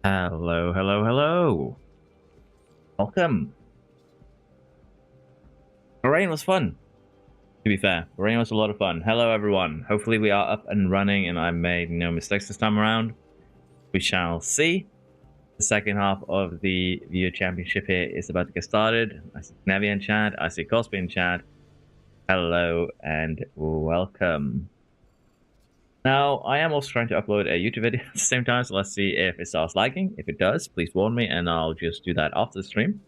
Hello, hello, hello. Welcome. Bahrain was fun, to be fair. Bahrain was a lot of fun. Hello, everyone. Hopefully we are up and running and I made no mistakes this time around. We shall see. The second half of the Viewer Championship here is about to get started. I see Knavi in chat. I see Cosby in chat. Hello and welcome. Now, I am also trying to upload a YouTube video at the same time, so let's see if it starts lagging. If it does, please warn me and I'll just do that after the stream.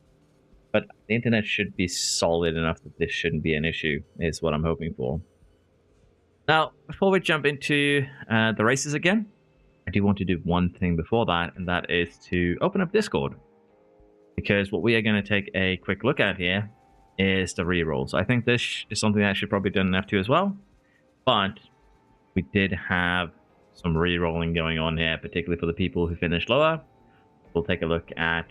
But the internet should be solid enough that this shouldn't be an issue, is what I'm hoping for. Now, before we jump into the races again, I do want to do one thing before that, and that is to open up Discord. Because what we are going to take a quick look at here is the rerolls. I think this is something that should probably be done in F2 as well. But we did have some rerolling going on here, particularly for the people who finished lower. We'll take a look at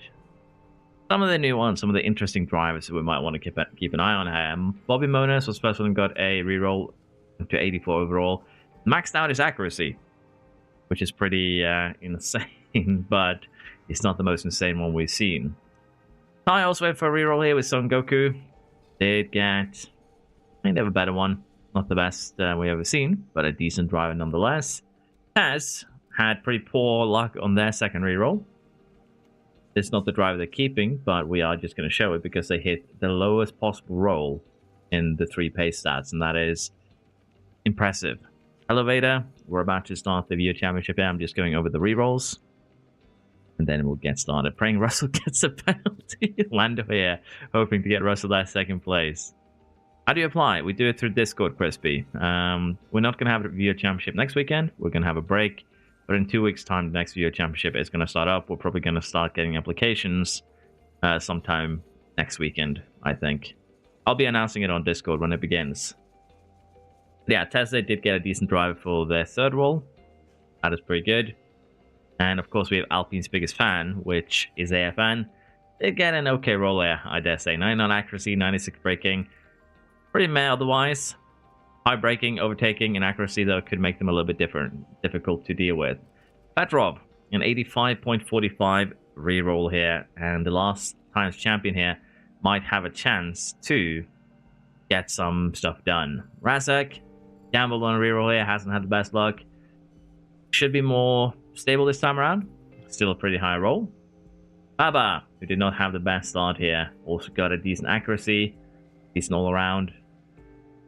some of the new ones, some of the interesting drivers that we might want to keep an eye on. Bobby Monas was first one and got a reroll to 84 overall. Maxed out his accuracy, which is pretty insane, but it's not the most insane one we've seen. I also went for a reroll here with Son Goku. Did get, I think they have a better one. Not the best we've ever seen, but a decent driver nonetheless. Has had pretty poor luck on their second reroll. It's not the driver they're keeping, but we are just going to show it because they hit the lowest possible roll in the 3 pace stats, and that is impressive. Elevator, we're about to start the Viewer Championship here. I'm just going over the rerolls, and then we'll get started. Praying Russell gets a penalty. Lando here, hoping to get Russell that second place. How do you apply? We do it through Discord, Crispy. We're not going to have a Viewer Championship next weekend. We're going to have a break. But in 2 weeks' time, the next Viewer Championship is going to start up. We're probably going to start getting applications sometime next weekend, I think. I'll be announcing it on Discord when it begins. Yeah, Tesla did get a decent driver for their third roll. That is pretty good. And of course, we have Alpine's biggest fan, which is AFN. Did get an okay roll there, I dare say. 99 accuracy, 96 braking. Pretty meh otherwise. High braking, overtaking, and accuracy, though, could make them a little bit difficult to deal with. Petrov, an 85.45 reroll here, and the last times champion here might have a chance to get some stuff done. Razak, gambled on a reroll here, hasn't had the best luck. Should be more stable this time around. Still a pretty high roll. Baba, who did not have the best start here, also got a decent accuracy, decent all around.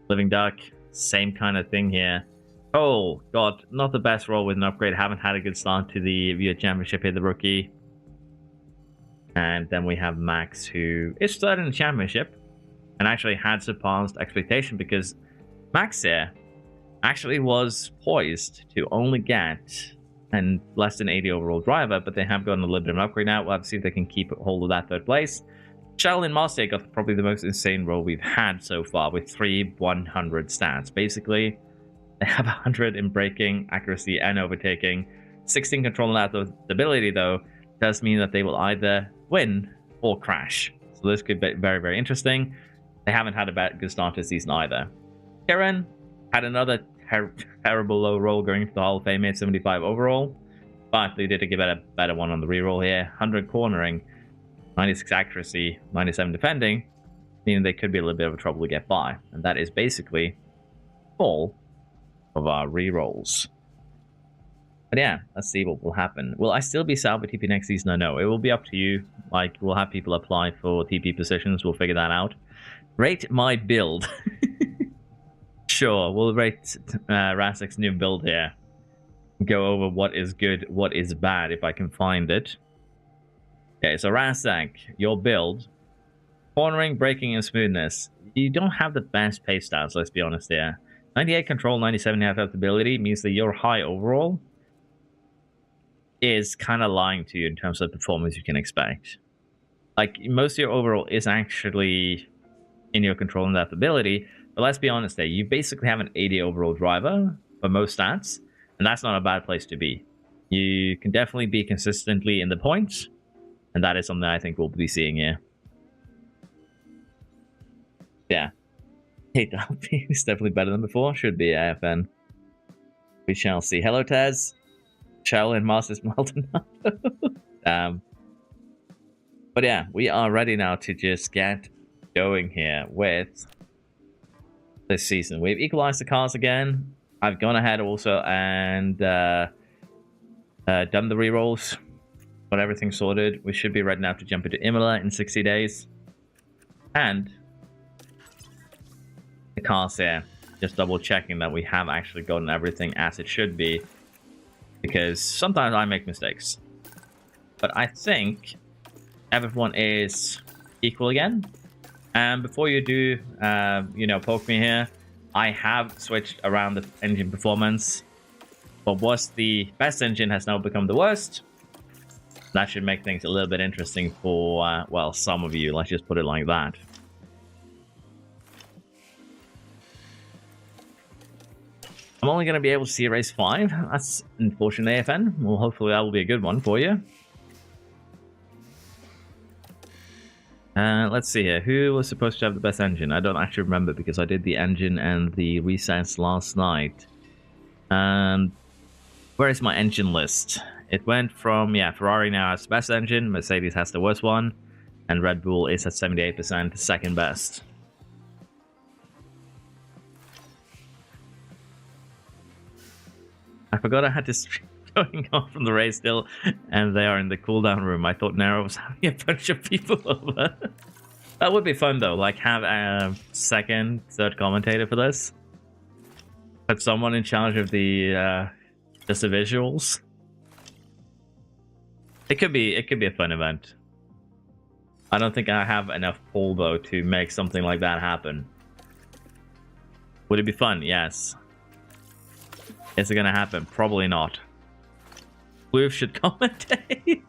Living Duck, same kind of thing here. Oh, God, not the best roll with an upgrade. Haven't had a good start to the Viewer Championship here, the rookie. And then we have Max, who is third in the championship and actually had surpassed expectation because Max here actually was poised to only get and less than 80 overall driver, but they have gotten a little bit of an upgrade now. We'll have to see if they can keep hold of that third place. Shell and Master got probably the most insane roll we've had so far with 3 100 stats. Basically, they have 100 in braking, accuracy, and overtaking. 16 control and adaptability, though, does mean that they will either win or crash. So this could be very, very interesting. They haven't had a good start to the season either. Karen had another terrible low roll going into the Hall of Fame at 75 overall, but they did get a better one on the reroll here. 100 cornering. 96 accuracy, 97 defending, meaning they could be a little bit of a trouble to get by. And that is basically all of our rerolls. But yeah, let's see what will happen. Will I still be Salva TP next season or no? It will be up to you. Like, we'll have people apply for TP positions. We'll figure that out. Rate my build. Sure, we'll rate Rasek's new build here. Go over what is good, what is bad, if I can find it. Okay, so Razak, your build, cornering, braking, and smoothness. You don't have the best pace stats, let's be honest here. 98 control, 97 adaptability means that your high overall is kind of lying to you in terms of the performance you can expect. Like, most of your overall is actually in your control and adaptability, but let's be honest there, you basically have an 80 overall driver for most stats, and that's not a bad place to be. You can definitely be consistently in the points, and that is something I think we'll be seeing here. Yeah. Hate Alpine is definitely better than before. Should be AFN. We shall see. Hello, Tez. Shell and Masters Maldonado. But yeah, we are ready now to just get going here with this season. We've equalized the cars again. I've gone ahead also and done the rerolls. Got everything sorted. We should be ready now to jump into Emilia in 60 days. And the cars here. Just double checking that we have actually gotten everything as it should be. Because sometimes I make mistakes. But I think everyone is equal again. And before you do, poke me here, I have switched around the engine performance. What was the best engine has now become the worst. That should make things a little bit interesting for, well, some of you. Let's just put it like that. I'm only going to be able to see race 5. That's unfortunate, AFN. Well, hopefully that will be a good one for you. Let's see here. Who was supposed to have the best engine? I don't actually remember because I did the engine and the resets last night. And where is my engine list? It went from, Ferrari now has the best engine, Mercedes has the worst one, and Red Bull is at 78%, second best. I forgot I had this stream going on from the race still, and they are in the cooldown room. I thought Nero was having a bunch of people over. That would be fun though, like have a second, third commentator for this. Put someone in charge of the just the visuals. It could be a fun event. I don't think I have enough pull though to make something like that happen. Would it be fun? Yes. Is it gonna happen? Probably not. Floof should commentate.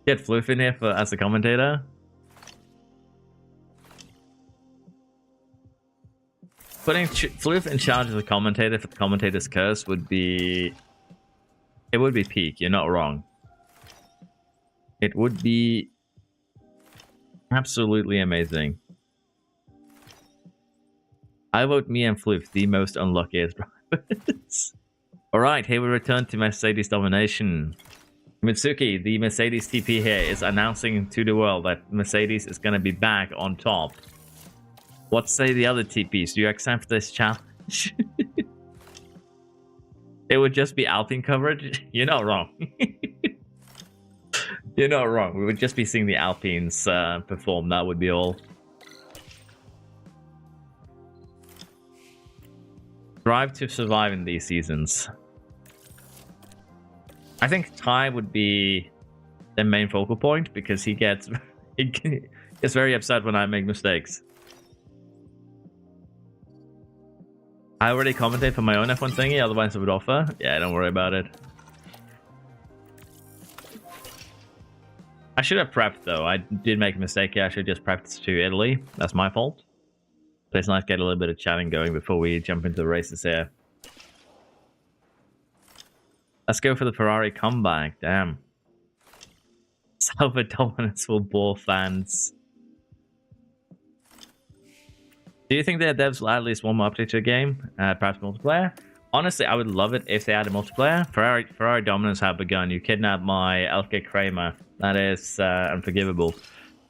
Get Floof in here as a commentator. Putting Floof in charge as a commentator for the commentator's curse would be... It would be peak, you're not wrong. It would be absolutely amazing. I vote me and Floof the most unluckiest drivers. Alright, here we return to Mercedes domination. Mitsuki, the Mercedes TP here, is announcing to the world that Mercedes is going to be back on top. What say the other TPs? Do you accept this challenge? It would just be Alpine coverage? You're not wrong. You're not wrong. We would just be seeing the Alpines perform. That would be all. Drive to survive in these seasons. I think Ty would be the main focal point because he gets very upset when I make mistakes. I already commented for my own F1 thingy, otherwise I would offer. Yeah, don't worry about it. I should have prepped though. I did make a mistake here. I should have just prepped to Italy. That's my fault. But it's nice to get a little bit of chatting going before we jump into the races here. Let's go for the Ferrari comeback. Damn. Silver dominance will bore fans. Do you think their devs will add at least one more update to the game? Perhaps multiplayer? Honestly, I would love it if they added multiplayer. Ferrari dominance have begun. You kidnapped my Elke Kramer. That is unforgivable.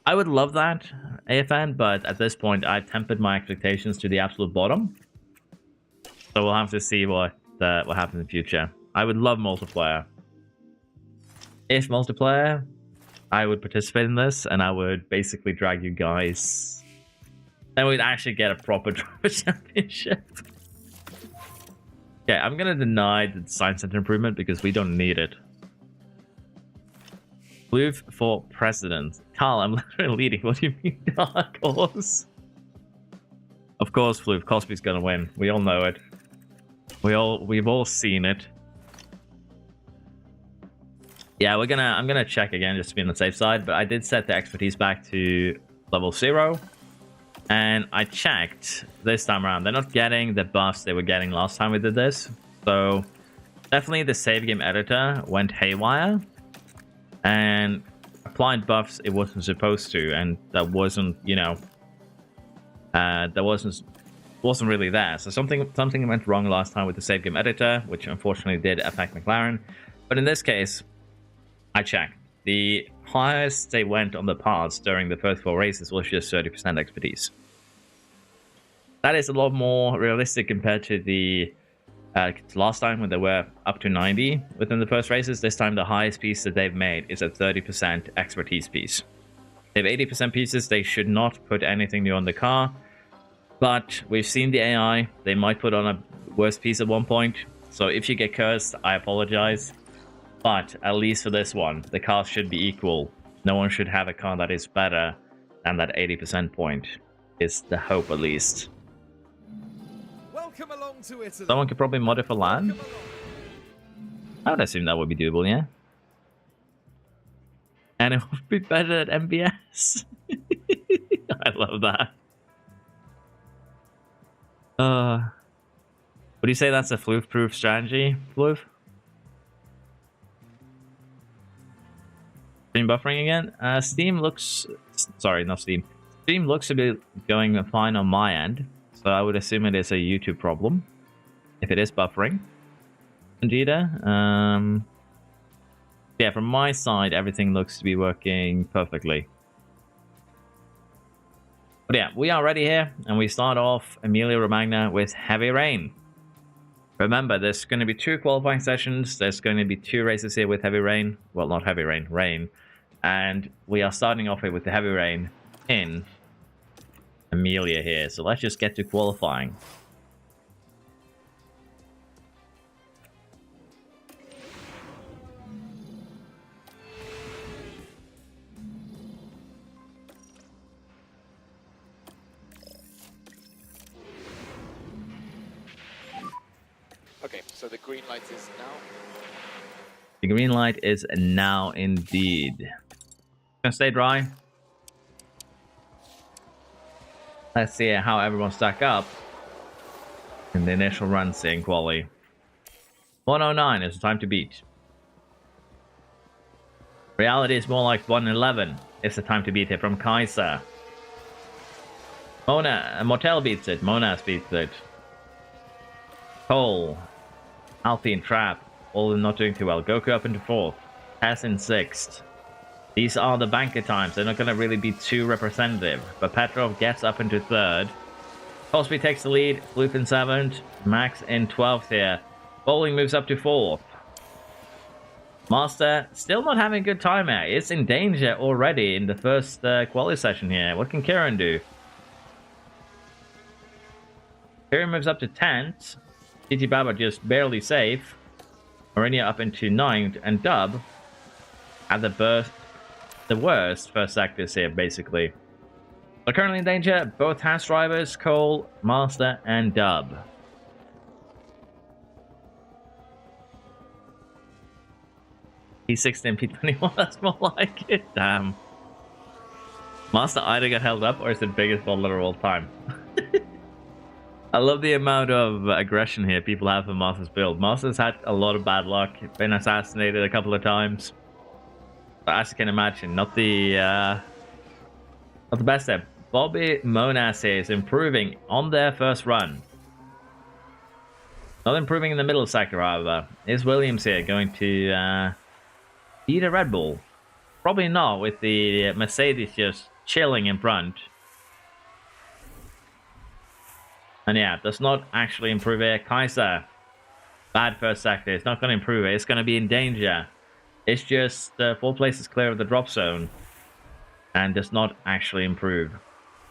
I would love that, AFN, but at this point, I've tempered my expectations to the absolute bottom. So we'll have to see what happens in the future. I would love multiplayer. If multiplayer, I would participate in this, and I would basically drag you guys. Then we'd actually get a proper driver championship. Okay, I'm gonna deny the design center improvement because we don't need it. Floof for president. Carl, I'm literally leading. What do you mean, dark horse? Of course, Floof. Cosby's gonna win. We all know it. We've all seen it. Yeah, I'm gonna check again just to be on the safe side. But I did set the expertise back to level 0. And I checked this time around. They're not getting the buffs they were getting last time we did this. So definitely the save game editor went haywire. And applied buffs it wasn't supposed to. And that wasn't, that wasn't really there. So something went wrong last time with the save game editor, which unfortunately did affect McLaren. But in this case, I checked. The highest they went on the parts during the first 4 races was just 30% expertise. That is a lot more realistic compared to the last time when they were up to 90 within the first races. This time the highest piece that they've made is a 30% expertise piece. They have 80% pieces. They should not put anything new on the car. But we've seen the AI. They might put on a worse piece at one point. So if you get cursed, I apologize. But at least for this one, the cars should be equal. No one should have a car that is better than that 80% point. Is the hope, at least. Welcome along to Italy. Someone could probably mod it for land. I would assume that would be doable, yeah. And it would be better at MBS. I love that. Would you say that's a floof-proof strategy, Floof? Steam buffering again? Steam looks... Sorry, not Steam. Steam looks to be going fine on my end. So I would assume it is a YouTube problem. If it is buffering. Indeed. Yeah, from my side, everything looks to be working perfectly. But yeah, we are ready here. And we start off Emilia Romagna with Heavy Rain. Remember, there's going to be 2 qualifying sessions. There's going to be 2 races here with Heavy Rain. Well, not Heavy Rain, Rain. And we are starting off here with the Heavy Rain in Emilia here. So let's just get to qualifying. Okay, so the green light is now. The green light is now indeed. Gonna stay dry. Let's see how everyone stack up in the initial run, seeing quali. 109 is the time to beat. Reality is more like 111. It's the time to beat it from Kaiser. Motel beats it. Monas beats it. Cole. Alpine Trap. All of them not doing too well. Goku up into 4th. Tess in 6th. These are the banker times. They're not going to really be too representative. But Petrov gets up into 3rd. Cosby takes the lead. Floof in 7th. Max in 12th here. Bowling moves up to 4th. Master still not having a good time here. It's in danger already in the first quali session here. What can Kieran do? Kieran moves up to 10th. TT Baba just barely safe. Marinia up into 9th. And Dub at the worst first sectors here, basically. So currently in danger, both Haas drivers, Cole, Master, and Dub. P16 and P21, that's more like it. Damn. Master either got held up or is the biggest bottler of all time. I love the amount of aggression here people have for Master's build. Master's had a lot of bad luck, been assassinated a couple of times. But as you can imagine, not the best there. Bobby Monas here is improving on their first run. Not improving in the middle sector, however. Is Williams here going to beat a Red Bull? Probably not, with the Mercedes just chilling in front. And yeah, does not actually improve it. Kaiser, bad first sector. It's not going to improve it. It's going to be in danger. It's just 4 places clear of the drop zone. And does not actually improve.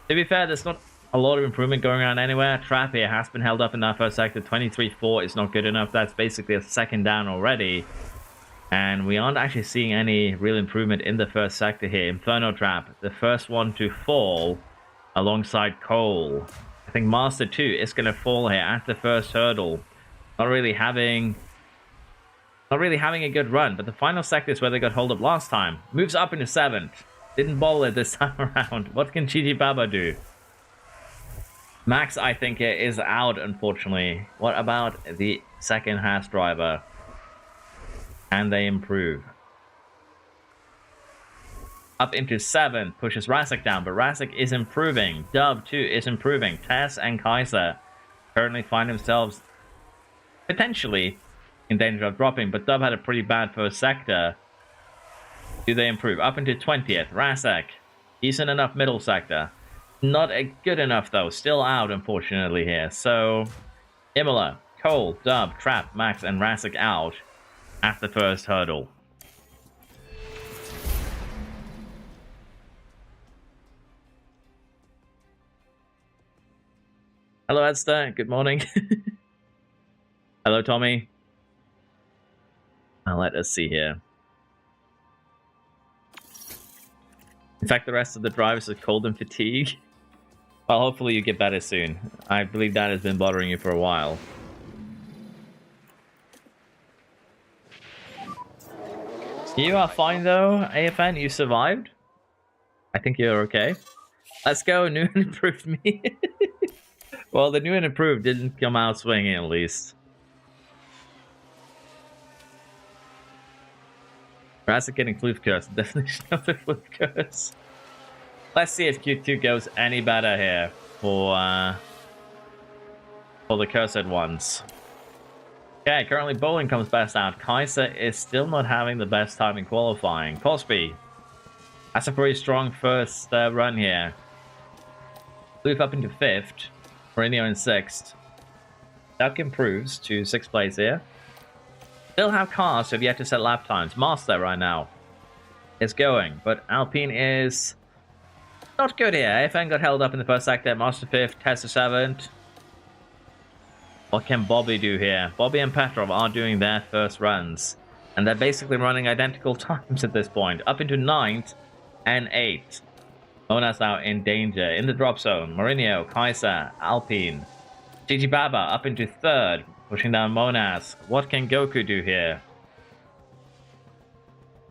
To be fair, there's not a lot of improvement going around anywhere. Trap here has been held up in that first sector. 23-4 is not good enough. That's basically a 2nd down already. And we aren't actually seeing any real improvement in the first sector here. Inferno Trap, the first one to fall alongside Cole. I think Master 2 is going to fall here at the first hurdle. Not really having a good run, but the final sector is where they got hold up last time. Moves up into 7th. Didn't bowl it this time around. What can Gigi Baba do? Max, I think, is out, unfortunately. What about the second Haas driver? Can they improve? Up into 7th, pushes Rasek down, but Rasek is improving. Dub, too, is improving. Tess and Kaiser currently find themselves potentially in danger of dropping, but Dub had a pretty bad first sector. Do they improve? Up into 20th. Rasek. Decent enough middle sector. Not good enough, though. Still out, unfortunately, here. So, Emilia, Cole, Dub, Trap, Max, and Rasek out at the first hurdle. Hello, Edster. Good morning. Hello, Tommy. Now, let us see here. In fact, the rest of the drivers are cold and fatigue. Well, hopefully you get better soon. I believe that has been bothering you for a while. You are fine though, AFN. You survived. I think you're okay. Let's go. New and improved me. Well, the new and improved didn't come out swinging at least. Razak getting floof curse. Definition of the floof curse. Let's see if Q2 goes any better here for the cursed ones. Okay, currently Bowling comes best out. Kaiser is still not having the best time in qualifying. Cosby. That's a pretty strong first run here. Floof up into 5th. Mourinho in 6th. Duck improves to 6th place here. Still have cars who have yet to set lap times. Master right now is going, but Alpine is not good here. AFN got held up in the first sector. Master 5th, Tessa 7th. What can Bobby do here? Bobby and Petrov are doing their first runs, and they're basically running identical times at this point. Up into 9th and 8th. Mona's now in danger in the drop zone. Mourinho, Kaiser, Alpine. Gigi Baba up into 3rd, pushing down Monas. What can Goku do here?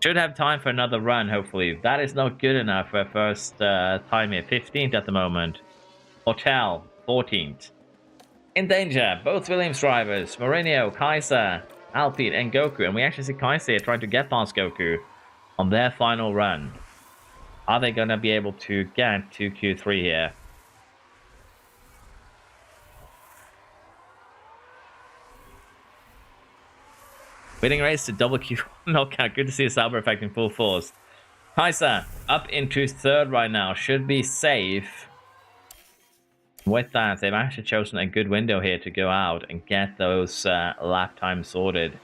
Should have time for another run, hopefully. That is not good enough for first time here. 15th at the moment. Hotel, 14th. In danger, both Williams drivers. Mourinho, Kaiser, Alpine, and Goku. And we actually see Kaiser trying to get past Goku on their final run. Are they going to be able to get to Q3 here? Winning race to double Q knockout. Good to see a Sauber effect in full force. Kaiser up into 3rd right now. Should be safe. With that, they've actually chosen a good window here to go out and get those lap times sorted.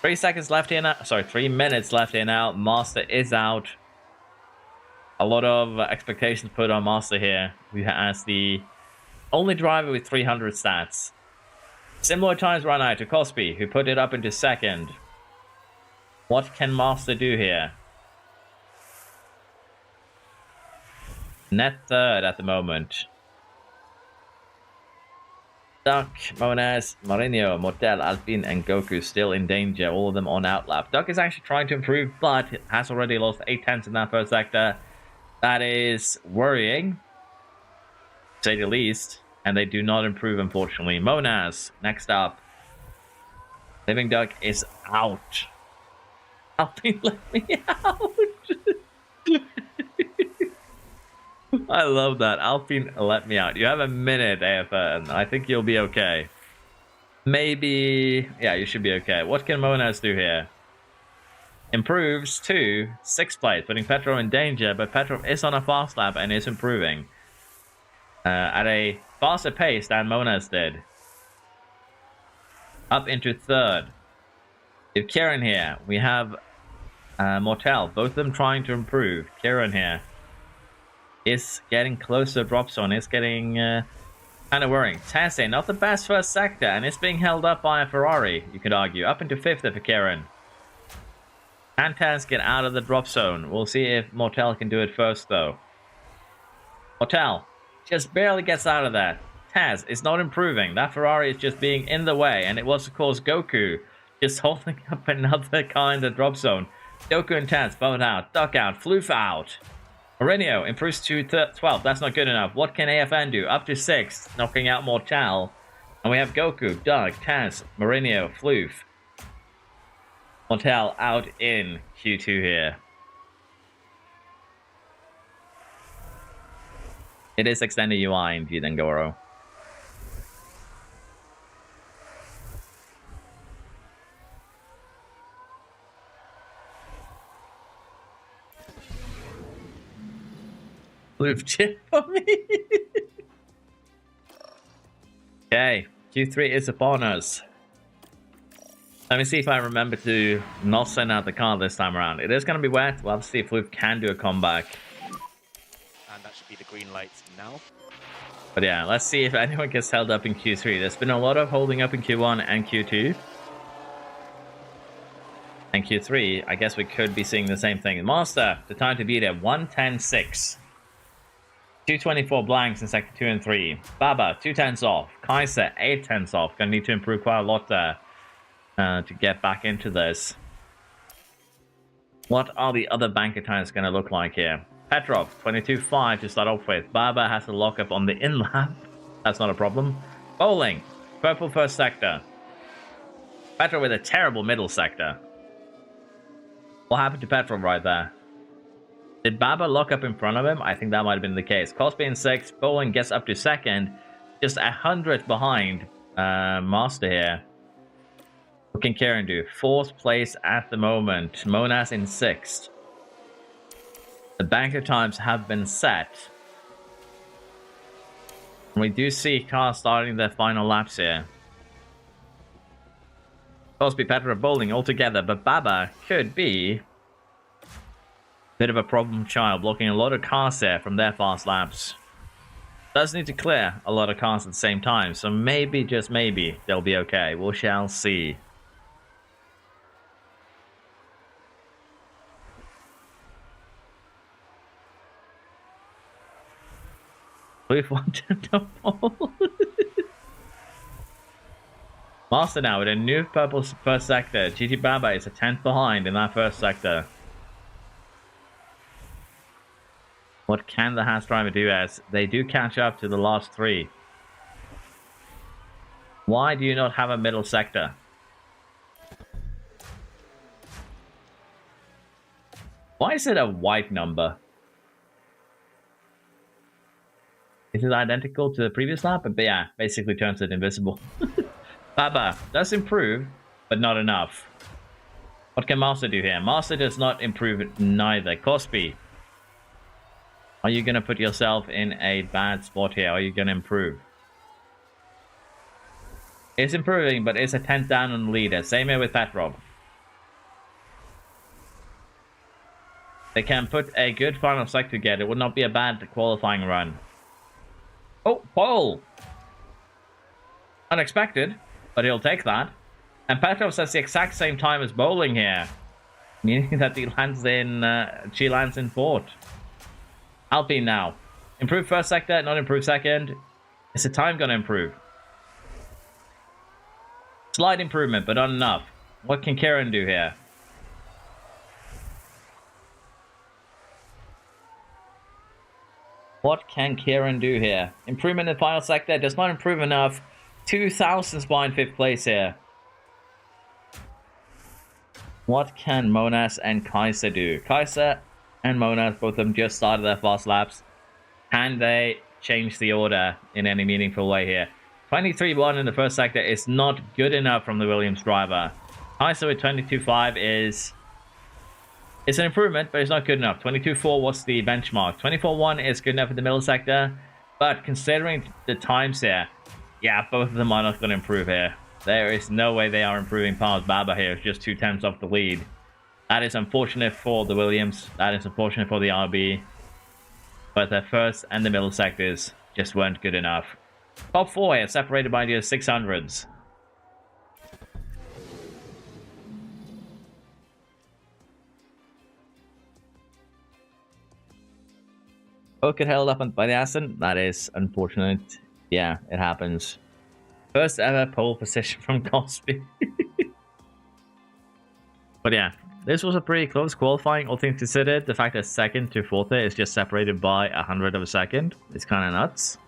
3 seconds left here now. Sorry, 3 minutes left here now. Master is out. A lot of expectations put on Master here. We as the only driver with 300 stats. Similar times run out to Cosby, who put it up into 2nd. What can Master do here? Net 3rd at the moment. Duck, Monas, Mourinho, Motel, Alpine, and Goku still in danger. All of them on outlap. Duck is actually trying to improve, but has already lost 8 tenths in that first sector. That is worrying, to say the least. And they do not improve, unfortunately. Monas, next up. Living Duck is out. Alpine, let me out. I love that. Alpine, let me out. You have a minute, AFN. I think you'll be okay. Maybe... yeah, you should be okay. What can Monas do here? Improves to 6th place, putting Petrov in danger, but Petrov is on a fast lap and is improving. At a faster pace than Monas did. Up into 3rd. With Kieran here, we have Mortel. Both of them trying to improve. Kieran here is getting closer to drop zone. It's getting kind of worrying. Tasse, not the best first sector, and it's being held up by a Ferrari, you could argue. Up into 5th for Kieran. Can Taz get out of the drop zone? We'll see if Mortel can do it first, though. Mortel just barely gets out of that. Taz is not improving. That Ferrari is just being in the way, and it was, of course, Goku just holding up another car in the drop zone. Goku and Taz both out. Duck out. Floof out. Mourinho improves to 12th. That's not good enough. What can AFN do? Up to 6th, knocking out Mortal. And we have Goku, Doug, Taz, Mourinho, Floof. Mortal out in Q2 here. It is extended UI indeed, Ngoro. Blue chip for me. Okay, Q3 is upon us. Let me see if I remember to not send out the car this time around. It is going to be wet. We'll have to see if Floof can do a comeback. And that should be the green lights now. But yeah, let's see if anyone gets held up in Q3. There's been a lot of holding up in Q1 and Q2. And Q3, I guess we could be seeing the same thing. Master, the time to beat it, 1:10.6. 2:24 blanks in sector 2 and 3. Baba, 2:10s off. Kaiser, 8:10s off. Gonna need to improve quite a lot there to get back into this. What are the other banker times gonna look like here? Petrov, 22.5 to start off with. Baba has a lockup on the in-lap. That's not a problem. Bowling, purple first sector. Petrov with a terrible middle sector. What happened to Petrov right there? Did Baba lock up in front of him? I think that might have been the case. Cosby in 6th. Bowling gets up to 2nd. Just 100th behind Master here. What can Karen do? 4th place at the moment. Monas in 6th. The banker times have been set. And we do see cars starting their final laps here. Cosby, Petrov, Bowling all together, but Baba could be a bit of a problem child, blocking a lot of cars there from their fast laps. Does need to clear a lot of cars at the same time, so maybe, just maybe, they'll be okay. We shall see. We've wanted to pole. Master now with a new purple first sector. GT Baba is a 10th behind in that first sector. What can the Haas driver do as they do catch up to the last 3? Why do you not have a middle sector? Why is it a white number? Is it identical to the previous lap? But yeah, basically turns it invisible. Baba does improve, but not enough. What can Master do here? Master does not improve neither. Cosby, are you going to put yourself in a bad spot here? Are you going to improve? It's improving, but it's a 10th down on the leader. Same here with Petrov. They can put a good final sector together. It would not be a bad qualifying run. Oh, pole! Unexpected. But he'll take that. And Petrov says the exact same time as Bowling here. Meaning that he lands in, she lands in 4th. Alpine now. Improve first sector, not improve second. Is the time going to improve? Slight improvement, but not enough. What can Karen do here? What can Karen do here? Improvement in the final sector does not improve enough. 2,000 behind 5th place here. What can Monas and Kaiser do? Kaiser and Monas, both of them just started their fast laps. Can they change the order in any meaningful way here? 23.1 in the first sector is not good enough from the Williams driver. Kaiser with 22.5 is... It's an improvement, but it's not good enough. 22.4 was the benchmark. 24.1 is good enough in the middle sector. But considering the times here, yeah, both of them are not going to improve here. There is no way they are improving past Baba here. It's just 2/10 off the lead. That is unfortunate for the Williams. That is unfortunate for the RB. But the first and the middle sectors just weren't good enough. Top 4 here, separated by just 600s. Both get held up by the Aston. That is unfortunate. Yeah, it happens. First ever pole position from Cosby. But yeah, this was a pretty close qualifying, all things considered. The fact that 2nd to 4th is just separated by 100 of a second is kind of nuts.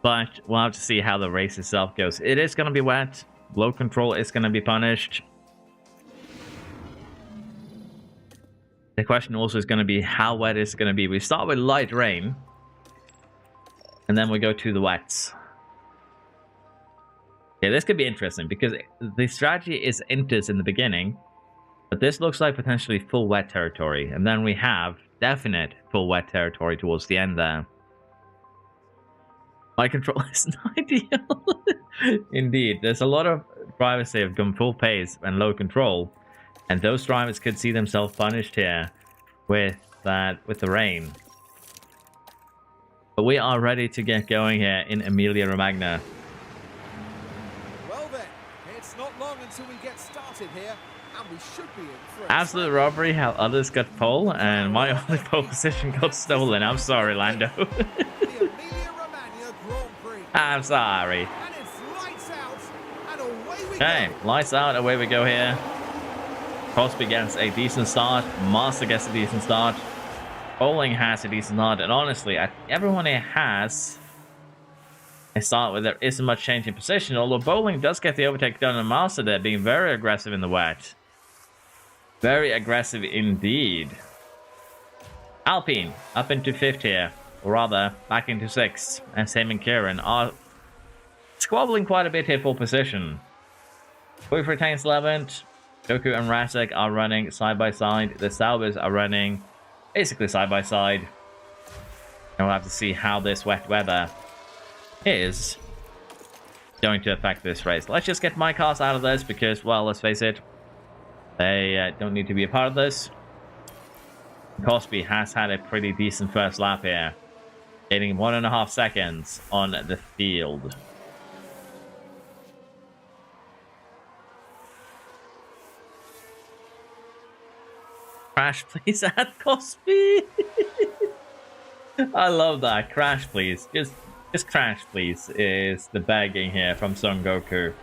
But we'll have to see how the race itself goes. It is going to be wet. Low control is going to be punished. The question also is going to be how wet it's going to be. We start with light rain. And then we go to the wets. Yeah, this could be interesting because the strategy is inters in the beginning. But this looks like potentially full wet territory. And then we have definite full wet territory towards the end there. My control isn't ideal. Indeed, there's a lot of drivers here have gone full pace and low control, and those drivers could see themselves punished here with the rain. But we are ready to get going here in Emilia Romagna. Well then, it's not long until we get started here, and we should be in for Absolute robbery how others got pole, and my only pole position got stolen. I'm sorry, Lando. the Emilia Romagna Grand Prix. I'm sorry. And it's lights out, and away we Okay, go. lights out, away we go here. Crosby gets a decent start. Master gets a decent start. Bowling has a decent start, and honestly, everyone here has a start where there isn't much change in position, although Bowling does get the overtake done, and Master there being very aggressive in the wet. Very aggressive indeed. Alpine up into 5th here, or rather, back into 6th, and Sam and Kieran are squabbling quite a bit here for position. Who retains 11th. Goku and Rasek are running side by side. The Saubers are running basically side by side. And we'll have to see how this wet weather is going to affect this race. Let's just get my cars out of this because, well, let's face it, they don't need to be a part of this. Cosby has had a pretty decent first lap here, getting 1.5 seconds on the field. Crash, please, at Cosby. I love that. Crash, please. Just crash, please, is the begging here from Son Goku.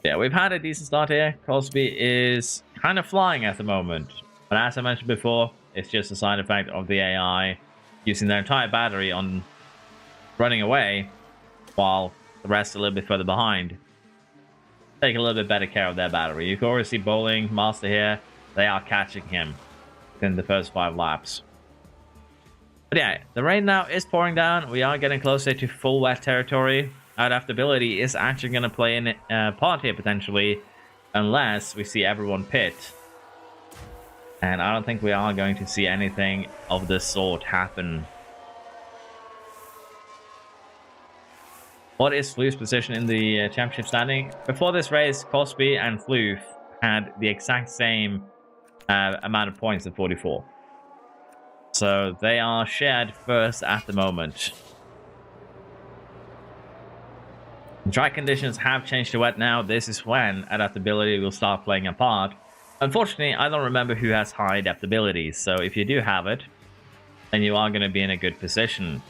Yeah, we've had a decent start here. Cosby is kind of flying at the moment. But as I mentioned before, it's just a side effect of the AI using their entire battery on running away, while the rest are a little bit further behind. Take a little bit better care of their battery. You can already see Bowling, Master here. They are catching him in the first 5 laps. But yeah, the rain now is pouring down. We are getting closer to full wet territory. Adaptability is actually going to play in a part here potentially, unless we see everyone pit. And I don't think we are going to see anything of this sort happen. What is Floof's position in the championship standing? Before this race, Cosby and Floof had the exact same amount of points at 44. So they are shared first at the moment. Track conditions have changed to wet now. This is when adaptability will start playing a part. Unfortunately, I don't remember who has high adaptability, so if you do have it, then you are going to be in a good position.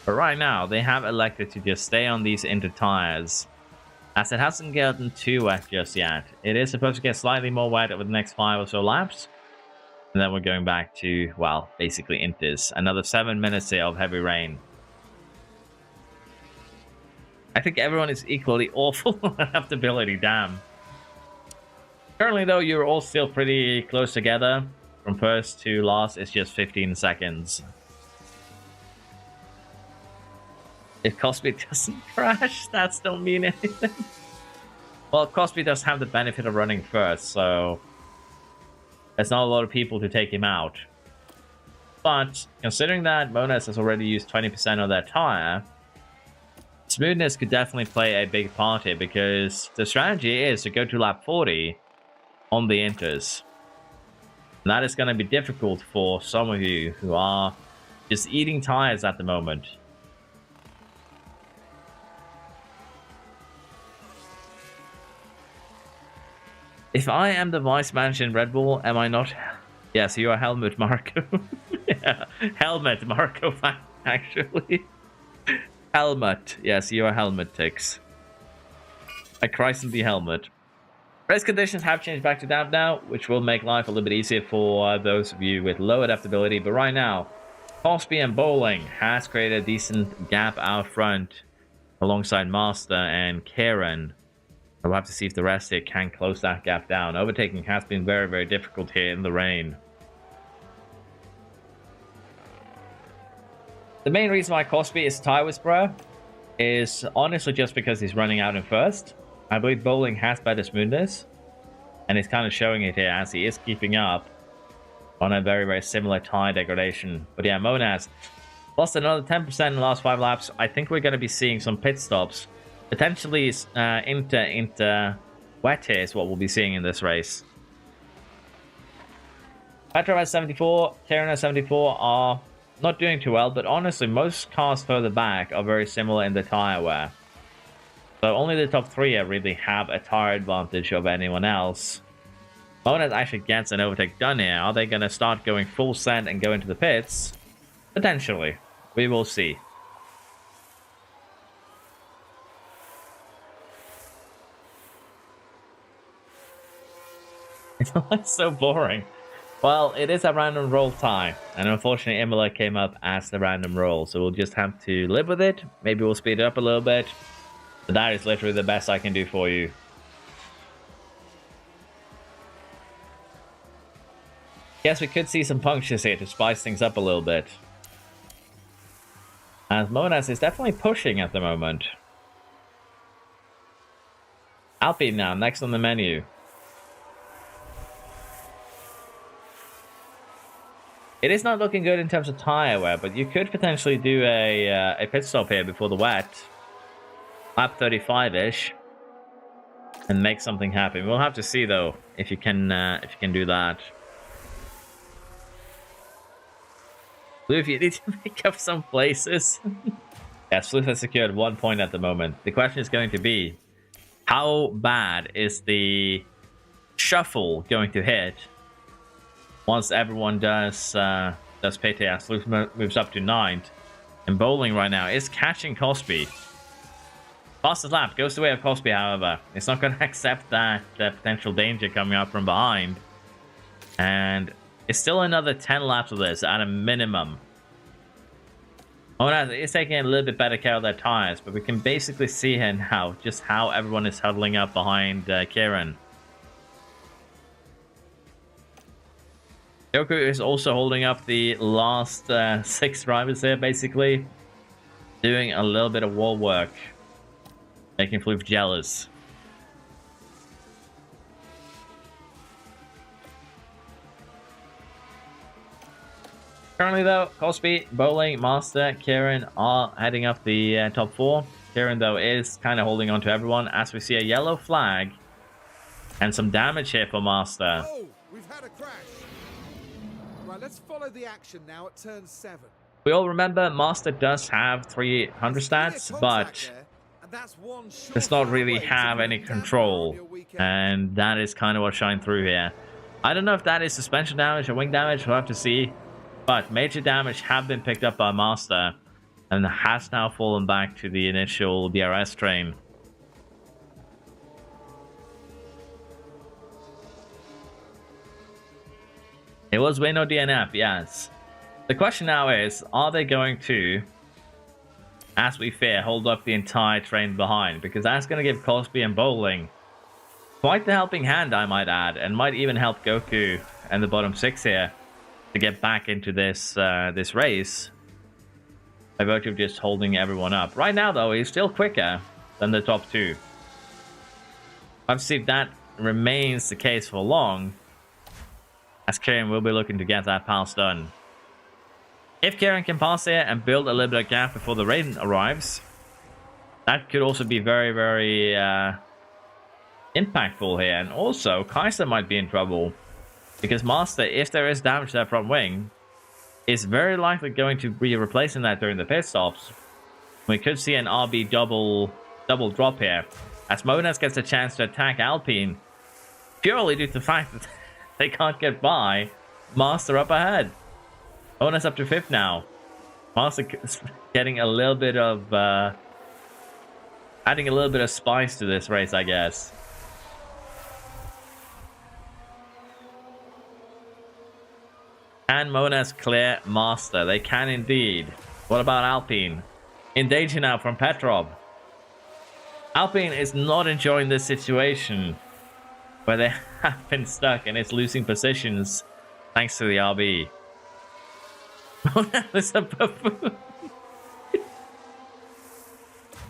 But right now, they have elected to just stay on these inter tires, as it hasn't gotten too wet just yet. It is supposed to get slightly more wet over the next 5 or so laps. And then we're going back to, well, basically inters. Another 7 minutes here of heavy rain. I think everyone is equally awful on adaptability, damn. Currently, though, you're all still pretty close together. From first to last, it's just 15 seconds. If Cosby doesn't crash, that don't mean anything. Well, Cosby does have the benefit of running first, so there's not a lot of people to take him out. But considering that Monas has already used 20% of their tire, smoothness could definitely play a big part here, because the strategy is to go to lap 40 on the inters. And that is going to be difficult for some of you who are just eating tires at the moment. If I am the vice manager in Red Bull, am I not? Yes, you are Helmut Marko. Yeah, Helmut Marko, actually. Helmut. Yes, you are Helmut Tix. I christened the helmet. Race conditions have changed back to damp now, which will make life a little bit easier for those of you with low adaptability. But right now, Cosby and Bowling has created a decent gap out front alongside Master and Karen. We'll have to see if the rest here can close that gap down. Overtaking has been very, very difficult here in the rain. The main reason why Cosby is tire whisperer is honestly just because he's running out in first. I believe Bowling has better smoothness. And he's kind of showing it here as he is keeping up on a very, very similar tire degradation. But yeah, Monaz lost another 10% in the last 5 laps. I think we're going to be seeing some pit stops. Potentially into wet here is what we'll be seeing in this race. Petrov at 74, Kieran at 74 are not doing too well, but honestly, most cars further back are very similar in the tire wear. So only the top 3 really have a tire advantage of anyone else. Monaz actually gets an overtake done here. Are they going to start going full send and go into the pits? Potentially. We will see. It's so boring. Well, it is a random roll time, and unfortunately Emilia came up as the random roll, so we'll just have to live with it. Maybe we'll speed it up a little bit, but that is literally the best I can do for you. Yes, we could see some punctures here to spice things up a little bit. As Monaz is definitely pushing at the moment. Alpine now, next on the menu. It is not looking good in terms of tire wear, but you could potentially do a pit stop here before the wet. Lap 35-ish. And make something happen. We'll have to see though if you can do that. Floof, you need to make up some places. Yes, Floof has secured 1 point at the moment. The question is going to be, how bad is the shuffle going to hit once everyone does PT? As Floof moves up to 9th. And Bowling right now is catching Cosby. Fastest lap goes the way of Cosby, however. It's not going to accept that potential danger coming up from behind. And it's still another 10 laps of this at a minimum. Oh no, it's taking a little bit better care of their tires, but we can basically see here now just how everyone is huddling up behind Kieran. Goku is also holding up the last 6 drivers here, basically. Doing a little bit of wall work. Making Floof jealous. Currently, though, Cosby, Bowling, Master, Kieran are heading up the top 4. Kieran, though, is kind of holding on to everyone as we see a yellow flag and some damage here for Master. Oh, we've had a crash. Right, let's follow the action now at turn 7. We all remember Master does have 300 stats, but does not really have any control, and that is kind of what shined through here. I don't know if that is suspension damage or wing damage, we'll have to see. But major damage have been picked up by Master and has now fallen back to the initial DRS train. It was win or DNF, yes. The question now is, are they going to, as we fear, hold up the entire train behind? Because that's going to give Cosby and Bowling quite the helping hand, I might add, and might even help Goku and the bottom 6 here to get back into this this race by virtue of just holding everyone up. Right now, though, he's still quicker than the top 2. I've seen if that remains the case for long, as Kieran will be looking to get that pass done. If Kieran can pass here and build a little bit of gap before the rain arrives, that could also be very, very impactful here. And also, Kaiser might be in trouble. Because Master, if there is damage to that front wing, is very likely going to be replacing that during the pit stops. We could see an RB double drop here. As Monaz gets a chance to attack Alpine, purely due to the fact that they can't get by. Master up ahead. Monaz up to 5th now. Master getting a little bit of... adding a little bit of spice to this race, I guess. Can Monaz clear Master? They can indeed. What about Alpine? In danger now from Petrov. Alpine is not enjoying this situation where they have been stuck and it's losing positions thanks to the RB. Monaz is a buffoon.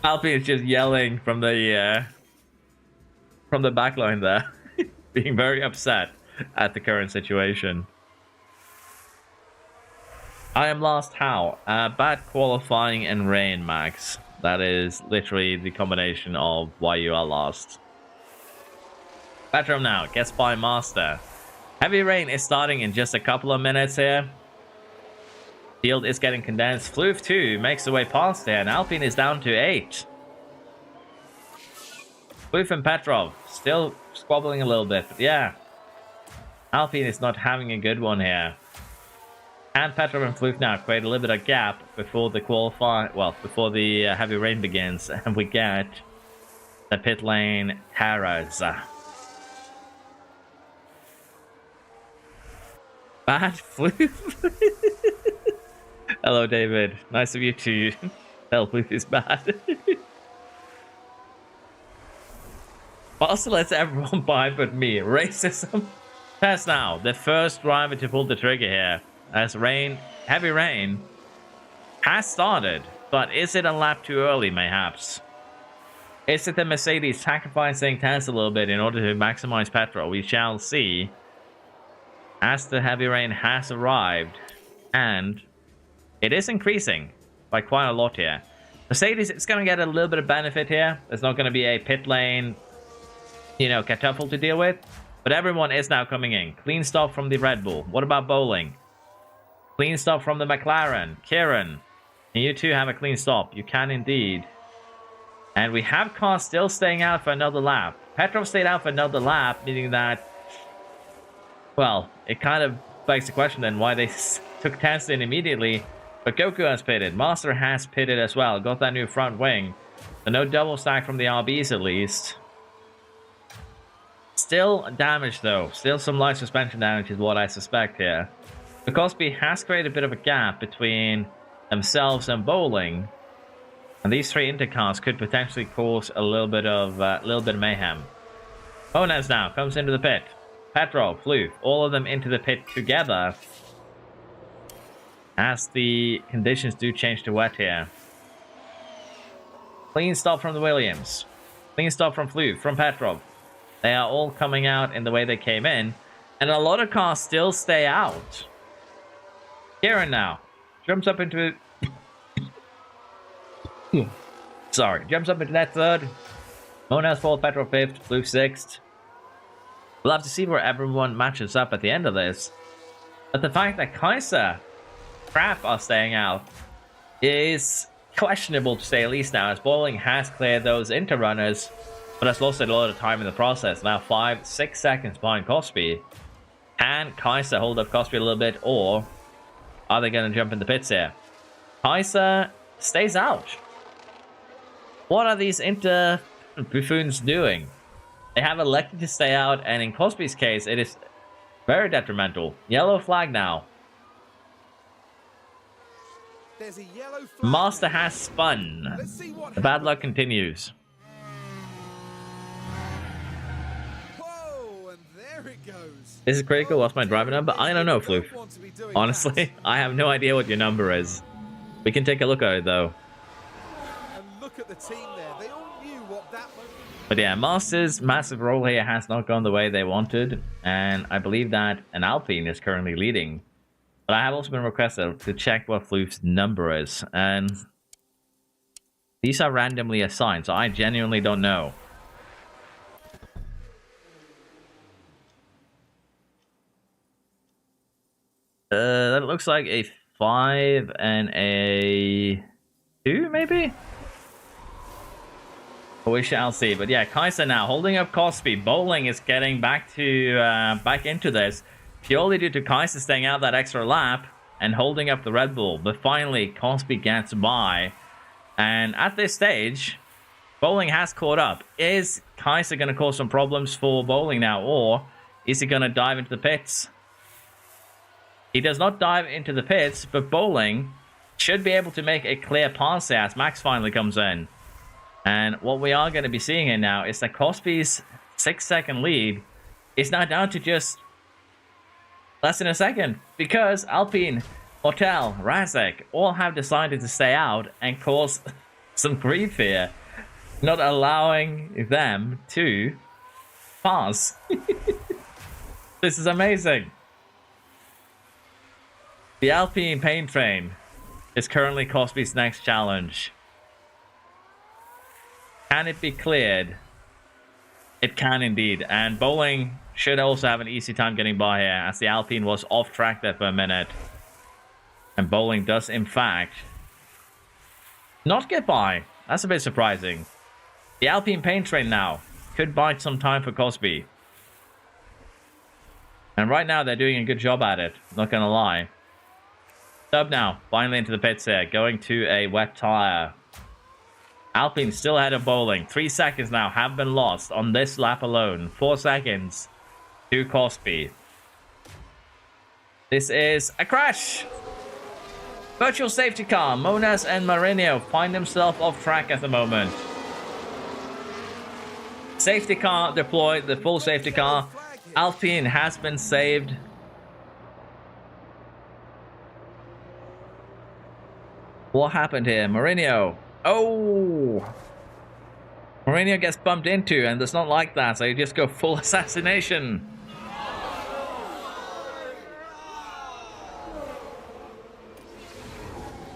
Alpine is just yelling from the back line there. being very upset at the current situation. I am lost how? Bad qualifying and rain, Max. That is literally the combination of why you are lost. Petrov now gets by Master. Heavy rain is starting in just a couple of minutes here. Field is getting condensed. Floof 2 makes the way past there, and Alpine is down to 8. Floof and Petrov still squabbling a little bit, but yeah. Alpine is not having a good one here. And Petrov and Floof now create a little bit of gap before the before the heavy rain begins, and we get the pit lane terrors. Bad Floof. Hello, David. Nice of you to tell Floof is bad. Also lets everyone buy but me. Racism. Test now. The first driver to pull the trigger here. As heavy rain has started. But is it a lap too early, mayhaps? Is it the Mercedes sacrificing test a little bit in order to maximize petrol? We shall see. As the heavy rain has arrived. And it is increasing by quite a lot here. Mercedes is going to get a little bit of benefit here. There's not going to be a pit lane, kerfuffle to deal with. But everyone is now coming in. Clean stop from the Red Bull. What about Bowling? Clean stop from the McLaren. Kieran, can you two have a clean stop? You can indeed. And we have cars still staying out for another lap. Petrov stayed out for another lap, meaning that, well, it kind of begs the question then why they took Test in immediately. But Goku has pitted. Master has pitted as well. Got that new front wing. So no double stack from the RBs at least. Still damage though. Still some light suspension damage is what I suspect here. The Cosby has created a bit of a gap between themselves and Bowling. And these three intercars could potentially cause a little bit of mayhem. Bonez now comes into the pit. Petrov, Floof, all of them into the pit together. As the conditions do change to wet here. Clean stop from the Williams. Clean stop from Floof, from Petrov. They are all coming out in the way they came in. And a lot of cars still stay out. Kieran now jumps up into it. Sorry, jumps up into that third. Bonez 4th, Petrov 5th, Floof 6th. We'll have to see where everyone matches up at the end of this. But the fact that Kaiser Crap are staying out is questionable to say at least now, as Bowling has cleared those interrunners, but has lost a lot of time in the process. Now 5-6 seconds behind Cosby. Can Kaiser hold up Cosby a little bit, or are they going to jump in the pits here? Kaiser stays out. What are these inter buffoons doing? They have elected to stay out, and in Cosby's case, it is very detrimental. Yellow flag now. There's a yellow flag. Master has spun. The bad luck continues. Whoa, and there it goes. This is critical. What's my driver number? I don't know, Floof. Honestly, I have no idea what your number is. We can take a look at it, though. And look at the team there. They all knew what that moment. But yeah, Master's massive role here has not gone the way they wanted. And I believe that an Alpine is currently leading. But I have also been requested to check what Floof's number is. And these are randomly assigned, so I genuinely don't know. That looks like a 5 and a 2, maybe? We shall see. But yeah, Kaiser now holding up Cosby. Bowling is getting back into this. Purely due to Kaiser staying out that extra lap and holding up the Red Bull. But finally, Cosby gets by. And at this stage, Bowling has caught up. Is Kaiser going to cause some problems for Bowling now? Or is he going to dive into the pits? He does not dive into the pits, but Bowling should be able to make a clear pass there as Max finally comes in. And what we are going to be seeing here now is that Cosby's 6-second lead is now down to just less than a second, because Alpine, Hotel, Razek all have decided to stay out and cause some grief here, not allowing them to pass. This is amazing. The Alpine pain train is currently Cosby's next challenge. Can it be cleared? It can indeed. And Bowling should also have an easy time getting by here, as the Alpine was off track there for a minute. And Bowling does, in fact, not get by. That's a bit surprising. The Alpine pain train now could bide some time for Cosby. And right now, they're doing a good job at it. Not gonna lie. Sub now, finally into the pits here. Going to a wet tire. Alpine still ahead of Bowling. 3 seconds now have been lost on this lap alone. 4 seconds to Cosby. This is a crash. Virtual safety car. Monas and Mourinho find themselves off track at the moment. Safety car deployed, the full safety car. Alpine has been saved. What happened here? Mourinho. Oh! Mourinho gets bumped into and does not like that, so you just go full assassination.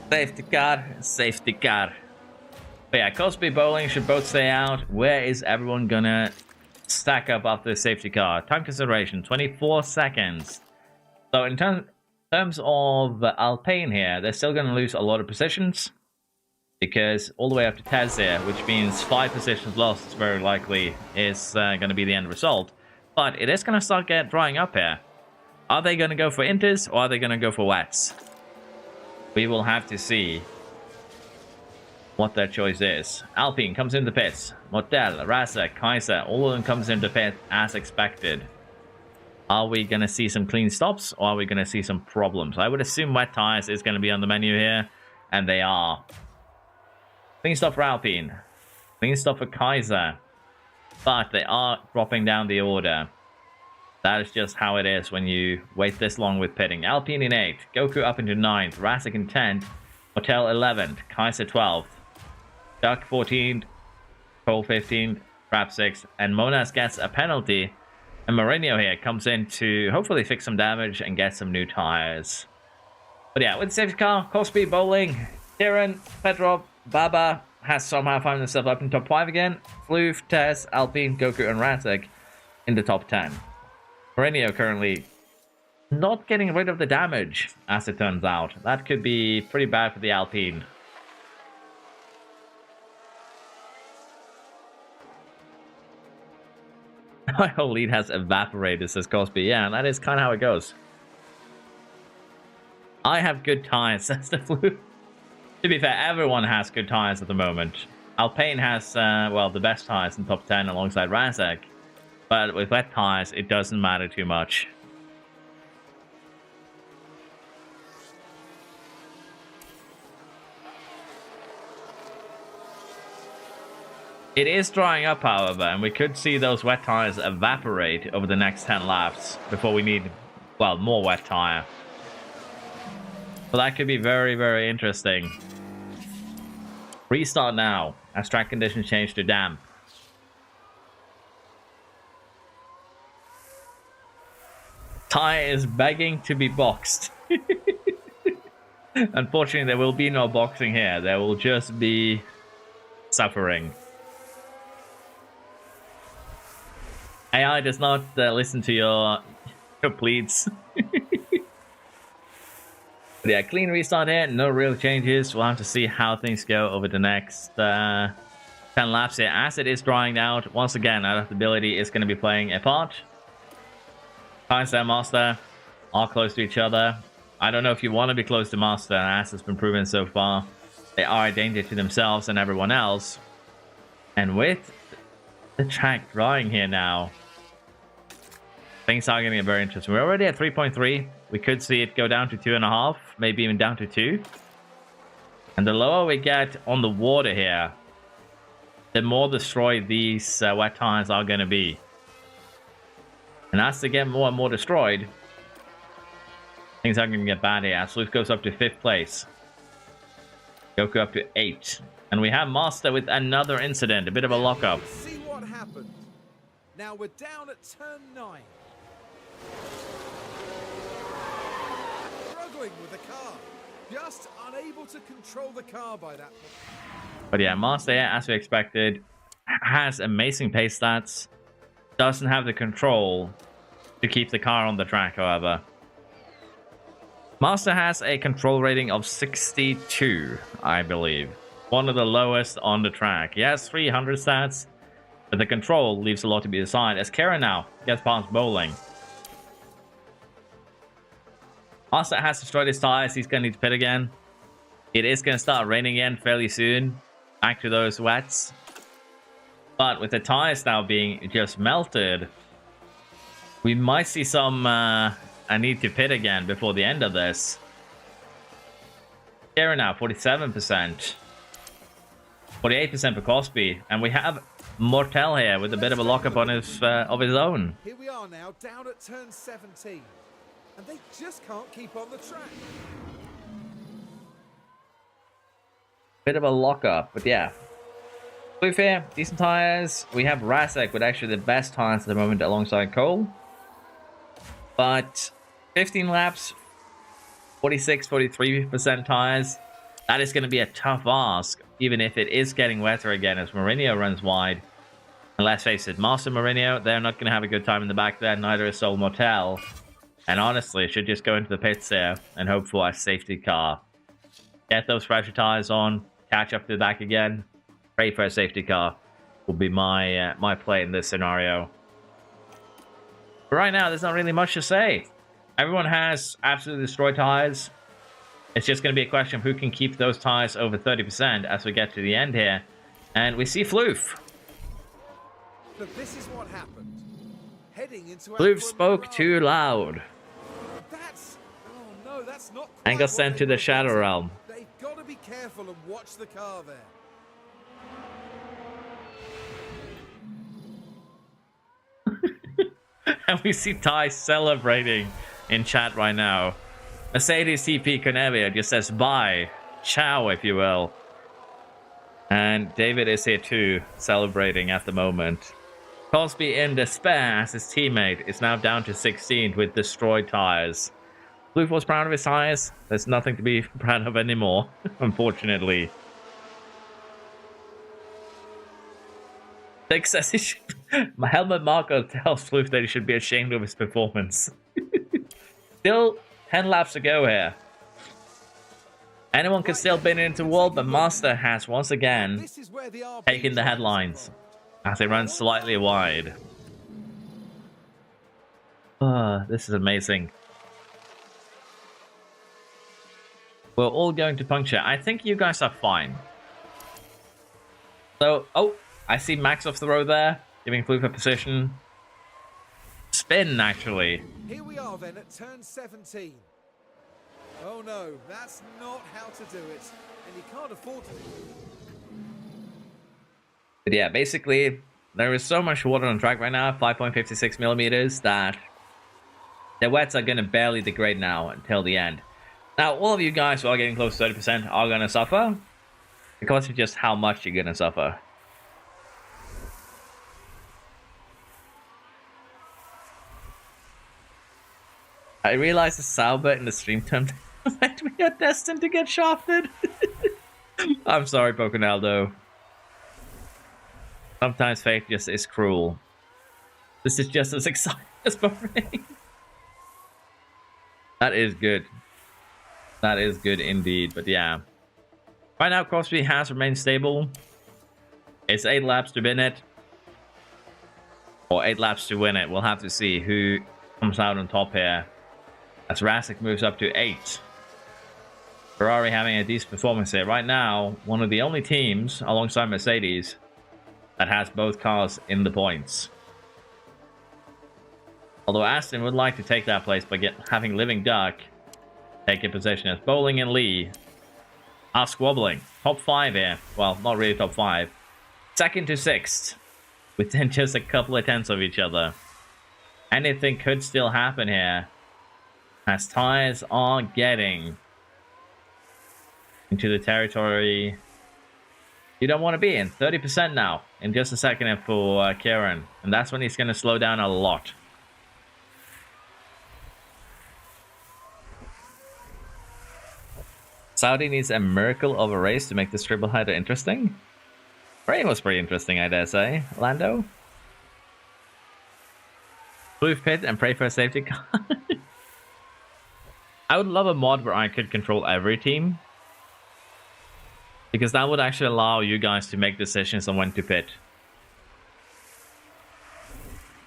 Safety car, safety car. But yeah, Cosby, Bowling should both stay out. Where is everyone gonna stack up after the safety car? Time consideration, 24 seconds. So in terms of Alpine here, they're still gonna lose a lot of positions. Because all the way up to Tez here, which means 5 positions lost, very likely is going to be the end result. But it is going to start drying up here. Are they going to go for inters or are they going to go for wets? We will have to see what their choice is. Alpine comes into pits. Motel, Rasa, Kaiser, all of them comes into pit as expected. Are we going to see some clean stops or are we going to see some problems? I would assume wet tires is going to be on the menu here, and they are. Clean stop for Alpine. Clean stop for Kaiser. But they are dropping down the order. That is just how it is when you wait this long with pitting. Alpine in 8th. Goku up into 9th. Rasik in 10th. Hotel 11th. Kaiser 12th. Duck 14th. Cole 15th. Crab 6th. And Monas gets a penalty. And Mourinho here comes in to hopefully fix some damage and get some new tires. But yeah, with the safety car, Cosby, Bowling, Kieran, Petrov, Baba has somehow found himself up in top 5 again. Floof, Tess, Alpine, Goku, and Ratic in the top 10. Mourinho currently not getting rid of the damage, as it turns out. That could be pretty bad for the Alpine. My whole lead has evaporated, says Cosby. Yeah, that is kind of how it goes. I have good tires, says the Floof. To be fair, everyone has good tires at the moment. Alpine has, well, the best tires in top 10 alongside Razak. But with wet tires, it doesn't matter too much. It is drying up, however, and we could see those wet tires evaporate over the next 10 laps before we need, well, more wet tire. So that could be very, very interesting. Restart now, as track conditions change to damp. Tire is begging to be boxed. Unfortunately, there will be no boxing here. There will just be suffering. AI does not listen to your pleads. But yeah, clean restart here. No real changes. We'll have to see how things go over the next 10 laps here. As it is drying out, once again, adaptability is going to be playing a part. Kaiser and Master are close to each other. I don't know if you want to be close to Master, as has been proven so far. They are a danger to themselves and everyone else. And with the track drying here now, things are going to get very interesting. We're already at 3.3. We could see it go down to 2.5, maybe even down to 2. And the lower we get on the water here, the more destroyed these wet tires are going to be. And as they get more and more destroyed, things are going to get bad here. As Sleuth goes up to 5th place. Goku up to 8. And we have Master with another incident, a bit of a lockup. See what happened. Now we're down at turn 9. Struggling with the car. Just unable to control the car by that point. But yeah, Master, as we expected, has amazing pace stats. Doesn't have the control to keep the car on the track, however. Master has a control rating of 62, I believe. One of the lowest on the track. He has 300 stats, but the control leaves a lot to be desired. As Karen now gets past Bowling. Master has destroyed his tires. He's going to need to pit again. It is going to start raining again fairly soon. Back to those wets. But with the tires now being just melted, we might see some I need to pit again before the end of this. Here now, 47%. 48% for Cosby. And we have Mortel here with a bit of a lockup on his of his own. Here we are now, down at turn 17. And they just can't keep on the track. Bit of a lockup, but yeah. Blue here, decent tires. We have Rasek with actually the best tires at the moment alongside Cole. But 15 laps, 43% tires. That is going to be a tough ask, even if it is getting wetter again as Mourinho runs wide. And let's face it, Master Mourinho, they're not going to have a good time in the back there. Neither is Sol Mortel. And honestly, should just go into the pits there and hope for a safety car. Get those fresher tires on, catch up to the back again. Pray for a safety car will be my my play in this scenario. But right now, there's not really much to say. Everyone has absolutely destroyed tires. It's just going to be a question of who can keep those tires over 30% as we get to the end here. And we see Floof. But this is what happened. Heading into Floof spoke too loud. Oh no, that's not And got sent to the Shadow Realm. They've got to be careful and watch the car there. And we see Ty celebrating in chat right now. Mercedes TP Cornelia just says bye. Ciao, if you will. And David is here too, celebrating at the moment. Cosby in despair as his teammate is now down to 16th with destroyed tires. Blue was proud of his tires. There's nothing to be proud of anymore, unfortunately. Dick says he should... Helmut Marko tells Floof that he should be ashamed of his performance. Still 10 laps to go here. Anyone could still bin into wall, but Master has once again taken the headlines as they run slightly wide. This is amazing. We're all going to puncture. I think you guys are fine. So, oh, I see Max off the road there, giving Floof a position. Spin, actually. Here we are then at turn 17. Oh no, that's not how to do it, and you can't afford to. But yeah, basically, there is so much water on the track right now, 5.56 millimeters, that the wets are going to barely degrade now until the end. Now, all of you guys who are getting close to 30% are going to suffer, because of just how much you're going to suffer. I realize the Sauber in the stream term that we are destined to get shafted. I'm sorry, Poconaldo. Sometimes fate just is cruel. This is just as exciting as Bahrain. That is good. That is good indeed, but yeah. Right now, Crosby has remained stable. It's 8 laps to win it. Or 8 laps to win it. We'll have to see who comes out on top here. As Rasek moves up to 8. Ferrari having a decent performance here. Right now, one of the only teams, alongside Mercedes, that has both cars in the points. Although Aston would like to take that place by having Living Duck take a position as Bowling and Lee are squabbling. Top 5 here. Well, not really top 5. 2nd to 6th. Within just a couple of tenths of each other. Anything could still happen here, as tires are getting into the territory you don't want to be in. 30% now in just a second for Kieran. And that's when he's going to slow down a lot. Saudi needs a miracle of a race to make this triple header interesting. Bahrain was pretty interesting, I dare say. Lando? Move pit and pray for a safety car. I would love a mod where I could control every team. Because that would actually allow you guys to make decisions on when to pit.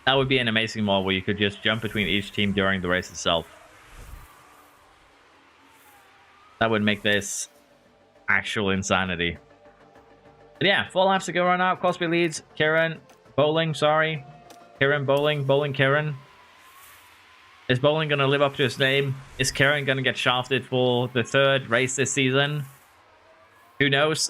That would be an amazing mod where you could just jump between each team during the race itself. That would make this actual insanity. But yeah, 4 laps to go right now. Cosby leads. Kieran Bowling, sorry. Kieran Bowling. Bowling Kieran. Is Bowling going to live up to his name? Is Kieran going to get shafted for the 3rd race this season? Who knows?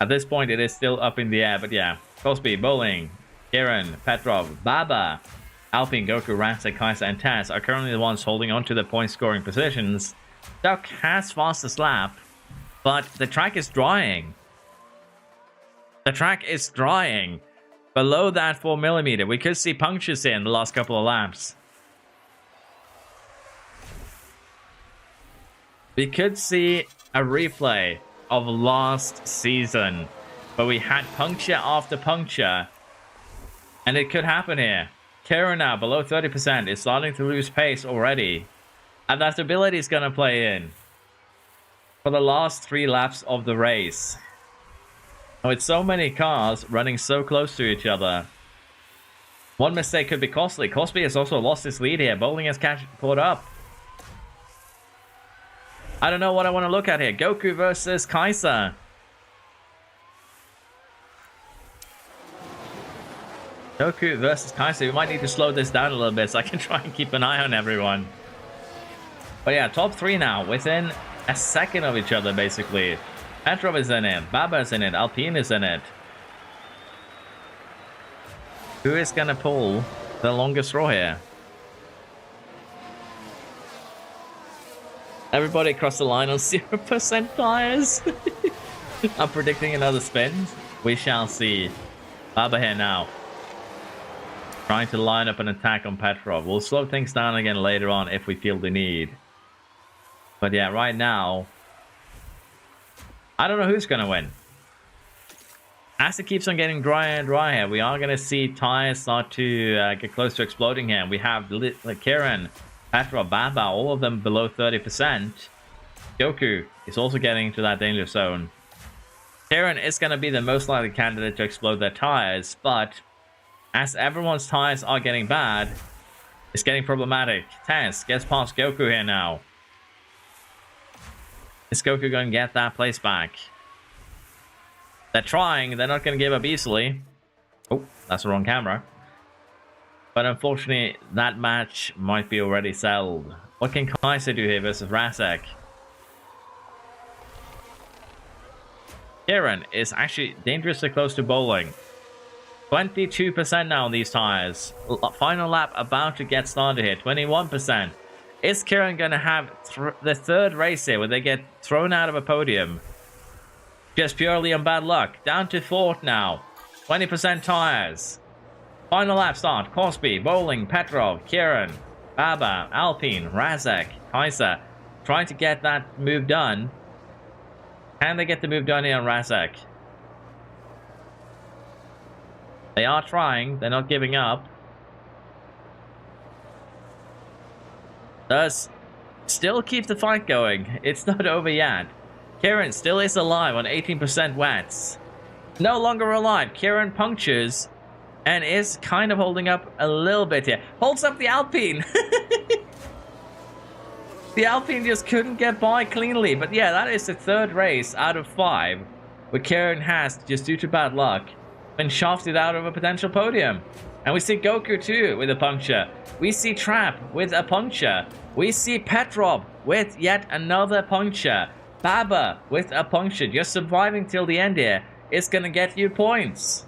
At this point, it is still up in the air. But yeah, Cosby, Bowling, Kieran, Petrov, Baba, Alpine, Goku, Rasek, Kaiser, and Taz are currently the ones holding on to the point-scoring positions. Duck has fastest lap, but the track is drying. The track is drying. Below that 4mm, we could see punctures here in the last couple of laps. We could see a replay of last season, but we had puncture after puncture, and it could happen here. Kieran now below 30% is starting to lose pace already. Adaptability is going to play in for the last 3 laps of the race. With so many cars running so close to each other, one mistake could be costly. Cosby has also lost his lead here. Bowling has caught up. I don't know what I want to look at here. Goku versus Kaiser. Goku versus Kaiser. We might need to slow this down a little bit so I can try and keep an eye on everyone. But yeah, top 3 now. Within a second of each other, basically. Petrov is in it. Baba is in it. Alpine is in it. Who is going to pull the longest straw here? Everybody across the line on 0% tires. I'm predicting another spin. We shall see. Baba here now. Trying to line up an attack on Petrov. We'll slow things down again later on if we feel the need. But yeah, right now, I don't know who's going to win. As it keeps on getting drier and drier, we are going to see tires start to get close to exploding here. We have Kieran, Petrov, Baba, all of them below 30%. Goku is also getting into that danger zone. Kieran is going to be the most likely candidate to explode their tires, but as everyone's tires are getting bad, it's getting problematic. Taz gets past Goku here now. Is Goku going to get that place back? They're trying. They're not going to give up easily. Oh, that's the wrong camera. But unfortunately, that match might be already settled. What can Kaiser do here versus Rasek? Kieran is actually dangerously close to Bowling. 22% now on these tires. Final lap about to get started here. 21%. Is Kieran going to have the 3rd race here where they get thrown out of a podium? Just purely on bad luck. Down to 4th now. 20% tires. Final lap start. Cosby, Bowling, Petrov, Kieran, Baba, Alpine, Razek, Kaiser. Trying to get that move done. Can they get the move done here on Razek? They are trying. They're not giving up. Does still keep the fight going. It's not over yet. Kieran still is alive on 18% wets. No longer alive. Kieran punctures and is kind of holding up a little bit here. Holds up the Alpine. The Alpine just couldn't get by cleanly. But yeah, that is the 3rd race out of 5 where Kieran has, just due to bad luck, been shafted out of a potential podium. And we see Goku too with a puncture. We see Trap with a puncture. We see Petrov with yet another puncture. Baba with a puncture. Just surviving till the end here is going to get you points.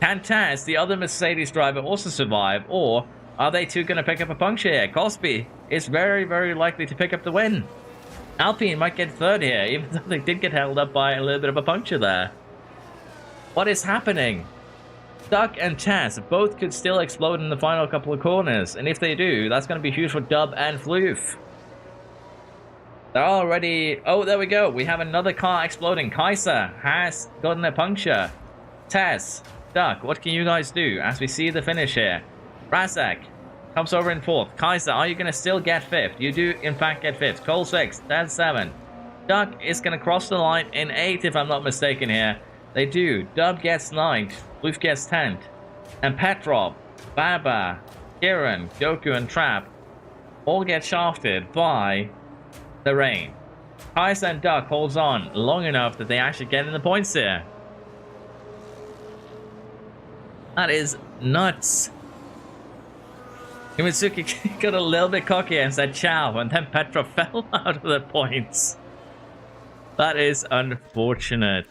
Can Taz, the other Mercedes driver, also survive? Or are they two going to pick up a puncture here? Cosby is very, very likely to pick up the win. Alpine might get 3rd here, even though they did get held up by a little bit of a puncture there. What is happening? Duck and Taz both could still explode in the final couple of corners, and if they do, that's going to be huge for Dub and Floof. They're already... Oh, there we go. We have another car exploding. Kaiser has gotten a puncture. Tess, Duck, what can you guys do as we see the finish here? Razak comes over in 4th. Kaiser, are you going to still get 5th? You do, in fact, get 5th. Cole 6th. Tess 7th. Duck is going to cross the line in 8th, if I'm not mistaken here. They do. Dub gets 9th. Luth gets 10th. And Petrov, Baba, Kieran, Goku, and Trap all get shafted by the rain. Kaiser and Duck holds on long enough that they actually get in the points here. That is nuts. Imitsuki got a little bit cocky and said ciao, and then Petrov fell out of the points. That is unfortunate.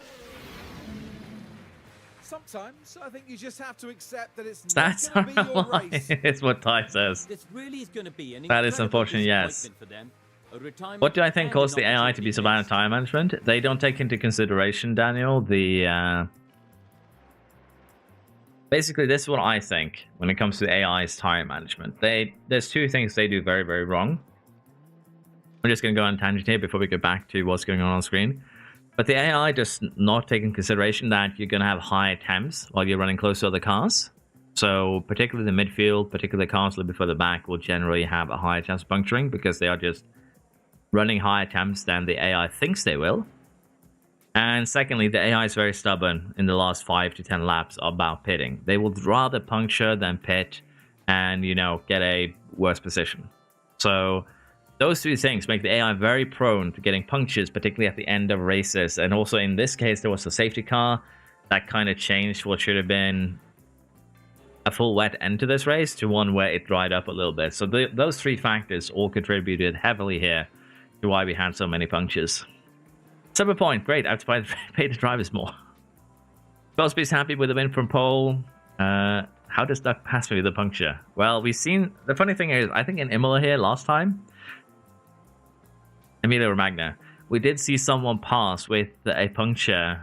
Sometimes I think you just have to accept that it's That's not going to be your race. It's what Ty says. This really is going to be an That is unfortunate, yes. for them. A retirement What do I think and caused an the AI to be so bad at opportunity time management? They don't take into consideration, Daniel, the... Basically, this is what I think when it comes to AI's time management. There's two things they do very, very wrong. I'm just going to go on a tangent here before we go back to what's going on screen. But the AI does not take into consideration that you're going to have high attempts while you're running close to other cars. So particularly the midfield, particularly cars a little bit further back, will generally have a higher chance of puncturing because they are just running higher attempts than the AI thinks they will. And secondly, the AI is very stubborn in the last 5 to 10 laps about pitting. They would rather puncture than pit and, you know, get a worse position. So those two things make the AI very prone to getting punctures, particularly at the end of races. And also in this case, there was a safety car that kind of changed what should have been a full wet end to this race to one where it dried up a little bit. So those three factors all contributed heavily here to why we had so many punctures. Point, great. I have to pay the drivers more. Bosby's happy with the win from pole. How does Duck pass me with a puncture? Well, we've seen... The funny thing is, I think in Emilia here last time, Emilia Romagna, we did see someone pass with a puncture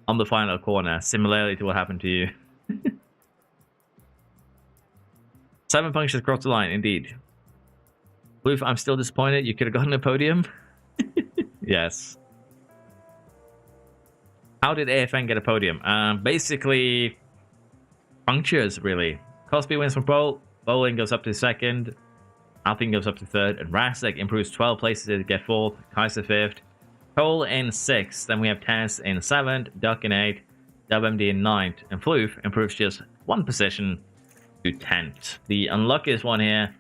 on the final corner, similarly to what happened to you. 7 punctures across the line, indeed. Luth, I'm still disappointed. You could have gotten a podium. Yes. How did AFN get a podium? Basically, punctures, really. Cosby wins from pole. Bowling goes up to 2nd. Alpine goes up to 3rd. And Rasek improves 12 places to get 4th. Kaiser 5th. Cole in 6th. Then we have Tess in 7th. Duck in 8th. WMD in 9th. And Floof improves just 1 position to 10th. The unluckiest one here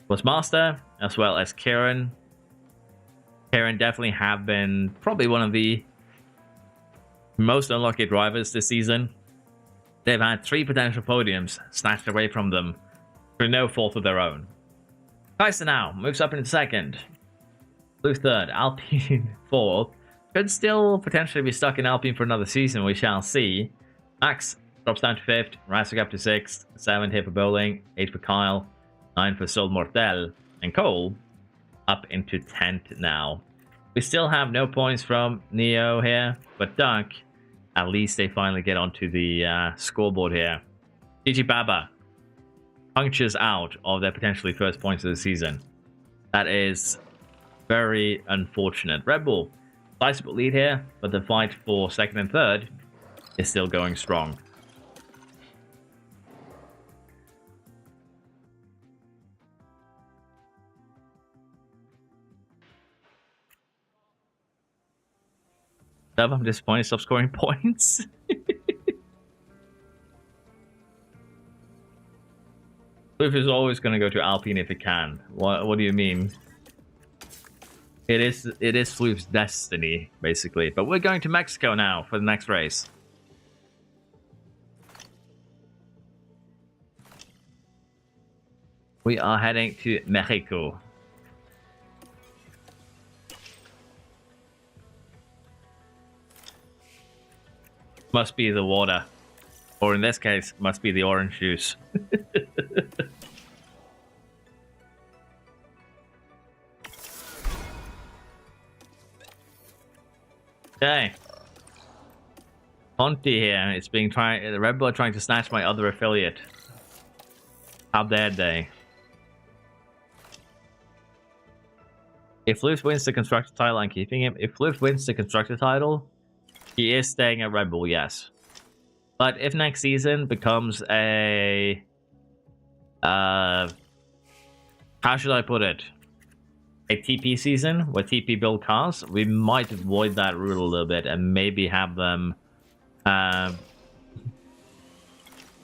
was Master, as well as Kieran. Kieran definitely have been probably one of the most unlucky drivers this season. They've had 3 potential podiums snatched away from them through no fault of their own. Kaiser now moves up into 2nd. Blue 3rd. Alpine 4th. Could still potentially be stuck in Alpine for another season, we shall see. Max drops down to 5th. Rasek up to 6th. 7th here for Bowling. 8th for Kyle. 9th for Sol Mortel. And Cole up into 10th now. We still have no points from Neo here, but Duck, at least they finally get onto the scoreboard here. GG Baba punctures out of their potentially first points of the season. That is very unfortunate. Red Bull, sizable lead here, but the fight for 2nd and 3rd is still going strong. I'm disappointed. Stop scoring points. Luth is always going to go to Alpine if it can. What do you mean? It is Luth's destiny, basically. But we're going to Mexico now for the next race. We are heading to Mexico. Must be the water. Or in this case, must be the orange juice. Okay. Ponty here. It's being the Red Bull are trying to snatch my other affiliate. How dare they? If Luft wins the constructor title, I'm keeping him. If Luft wins the constructor title, he is staying at Red Bull, yes. But if next season becomes a... how should I put it? A TP season where TP build cars, we might avoid that rule a little bit and maybe have them...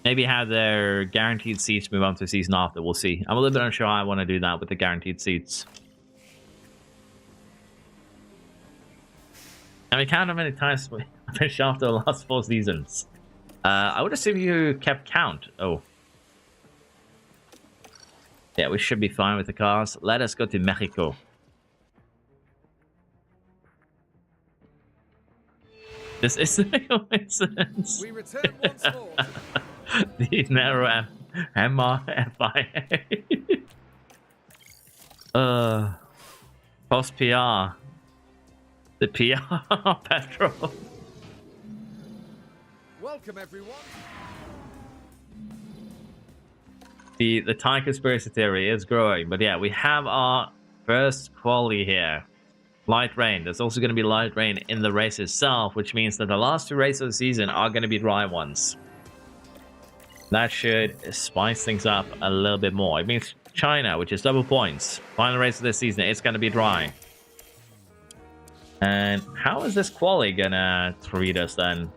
maybe have their guaranteed seats move on to the season after. We'll see. I'm a little bit unsure how I want to do that with the guaranteed seats. And we count how many times we finished after the last 4 seasons. I would assume you kept count. Oh. Yeah, we should be fine with the cars. Let us go to Mexico. This is a coincidence. We return once more. The narrow MRFIA. Post PR. The PR petrol. Welcome everyone. The time conspiracy theory is growing, but yeah, we have our first quali here. Light rain. There's also going to be light rain in the race itself, which means that the last 2 races of the season are going to be dry ones. That should spice things up a little bit more. It means China, which is double points. Final race of this season, it's going to be dry. And how is this quali going to treat us then?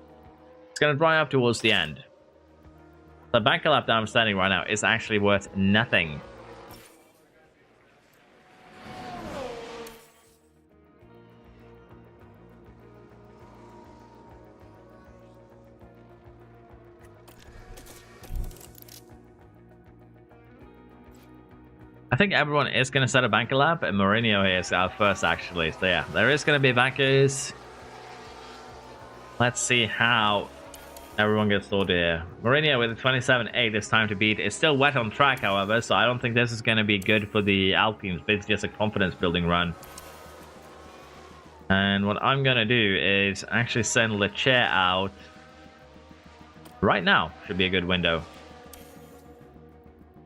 It's going to dry up towards the end. The banker lap that I'm standing right now is actually worth nothing. I think everyone is going to set a banker lap, and Mourinho here is out first, actually. So yeah, there is going to be bankers. Let's see how everyone gets sorted here. Mourinho with a 27.8 this time to beat. It's still wet on track, however, so I don't think this is going to be good for the Alpines. Basically just a confidence-building run. And what I'm going to do is actually send Lecce out right now. Should be a good window.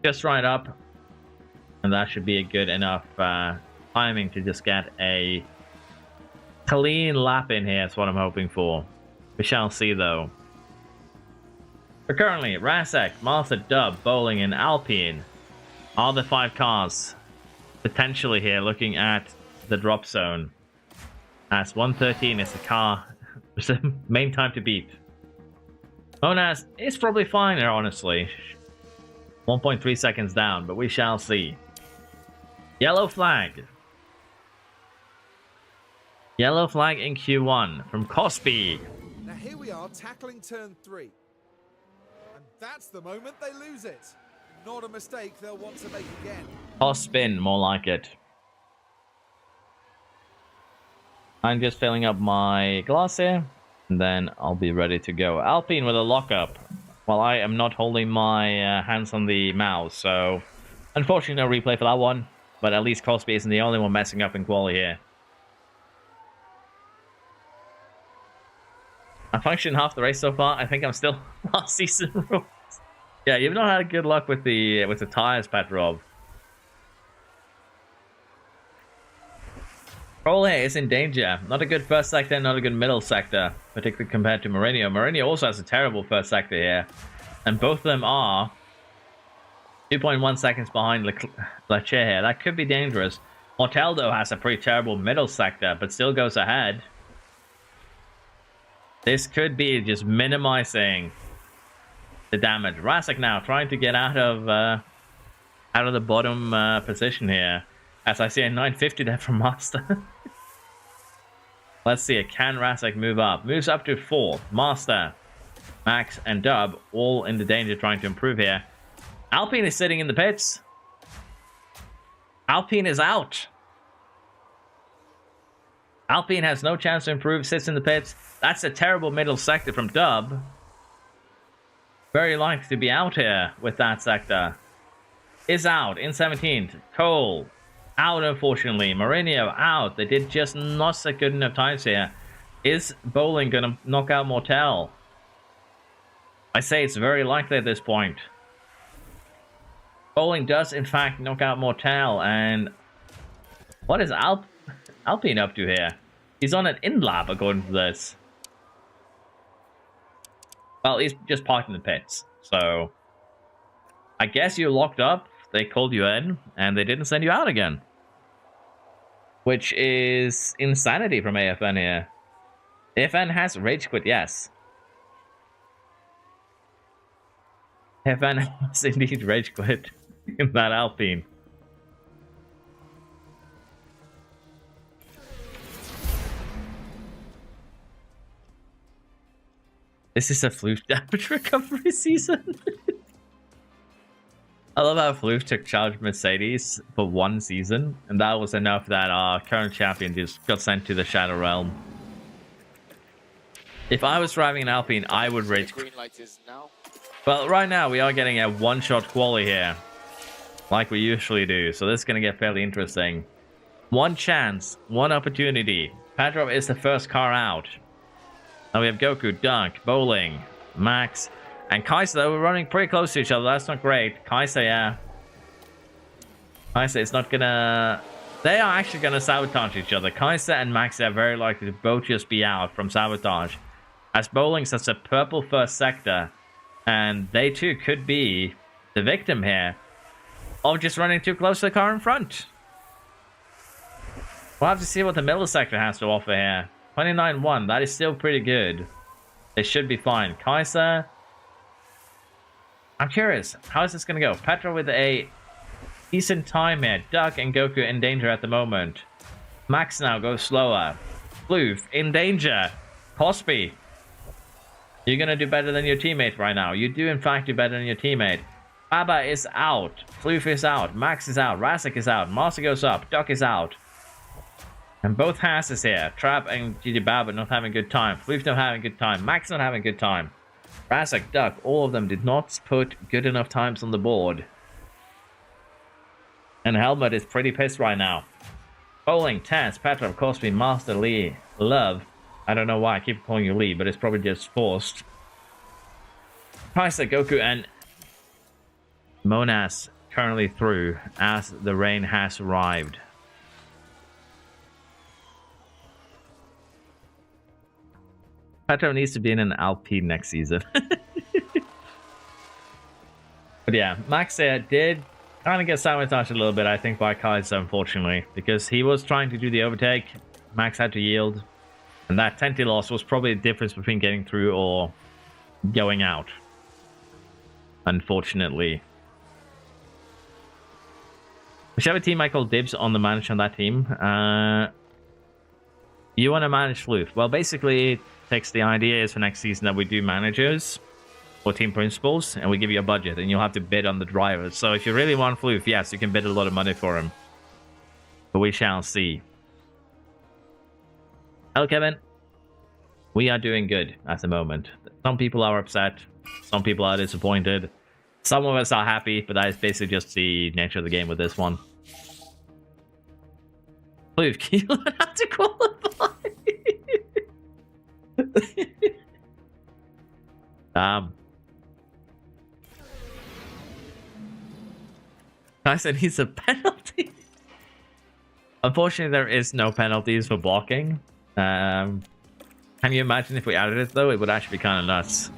Just right up. And that should be a good enough timing to just get a clean lap in here. That's what I'm hoping for. We shall see, though. But currently, Rasek, Master Dub, Bowling, and Alpine are the 5 cars potentially here looking at the drop zone. As 113 is the car, it's the main time to beat. Monas is probably fine there, honestly. 1.3 seconds down, but we shall see. Yellow flag. Yellow flag in Q1 from Cosby. Now here we are tackling turn 3. And that's the moment they lose it. Not a mistake they'll want to make again. Or spin, more like it. I'm just filling up my glass here, and then I'll be ready to go. Alpine with a lockup, while I am not holding my hands on the mouse, so unfortunately no replay for that one, but at least Cosby isn't the only one messing up in quali here. I functioned half the race so far. I think I'm still last season rules. Yeah, you've not had good luck with the tires, Petrov. Roll here is in danger. Not a good first sector, not a good middle sector, particularly compared to Mourinho. Mourinho also has a terrible first sector here, and both of them are 2.1 seconds behind Lecce here. That could be dangerous. Morteldo has a pretty terrible middle sector, but still goes ahead. This could be just minimizing the damage. Rasek now trying to get out of the bottom position here. As I see a 950 there from Master. Let's see, can Rasek move up? Moves up to 4. Master, Max, and Dub all in the danger trying to improve here. Alpine is sitting in the pits. Alpine is out. Alpine has no chance to improve, sits in the pits. That's a terrible middle sector from Dub. Very likely to be out here with that sector. Is out in 17th. Cole out, unfortunately. Mourinho out. They did just not so good enough times here. Is Bowling going to knock out Mortel? I say it's very likely at this point. Bowling does, in fact, knock out Mortel. And what is Alpine up to here? He's on an in-lab according to this. Well, he's just parked in the pits, so I guess you're locked up. They called you in, and they didn't send you out again. Which is insanity from AFN here. AFN has rage quit, yes. AFN has indeed rage quit in that Alpine. This is a Floof damage recovery season. I love how Floof took charge of Mercedes for 1 season, and that was enough that our current champion just got sent to the Shadow Realm. If I was driving an Alpine, I would rage. The green light is now. Well, right now we are getting a one-shot quali here, like we usually do, so this is going to get fairly interesting. One chance, one opportunity. Petrov is the first car out. Now we have Goku, Dunk, Bowling, Max, and Kaiser. Though we're running pretty close to each other. That's not great. Kaiser, yeah. Kaiser is not gonna... They are actually gonna sabotage each other. Kaiser and Max are very likely to both just be out from sabotage. As Bowling's has a purple first sector, and they too could be the victim here of just running too close to the car in front. We'll have to see what the middle sector has to offer here. 29-1, that is still pretty good. They should be fine. Kaiser, I'm curious, how is this going to go? Petra with a decent time here. Duck and Goku in danger at the moment. Max now goes slower. Floof in danger. Cosby, you're going to do better than your teammate right now. You do in fact do better than your teammate. Baba is out. Floof is out. Max is out. Razak is out. Master goes up. Duck is out. And both Haas is here. Trap and GG Baba not having a good time. Floof not having a good time. Max not having a good time. Razak, Duck, all of them did not put good enough times on the board. And Helmut is pretty pissed right now. Bowling, Taz, Petrov, Cosby, Master, Lee, Love. I don't know why I keep calling you Lee, but it's probably just forced. Kaiser, Goku, and Monas currently through as the rain has arrived. Petro needs to be in an Alpine next season. But yeah, Max did kind of get sabotaged a little bit, I think, by Kaiser, unfortunately, because he was trying to do the overtake. Max had to yield, and that 10T loss was probably the difference between getting through or going out, unfortunately. Whichever team I call dibs on the manager on that team. You want to manage Floof? Well, basically, takes the idea is for next season that we do managers or team principals, and we give you a budget, and you'll have to bid on the drivers. So if you really want Floof, yes, you can bid a lot of money for him. But we shall see. Hello, Kevin. We are doing good at the moment. Some people are upset. Some people are disappointed. Some of us are happy, but that is basically just the nature of the game with this one. Floof, can you learn how to qualify? I said he's a penalty. Unfortunately, there is no penalties for blocking. Can you imagine if we added it, though? It would actually be kind of nuts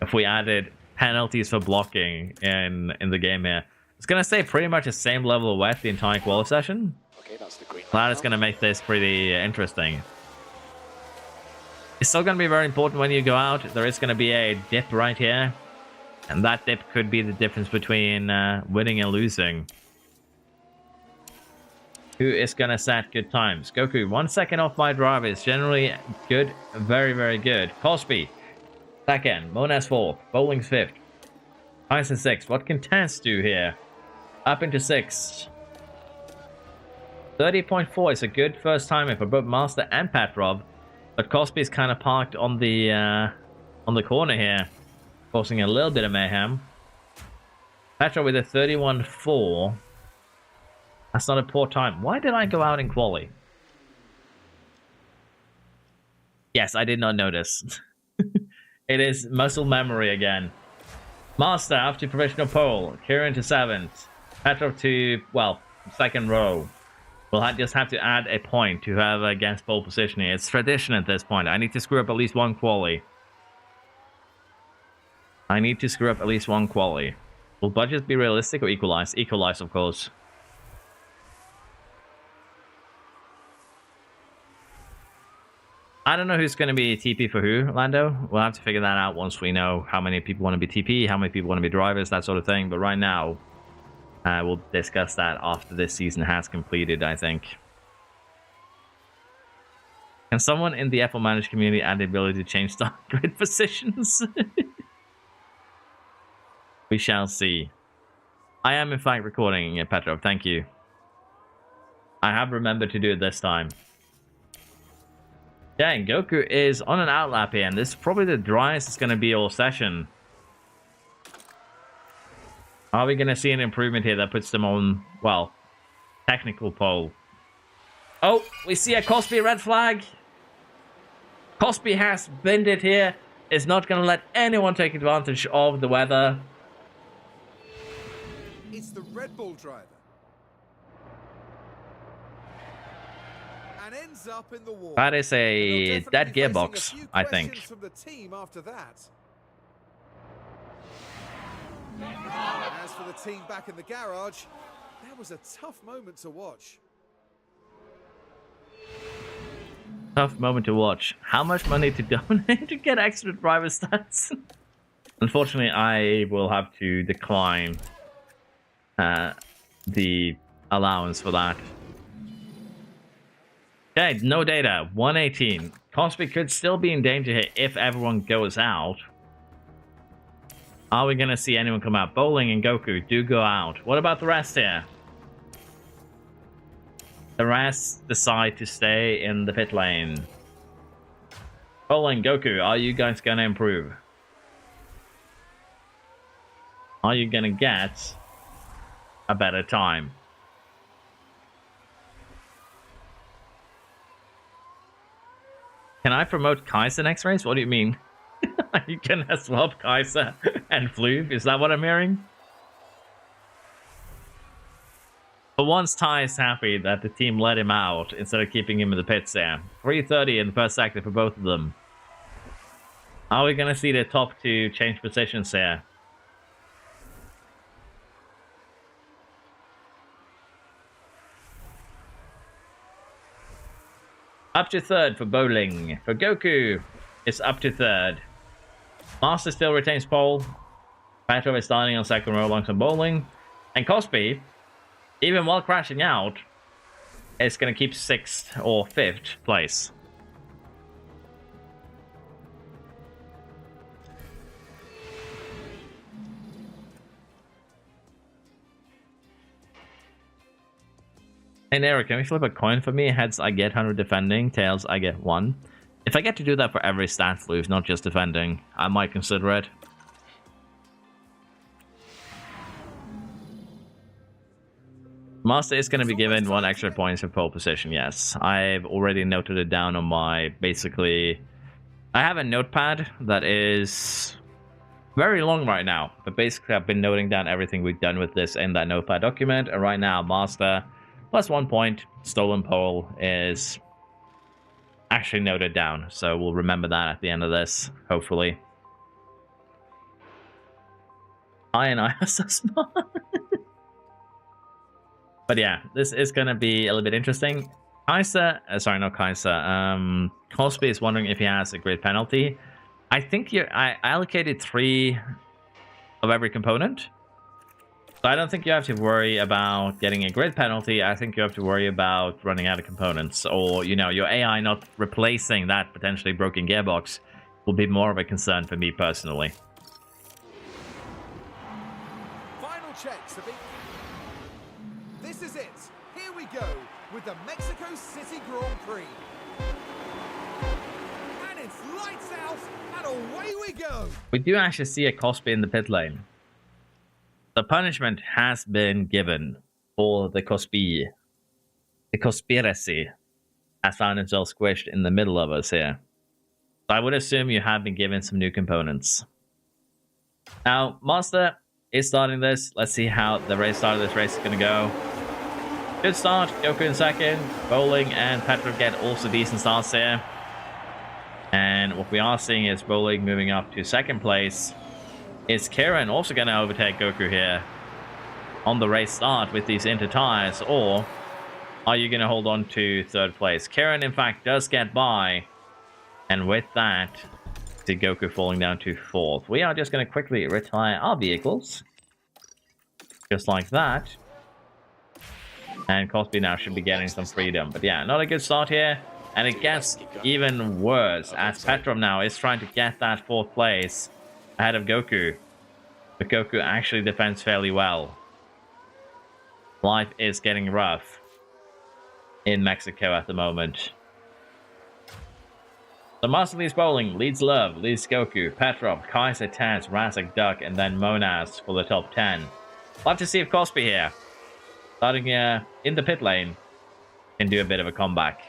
if we added penalties for blocking in the game here. It's going to stay pretty much the same level of wet the entire quali session. Okay, that's the green light. That is going to make this pretty interesting. It's still going to be very important when you go out. There is going to be a dip right here. And that dip could be the difference between winning and losing. Who is going to set good times? Goku, 1 second off my drive is generally good. Very, very good. Cosby, second. Monas 4th. Bowling's 5th. Tyson 6th. What can Tess do here? Up into 6th. 30.4 is a good first timer for both Master and Petrov. But Cosby's kind of parked on the corner here, causing a little bit of mayhem. Petrov with a 31.4. That's not a poor time. Why did I go out in quali? Yes, I did not notice. It is muscle memory again. Master up to professional pole. Kieran to 7th. Petrov to, well, 2nd row. We'll just have to add a point to whoever gets pole positioning. It's tradition at this point. I need to screw up at least one quali. I need to screw up at least one quali. Will budgets be realistic or equalized? Equalized, of course. I don't know who's going to be TP for who, Lando. We'll have to figure that out once we know how many people want to be TP, how many people want to be drivers, that sort of thing. But right now, we'll discuss that after this season has completed, I think. Can someone in the F1 Managed community add the ability to change start grid positions? We shall see. I am, in fact, recording, Petrov. Thank you. I have remembered to do it this time. Yeah, and Goku is on an outlap here, and this is probably the driest it's going to be all session. Are we going to see an improvement here that puts them on, well, technical pole? Oh, we see a Cosby red flag. Cosby has binned it here. Is not going to let anyone take advantage of the weather. It's the Red Bull driver. And ends up in the wall. That is a dead gearbox, I think. From the team after that. As for the team back in the garage, that was a tough moment to watch. Tough moment to watch. How much money to donate to get extra driver stats? Unfortunately, I will have to decline the allowance for that. Okay, no data. 118. Cosby could still be in danger here if everyone goes out. Are we going to see anyone come out? Bowling and Goku do go out. What about the rest here? The rest decide to stay in the pit lane. Bowling, Goku, are you guys going to improve? Are you going to get a better time? Can I promote Kaiser next race? What do you mean? You can swap Kaiser and Floof? Is that what I'm hearing? But once Ty is happy that the team let him out instead of keeping him in the pits there. 330 in the first sector for both of them. Are we going to see the top two change positions here? Up to third for Bowling. For Goku, it's up to third. Master still retains pole. Petrov is starting on second row alongside Bowling. And Cosby, even while crashing out, is going to keep 6th or 5th place. Hey Nero, can we flip a coin for me? Heads, I get 100 defending. Tails, I get 1. If I get to do that for every stat floof, not just defending, I might consider it. Master is going to be given 1 extra points for pole position, yes. I've already noted it down on my, basically... I have a notepad that is very long right now. But basically, I've been noting down everything we've done with this in that notepad document. And right now, Master... plus 1 point, stolen pole is actually noted down. So we'll remember that at the end of this, hopefully. I and I are so smart. But yeah, this is going to be a little bit interesting. Kaiser, sorry, not Kaiser. Cosby is wondering if he has a grid penalty. I think I allocated 3 of every component. So I don't think you have to worry about getting a grid penalty. I think you have to worry about running out of components, or, you know, your AI not replacing that potentially broken gearbox will be more of a concern for me personally. Final checks. This is it. Here we go with the Mexico City Grand Prix. And it's lights out and away we go. We do actually see a Cosby in the pit lane. The punishment has been given for the Cosby. The conspiracy has found itself squished in the middle of us here. So I would assume you have been given some new components. Now, Master is starting this. Let's see how the start of this race is going to go. Good start. Goku in second. Bowling and Petrov get also decent starts here. And what we are seeing is Bowling moving up to second place. Is Kieran also going to overtake Goku here on the race start with these inter tires, or are you going to hold on to third place? Kieran, in fact, does get by, and with that, see Goku falling down to fourth. We are just going to quickly retire our vehicles, just like that. And Cosby now should be getting some freedom. But yeah, not a good start here. And it gets even worse as Petrov now is trying to get that fourth place ahead of Goku. But Goku actually defends fairly well. Life is getting rough in Mexico at the moment. So Master leads Bowling, leads Love, leads Goku, Petrov, Kaiser, Taz, Razak, Duck, and then Monaz for the top 10. Love to see if Cosby here, starting in the pit lane, can do a bit of a comeback.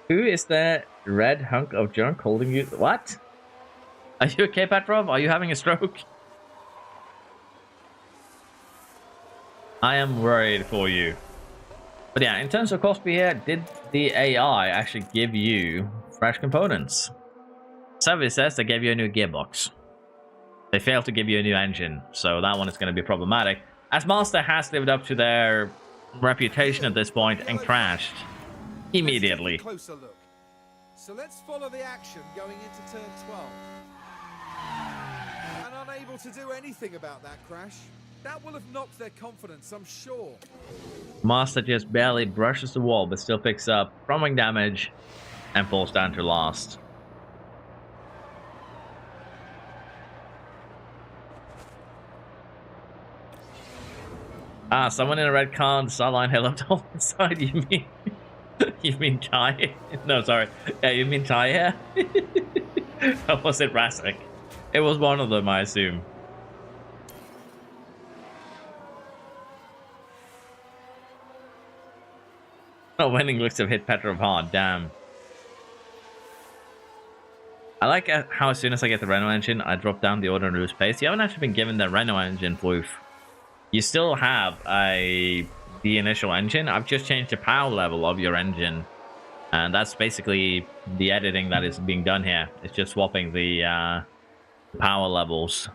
Who is the red hunk of junk holding you? What? Are you okay, Petrov? Are you having a stroke? I am worried for you. But yeah, in terms of Cosby here, did the AI actually give you fresh components? Service says they gave you a new gearbox. They failed to give you a new engine, so that one is going to be problematic. As Master has lived up to their reputation at this point and crashed immediately. Closer look. So let's follow the action going into turn 12. And unable to do anything about that crash. That will have knocked their confidence, I'm sure. Master just barely brushes the wall, but still picks up throwing damage and falls down to last. Ah, someone in a red car on the sideline held up on the side. You mean, you mean Ty? No, sorry. Yeah, you mean Ty here? Or was it Razak? It was one of them, I assume. Oh, winning looks to have hit Petrov hard. Damn. I like how as soon as I get the Renault engine, I drop down the order and lose pace. You haven't actually been given the Renault engine, Floof. You still have the initial engine. I've just changed the power level of your engine. And that's basically the editing that is being done here. It's just swapping the power levels.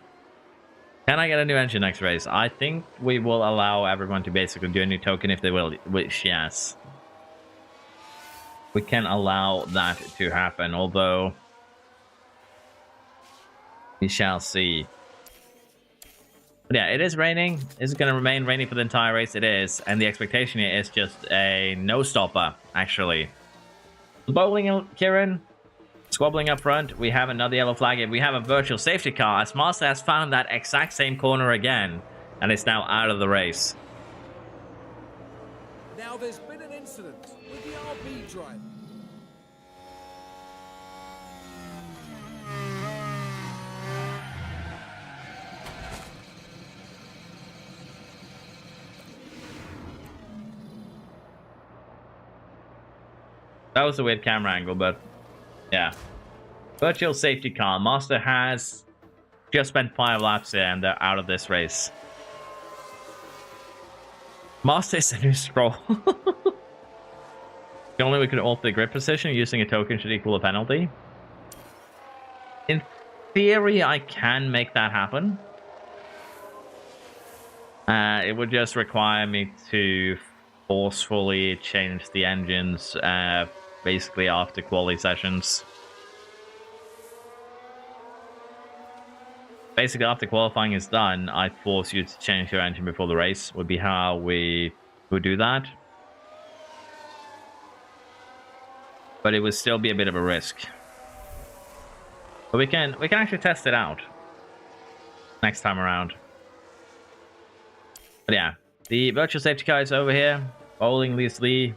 Can I get a new engine next race? I think we will allow everyone to basically do a new token if they will, which, yes. We can allow that to happen, although we shall see. But yeah, it is raining. Is it going to remain rainy for the entire race? It is. And the expectation here is just a no-stopper, actually. Bowling, Kieran. Squabbling up front. We have another yellow flag. We have a virtual safety car. As Master has found that exact same corner again. And it's now out of the race. Now there's been an incident with the RB driver. That was a weird camera angle, but yeah. Virtual safety car. Master has just spent 5 laps here and they're out of this race. Master is a new scroll. Only we can alter the grip position using a token should equal a penalty. In theory, I can make that happen. It would just require me to forcefully change the engines basically after quality sessions. Basically, after qualifying is done, I force you to change your engine before the race, would be how we would do that. But it would still be a bit of a risk. But we can actually test it out next time around. But yeah, the virtual safety car is over here. Bowling leads Lee,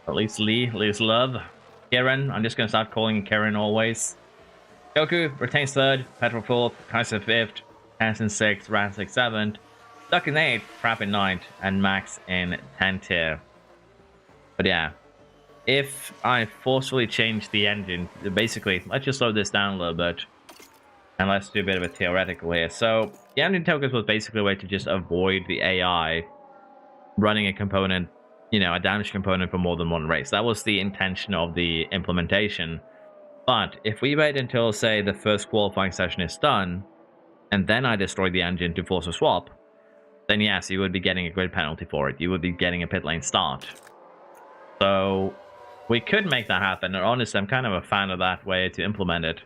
or at least Lee leads Love. Kieran, I'm just going to start calling Kieran always. Goku retains third, Petrov fourth, Kaiser fifth, Hansen sixth, Razak seventh, Duck in eighth, Crap in ninth, and Max in 10th tier. But yeah, if I forcefully change the engine, basically, let's just slow this down a little bit. And let's do a bit of a theoretical here. So the engine tokens was basically a way to just avoid the AI running a component, you know, a damage component for more than one race. That was the intention of the implementation. But if we wait until, say, the first qualifying session is done, and then I destroy the engine to force a swap, then yes, you would be getting a grid penalty for it. You would be getting a pit lane start. So we could make that happen. And honestly, I'm kind of a fan of that way to implement it,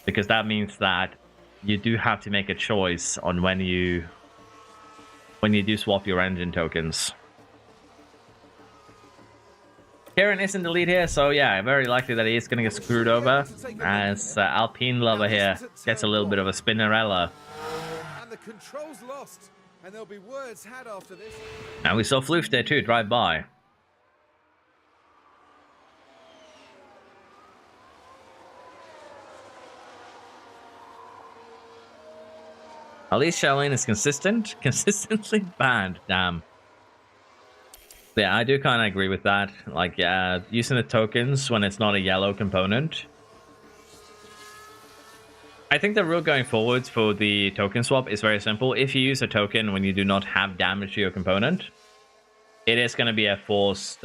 because that means that you do have to make a choice on when you do swap your engine tokens. Kieran is in the lead here, so yeah, very likely that he is going to get screwed over, as Alpine Lover here gets a little bit of a Spinnerella. And the control's lost, and there'll be words had after this. And we saw Floof there too, drive by. At least Charlene is consistently bad, damn. Yeah, I do kind of agree with that. Like, using the tokens when it's not a yellow component. I think the rule going forwards for the token swap is very simple. If you use a token when you do not have damage to your component, it is going to be a forced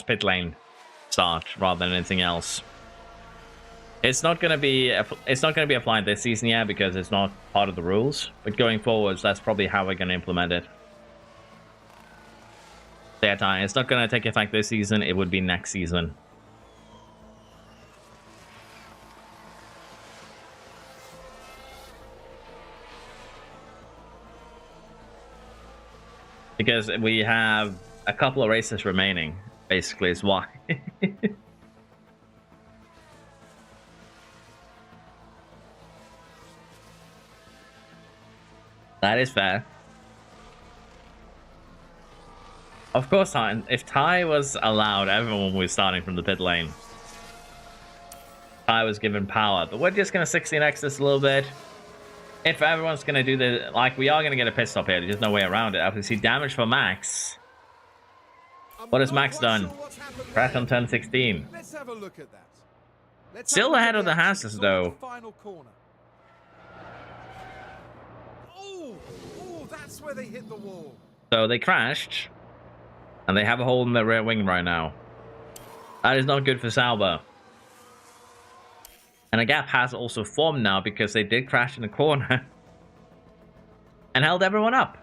pit lane start rather than anything else. It's not going to be applied this season yet because it's not part of the rules. But going forwards, that's probably how we're going to implement it. Yeah, it's not going to take effect this season. It would be next season. Because we have a couple of races remaining, basically, is why. That is fair. Of course, if Ty was allowed, everyone was starting from the pit lane. Ty was given power, but we're just going to 16x this a little bit. If everyone's going to do the... Like, we are going to get a pit stop here. There's no way around it. I can see damage for Max. What has Max done? Crash on turn 16. Let's have a look at that. Still ahead of the Hasses, though. Final corner. Oh, that's where they hit the wall. So they crashed. And they have a hole in their rear wing right now. That is not good for Sauber. And a gap has also formed now because they did crash in the corner. And held everyone up.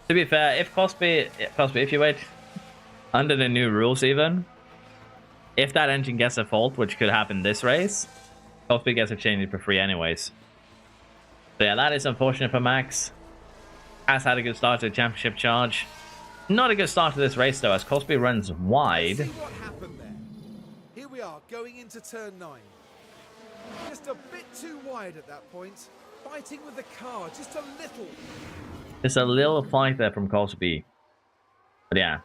To be fair, if Cosby, if you wait under the new rules even, if that engine gets a fault, which could happen this race, Cosby gets a change for free anyways. So yeah, that is unfortunate for Max. Has had a good start to the championship charge. Not a good start to this race though, as Cosby runs wide. See what happened there. Here we are, going into turn 9. Just a bit too wide at that point. Fighting with the car, just a little. Just a little fight there from Cosby. But yeah.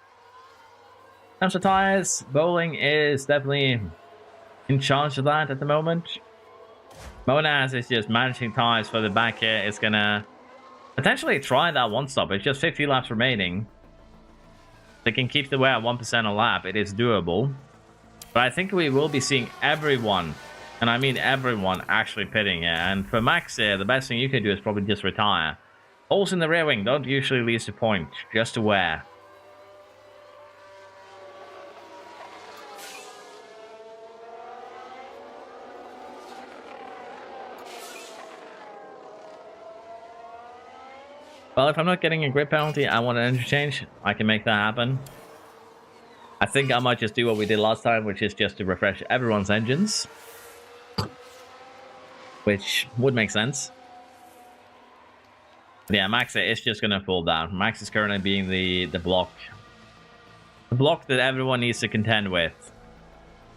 Comes to tires, Bowling is definitely in charge of that at the moment. Monaz is just managing tires for the back here. It's gonna potentially try that one stop. It's just 50 laps remaining. They can keep the way at 1% a lap. It is doable. But I think we will be seeing everyone, and I mean everyone, actually pitting here. And for Max here, the best thing you can do is probably just retire. Holes in the rear wing don't usually lead to point, just to wear. Well, if I'm not getting a grid penalty, I want an interchange. I can make that happen. I think I might just do what we did last time, which is just to refresh everyone's engines. Which would make sense. But yeah, Max is just going to fall down. Max is currently being the block. The block that everyone needs to contend with.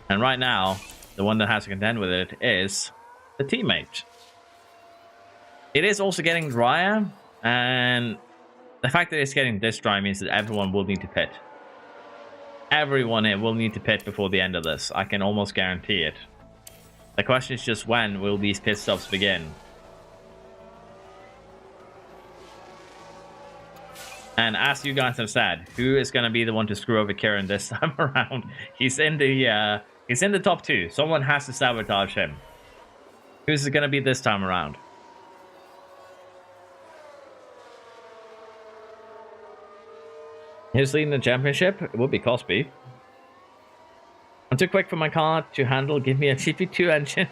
And right now, the one that has to contend with it is the teammate. It is also getting drier. And the fact that it's getting this dry means that everyone will need to pit. Everyone here will need to pit before the end of this. I can almost guarantee it. The question is just when will these pit stops begin? And as you guys have said, who is going to be the one to screw over Kieran this time around? He's in the top 2. Someone has to sabotage him. Who's it going to be this time around? Who's leading the championship? It would be Cosby. I'm too quick for my car to handle. Give me a GP2 engine.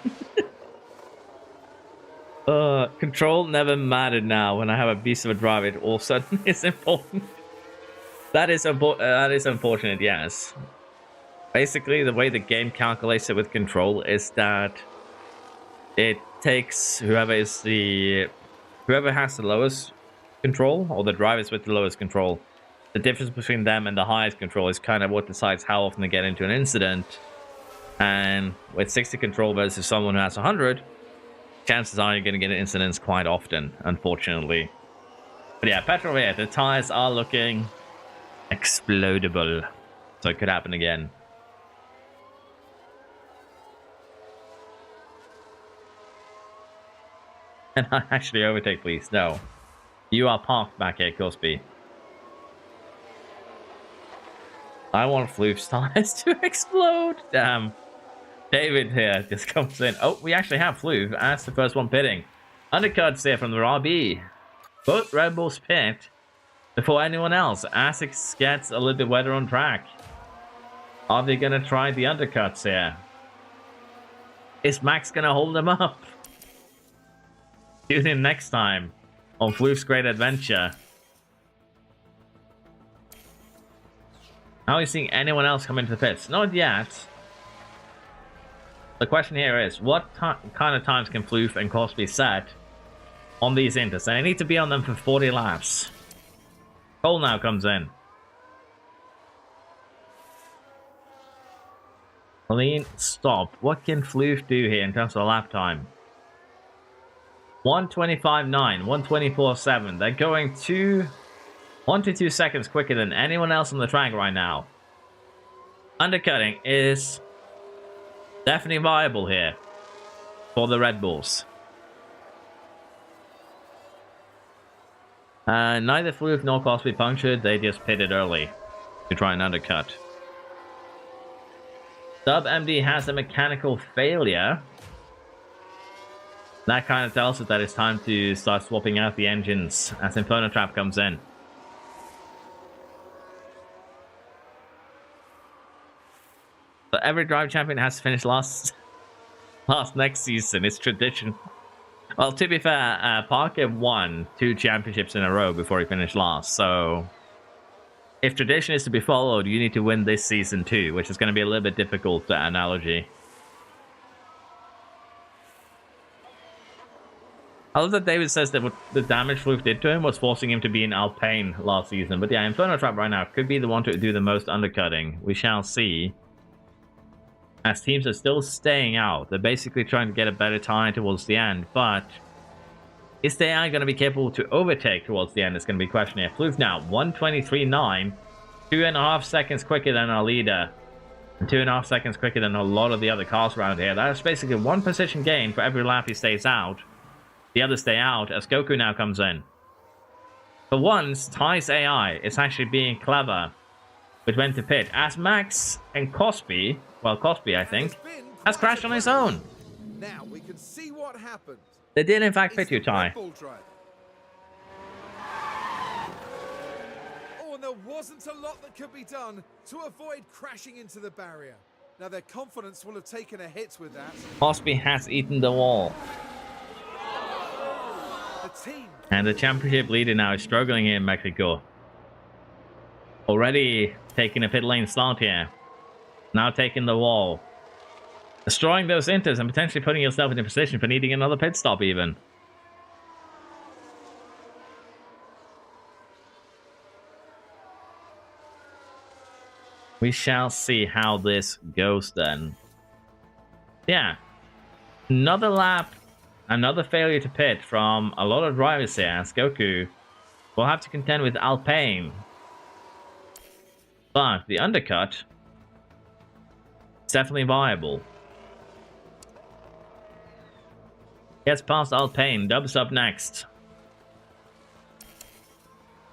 Control never mattered now. When I have a beast of a drive, it all of a sudden is important. That is unfortunate, yes. Basically, the way the game calculates it with control is that it takes whoever has the lowest control, or the drivers with the lowest control. The difference between them and the highest control is kind of what decides how often they get into an incident. And with 60 control versus someone who has 100, chances are you're going to get incidents quite often, unfortunately. But yeah, petrol here, the tires are looking explodable. So it could happen again. And I actually overtake, please. No. You are parked back here, Cosby. I want Floof's tires to explode. Damn. David here just comes in. Oh, we actually have Floof as the first one pitting. Undercuts here from the RB. Both Red Bulls pit before anyone else. Asics gets a little bit wetter on track. Are they going to try the undercuts here? Is Max going to hold them up? Tune in next time on Floof's Great Adventure. Are we seeing anyone else come into the pits? Not yet. The question here is, what kind of times can Floof and Cosby set on these inters? They need to be on them for 40 laps. Cole now comes in. Clean stop. What can Floof do here in terms of lap time? 1:25.9, 1:24.7. They're going 1 to 2 seconds quicker than anyone else on the track right now. Undercutting is definitely viable here for the Red Bulls. Neither Floof nor Cosby punctured. They just pitted early to try and undercut. Sub MD has a mechanical failure. That kind of tells us that it's time to start swapping out the engines as Inferno Trap comes in. But every drive champion has to finish last next season. It's tradition. Well, to be fair, Parker won 2 championships in a row before he finished last. So, if tradition is to be followed, you need to win this season too, which is going to be a little bit difficult, the analogy. I love that David says that what the damage Floof did to him was forcing him to be in Alpine last season. But yeah, Inferno Trap right now could be the one to do the most undercutting. We shall see. As teams are still staying out. They're basically trying to get a better time towards the end. But is the AI going to be capable to overtake towards the end? It's going to be a question here. Floof now, 1:23.9. 2.5 seconds quicker than our leader. And 2.5 seconds quicker than a lot of the other cars around here. That's basically 1 position gain for every lap he stays out. The others stay out as Goku now comes in. For once, Ty's AI is actually being clever with when to pit. As Max and Cosby, well, Cosby, I think, has crashed on his own. Now we can see what happened. They did, in fact, pit you, Ty. Oh, and there wasn't a lot that could be done to avoid crashing into the barrier. Now their confidence will have taken a hit with that. Cosby has eaten the wall. And the championship leader now is struggling here in Mexico. Already taking a pit lane start here. Now taking the wall. Destroying those inters and potentially putting yourself in a position for needing another pit stop even. We shall see how this goes then. Yeah. Another lap. Another failure to pit from a lot of drivers here, as Goku will have to contend with Alpine. But the undercut is definitely viable. Gets past Alpine, Dubs up next.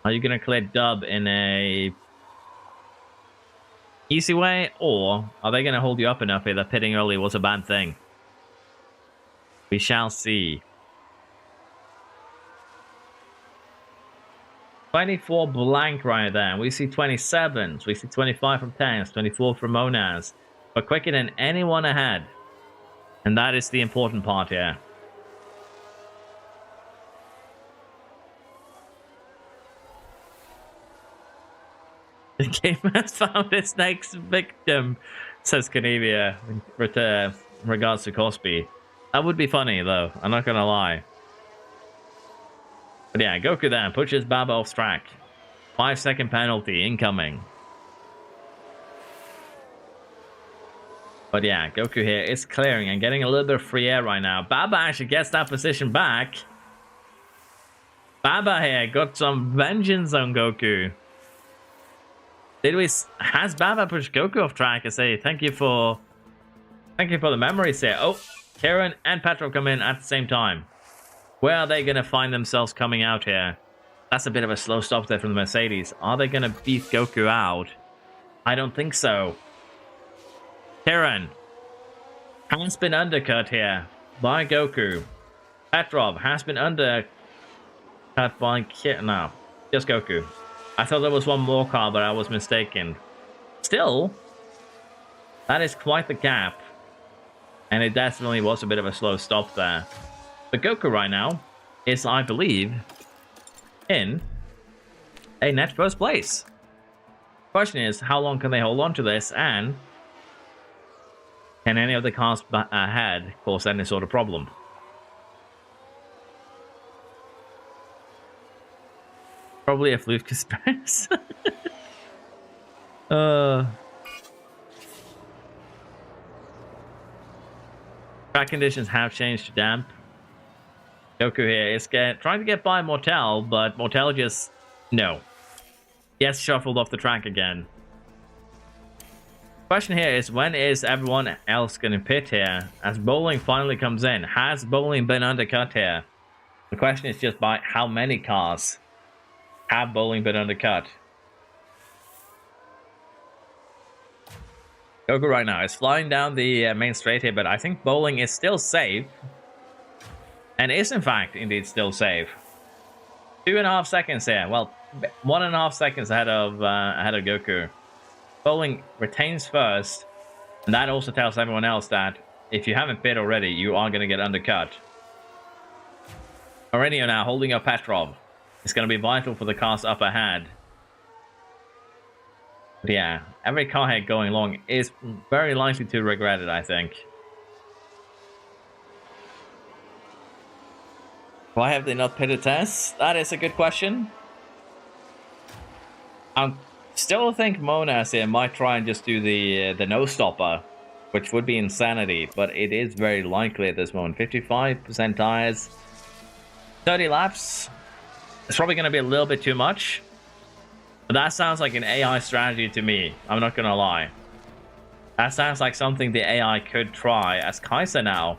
Are you going to clear dub in a easy way, or are they going to hold you up enough here that pitting early was a bad thing? We shall see. 24 blank right there. We see 27s. We see 25 from Tanks, 24 from Monas. But quicker than anyone ahead. And that is the important part here. The game has found its next victim, says Canavia, in regards to Cosby. That would be funny, though. I'm not gonna lie. But yeah, Goku then pushes Baba off track. 5-second penalty incoming. But yeah, Goku here is clearing and getting a little bit of free air right now. Baba actually gets that position back. Baba here got some vengeance on Goku. Has Baba pushed Goku off track and say thank you for the memories here? Oh, Kieran and Petrov come in at the same time. Where are they gonna find themselves coming out here? That's a bit of a slow stop there from the Mercedes. Are they gonna beat Goku out? I don't think so. Kieran has been undercut here by Goku. Petrov has been undercut by Kieran. No, just Goku. I thought there was one more car, but I was mistaken. Still, that is quite the gap. And it definitely was a bit of a slow stop there. But Goku right now is, I believe, in a net first place. Question is, how long can they hold on to this? And can any of the cars ahead cause any sort of problem? Probably a fluke express. Track conditions have changed to damp. Goku here is trying to get by Mortel, but Mortel just... no. Gets shuffled off the track again. Question here is, when is everyone else going to pit here? As Bowling finally comes in, has Bowling been undercut here? The question is just by how many cars have Bowling been undercut? Goku right now is flying down the main straight here, but I think Bowling is still safe. And is in fact indeed still safe. 2.5 seconds here. Well, 1.5 seconds ahead of Goku. Bowling retains first, and that also tells everyone else that if you haven't pit already, you are going to get undercut. Aurelio now holding up Petrov. It's going to be vital for the cars up ahead. But yeah, every car head going long is very likely to regret it, I think. Why have they not pitted tests? That is a good question. I still think Monas here might try and just do the no stopper, which would be insanity, but it is very likely at this moment. 55% tires, 30 laps. It's probably going to be a little bit too much, but that sounds like an AI strategy to me. I'm not going to lie. That sounds like something the AI could try, as Kaiser now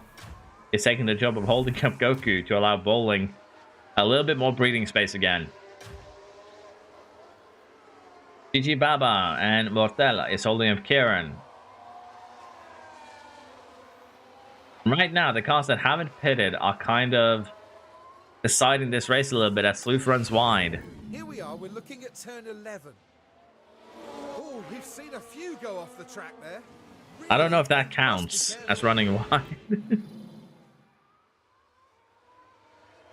is taking the job of holding up Goku to allow Bowling a little bit more breathing space again. GG Baba and Mortel is holding up Kieran. Right now, the cars that haven't pitted are kind of deciding this race a little bit as Sleuth runs wide. Here we are, we're looking at turn 11. Oh, we've seen a few go off the track there. Really, I don't know if that counts as running wide.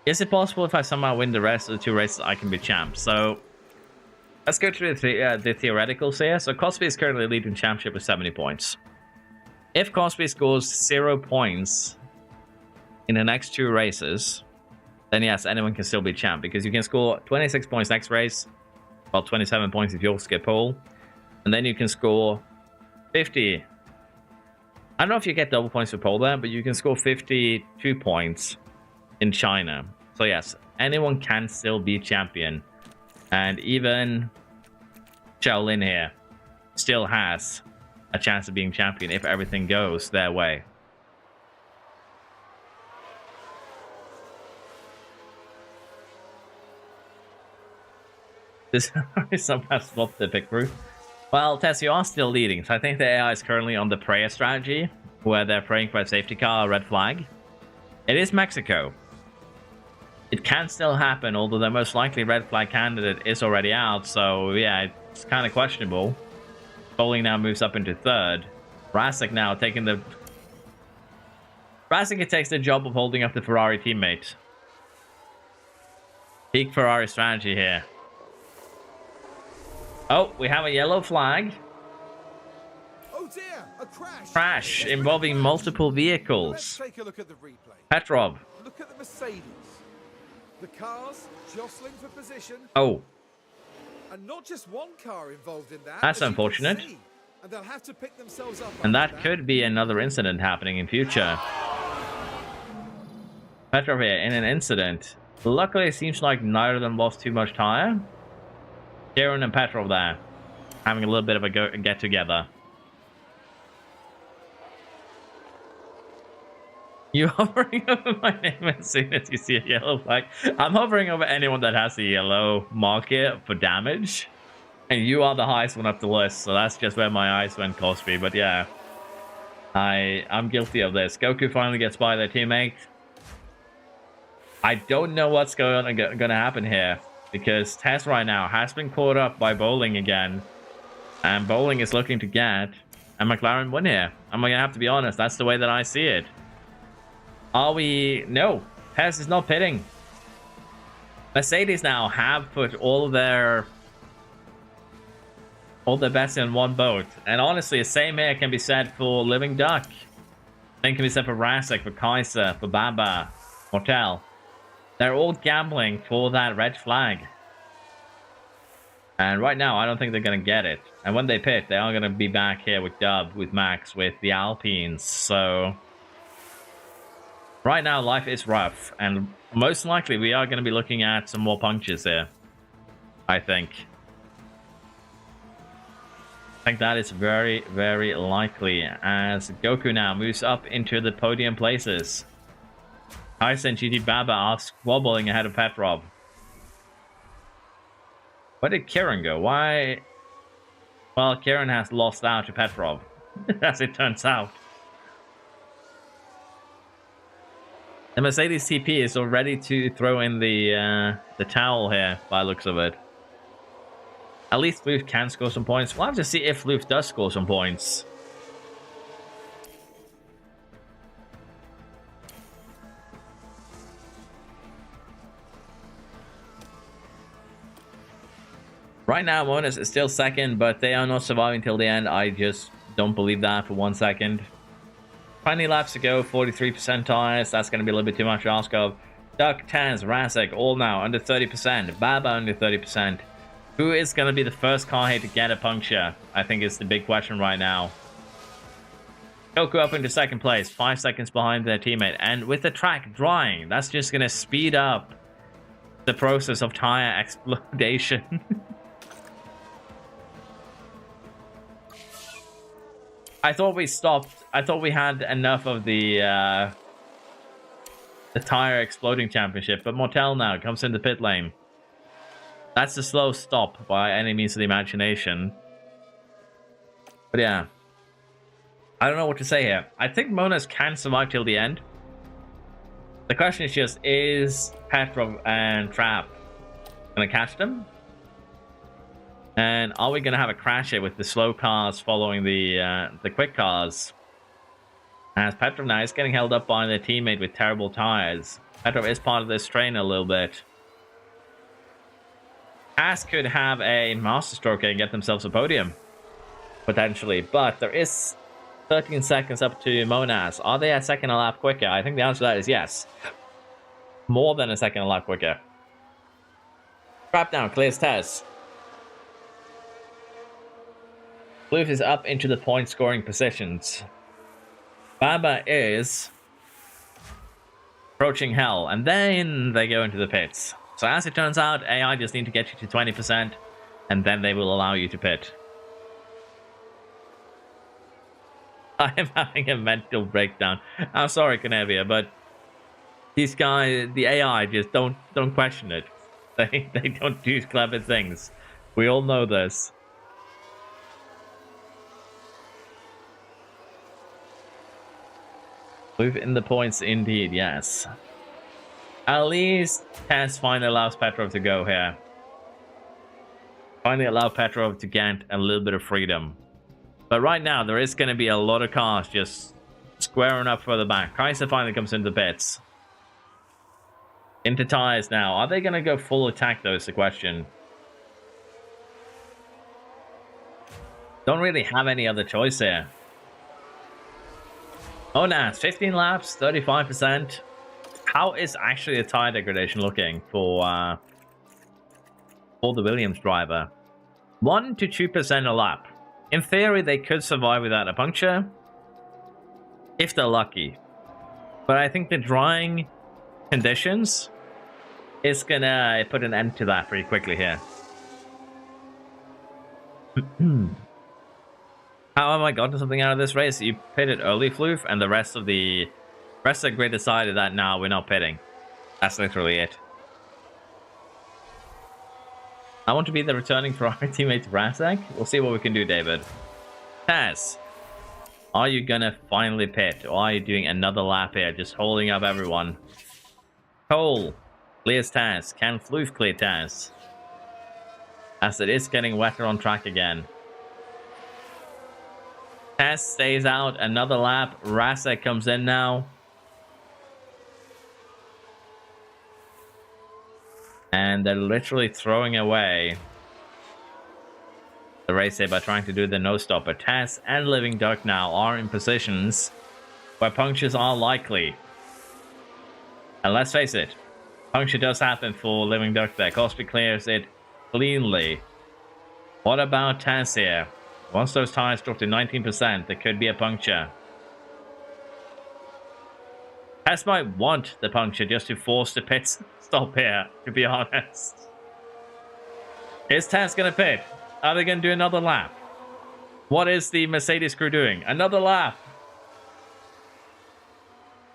Is it possible if I somehow win the rest of the 2 races, I can be champ? So let's go through the theoreticals here. So Cosby is currently leading championship with 70 points. If Cosby scores 0 points in the next 2 races, then yes, anyone can still be champ, because you can score 26 points next race, well, 27 points if you also get pole, and then you can score 50. I don't know if you get double points for pole there, but you can score 52 points in China. So yes, anyone can still be champion, and even Shaolin here still has a chance of being champion if everything goes their way. This somehow swapped the pick through. Well, Tess, you are still leading, so I think the AI is currently on the prayer strategy, where they're praying for a safety car, a red flag. It is Mexico. It can still happen, although the most likely red flag candidate is already out, so yeah, it's kind of questionable. Bowling now moves up into third. Rasek now taking the... Rasek takes the job of holding up the Ferrari teammate. Peak Ferrari strategy here. Oh, we have a yellow flag. Oh dear, a crash. Crash involving multiple vehicles. Let's take a look at the replay. Petrov. Look at the Mercedes. The cars jostling for position. Oh. And not just one car involved in that. That's unfortunate. And they'll have to pick themselves up. And that could be another incident happening in future. Petrov here in an incident. Luckily, it seems like neither of them lost too much tire. Kieran and Petrov there, having a little bit of a get together. You hovering over my name as soon as you see a yellow flag. I'm hovering over anyone that has a yellow marker for damage. And you are the highest one up the list, so that's just where my eyes went, Cosby. But yeah, I'm guilty of this. Goku finally gets by their teammate. I don't know what's going to happen here, because Tess right now has been caught up by Bowling again. And Bowling is looking to get a McLaren win here. I'm going to have to be honest, that's the way that I see it. Are we... No, Tess is not pitting. Mercedes now have put all their bets in one boat. And honestly, the same here can be said for Living Duck. Same can be said for Rasek, for Kaiser, for Baba, Mortel. They're all gambling for that red flag. And right now, I don't think they're going to get it. And when they pit, they are going to be back here with Dub, with Max, with the Alpines. So right now, life is rough. And most likely, we are going to be looking at some more punctures here, I think. I think that is very, very likely, as Goku now moves up into the podium places. Kaiser and GT Baba are squabbling ahead of Petrov. Where did Kieran go? Why? Well, Kieran has lost out to Petrov, as it turns out. The Mercedes TP is all ready to throw in the towel here, by the looks of it. At least Luth can score some points. We'll have to see if Luth does score some points. Right now, Monas is still second, but they are not surviving till the end. I just don't believe that for 1 second. 20 laps to go, 43% tires. That's going to be a little bit too much to ask of. Duck, Taz, Rasek, all now under 30%. Baba under 30%. Who is going to be the first car here to get a puncture? I think is the big question right now. Goku up into second place, 5 seconds behind their teammate. And with the track drying, that's just going to speed up the process of tire explodation. I thought we stopped. I thought we had enough of the tire exploding championship, but Mortel now comes in the pit lane. That's a slow stop by any means of the imagination. But yeah, I don't know what to say here. I think Monas can survive till the end. The question is just, is Petrov and Trap gonna catch them? And are we going to have a crash here with the slow cars following the quick cars? As Petrov now is getting held up by their teammate with terrible tires. Petrov is part of this train a little bit. As could have a masterstroke and get themselves a podium, potentially. But there is 13 seconds up to Monas. Are they a second a lap quicker? I think the answer to that is yes. More than a second a lap quicker. Trap down, clears Tez. Luth is up into the point scoring positions. Baba is approaching hell, and then they go into the pits. So as it turns out, AI just need to get you to 20%, and then they will allow you to pit. I am having a mental breakdown. I'm sorry, Canavia, but these guys, the AI, just don't question it. They don't do clever things. We all know this. Move in the points indeed, yes. At least Tess finally allows Petrov to go here. Finally allow Petrov to get a little bit of freedom. But right now, there is going to be a lot of cars just squaring up further back. Kaiser finally comes into the pits. Into tires now. Are they going to go full attack, though, is the question. Don't really have any other choice here. Oh, nah, 15 laps, 35%. How is actually the tire degradation looking for the Williams driver? 1 to 2% a lap. In theory, they could survive without a puncture, if they're lucky. But I think the drying conditions is gonna put an end to that pretty quickly here. How have I gotten something out of this race? You pitted early, Floof, and the rest of the grid decided that now we're not pitting. That's literally it. I want to be the returning Ferrari teammate Razak. We'll see what we can do, David. Taz, are you gonna finally pit, or are you doing another lap here, just holding up everyone? Cole clears Taz. Can Floof clear Taz? As it is getting wetter on track again. Taz stays out another lap. Razak comes in now. And they're literally throwing away the race here by trying to do the no-stopper. Taz and Living Duck now are in positions where punctures are likely. And let's face it, puncture does happen for Living Duck there. Cosby clears it cleanly. What about Taz here? Once those tires drop to 19%, there could be a puncture. Taz might want the puncture just to force the pit stop here, to be honest. Is Taz going to pit? Are they going to do another lap? What is the Mercedes crew doing? Another lap.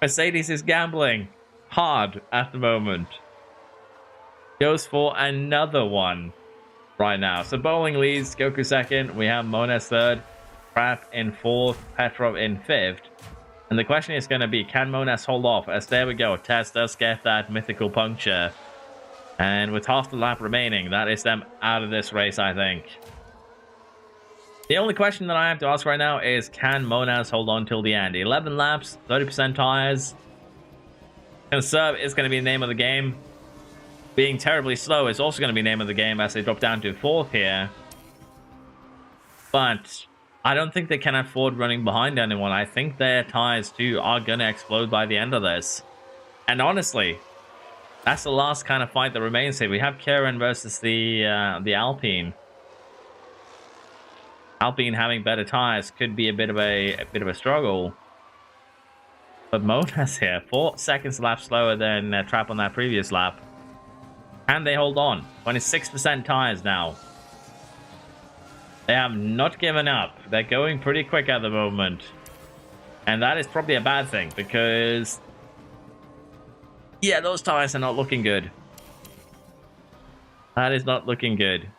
Mercedes is gambling hard at the moment. Goes for another one right now. So Bowling leads, Goku second. We have Mones third, Crap in fourth, Petrov in fifth. And the question is going to be, can Mones hold off? As there we go, Taz does get that mythical puncture. And with half the lap remaining, that is them out of this race, I think. The only question that I have to ask right now is, can Mones hold on till the end? 11 laps, 30% tires. Conserve is going to be the name of the game. Being terribly slow is also going to be the name of the game as they drop down to fourth here. But I don't think they can afford running behind anyone. I think their tires too are going to explode by the end of this. And honestly, that's the last kind of fight that remains here. We have Kieran versus the Alpine. Alpine having better tires could be a bit of a struggle. But Monas here, 4 seconds a lap slower than Trap on that previous lap. And they hold on. 26% tires now. They have not given up. They're going pretty quick at the moment. And that is probably a bad thing because, yeah, those tires are not looking good. That is not looking good.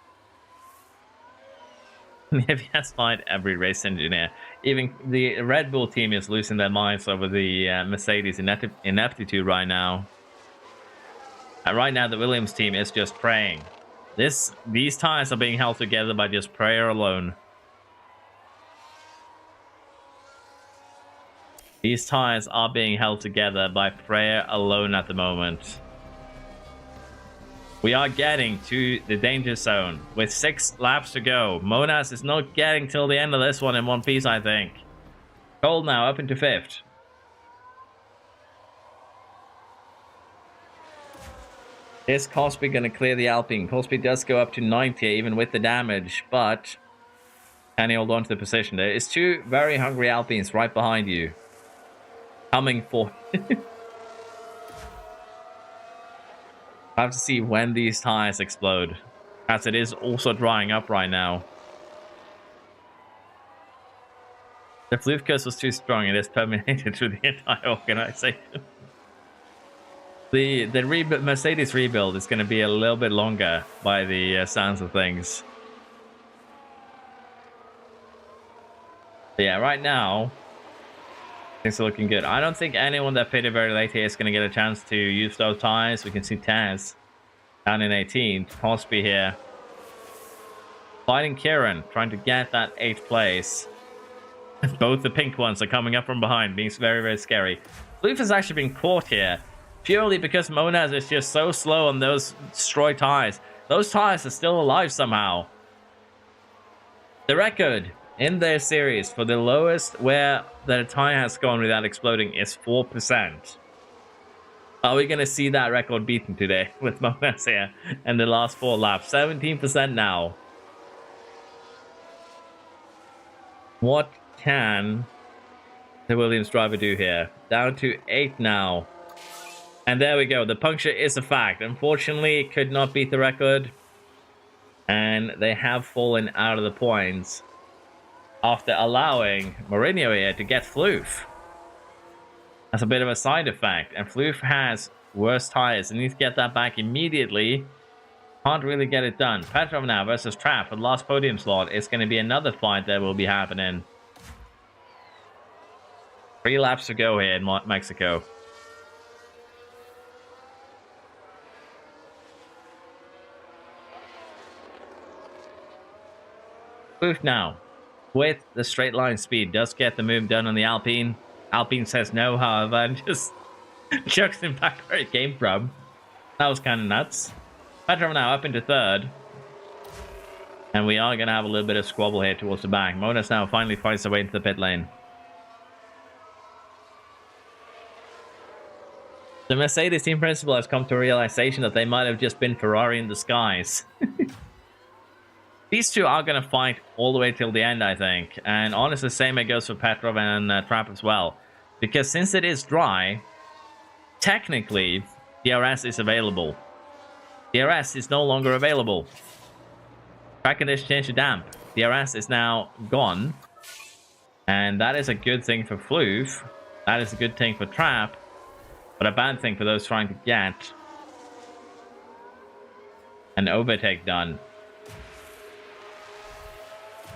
Maybe has find every race engineer. Even the Red Bull team is losing their minds over the Mercedes ineptitude right now. And right now, the Williams team is just praying. These tires are being held together by just prayer alone. These tires are being held together by prayer alone at the moment. We are getting to the danger zone with 6 laps to go. Monas is not getting till the end of this one in one piece, I think. Cole now up into 5th. Is Cosby going to clear the Alpine? Cosby does go up to 90 even with the damage, but can he hold on to the position? There is 2 very hungry Alpines right behind you. Coming for I have to see when these tires explode, as it is also drying up right now. The Floof curse was too strong. It is permeated through the entire organization. The Mercedes rebuild is going to be a little bit longer by the sounds of things. But yeah, right now, things are looking good. I don't think anyone that pitted very late here is going to get a chance to use those tires. We can see Taz down in 18th. Cosby here. Fighting Kieran, trying to get that 8th place. Both the pink ones are coming up from behind, being very, very scary. Floof has actually been caught here, purely because Monaz is just so slow on those destroyed tires. Those tires are still alive somehow. The record in their series for the lowest where the tire has gone without exploding is 4%. Are we going to see that record beaten today with Monaz here in the last 4 laps? 17% now. What can the Williams driver do here? Down to 8 now. And there we go. The puncture is a fact. Unfortunately, it could not beat the record. And they have fallen out of the points after allowing Mourinho here to get Floof. That's a bit of a side effect. And Floof has worse tires and needs to get that back immediately. Can't really get it done. Petrov now versus Trap for the last podium slot. It's going to be another fight that will be happening. 3 laps to go here in Mexico. Floof now, with the straight line speed, does get the move done on the Alpine. Alpine says no, however, and just chucks him back where it came from. That was kind of nuts. Petrov now up into 3rd. And we are going to have a little bit of squabble here towards the back. Monas now finally finds their way into the pit lane. The Mercedes team principal has come to a realization that they might have just been Ferrari in disguise. These two are going to fight all the way till the end, I think. And honestly, the same goes for Petrov and Trap as well. Because since it is dry, technically, DRS is available. DRS is no longer available. Track condition change to damp. DRS is now gone. And that is a good thing for Floof. That is a good thing for Trap. But a bad thing for those trying to get an overtake done.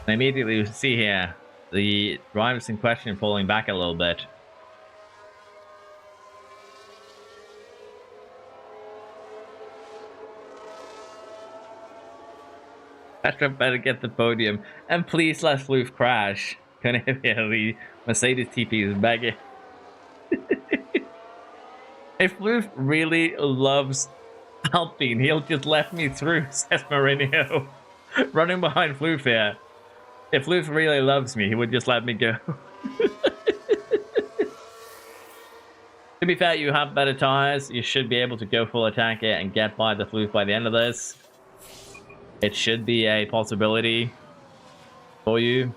And immediately you see here the drivers in question falling back a little bit. Petrov better get the podium. And please let Floof crash. Can I hear the Mercedes TP is begging? If Floof really loves Alpine, he'll just let me through, says Mourinho. Running behind Floof here. If Floof really loves me, he would just let me go. To be fair, you have better tires. You should be able to go full attack here and get by the Floof by the end of this. It should be a possibility for you.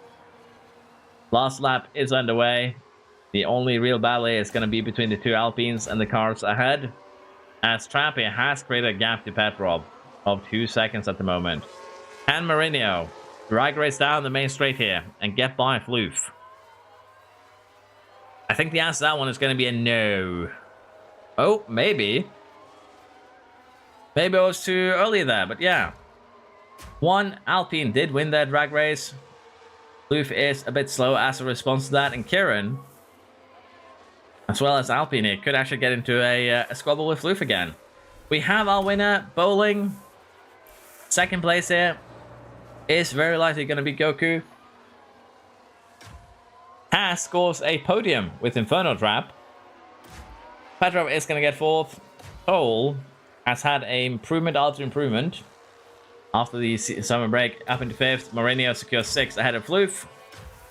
Last lap is underway. The only real battle is going to be between the 2 Alpines and the cars ahead. As Trappy has created a gap to Petrov of 2 seconds at the moment. And Mourinho drag race down the main straight here and get by Floof. I think the answer to that one is going to be a no. Oh, maybe. Maybe I was too early there, but yeah. 1 Alpine did win their drag race. Floof is a bit slow as a response to that, and Kieran, as well as Alpine here, could actually get into a squabble with Floof again. We have our winner, Bowling. 2nd place here is very likely going to be Goku. Has scores a podium with Inferno Trap. Petrov is going to get 4th. Cole has had an improvement after improvement after the summer break, up into 5th. Mourinho secures 6th ahead of Floof.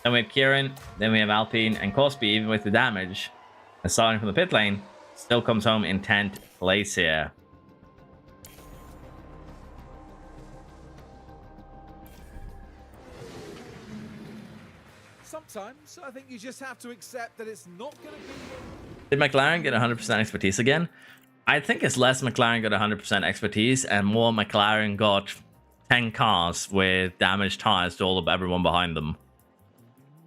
Then we have Kieran. Then we have Alpine and Cosby, even with the damage. And starting from the pit lane, still comes home in 10th place here. Sometimes I think you just have to accept that it's not going to be... Did McLaren get 100% expertise again? I think it's less McLaren got 100% expertise and more McLaren got 10 cars with damaged tires to all of everyone behind them.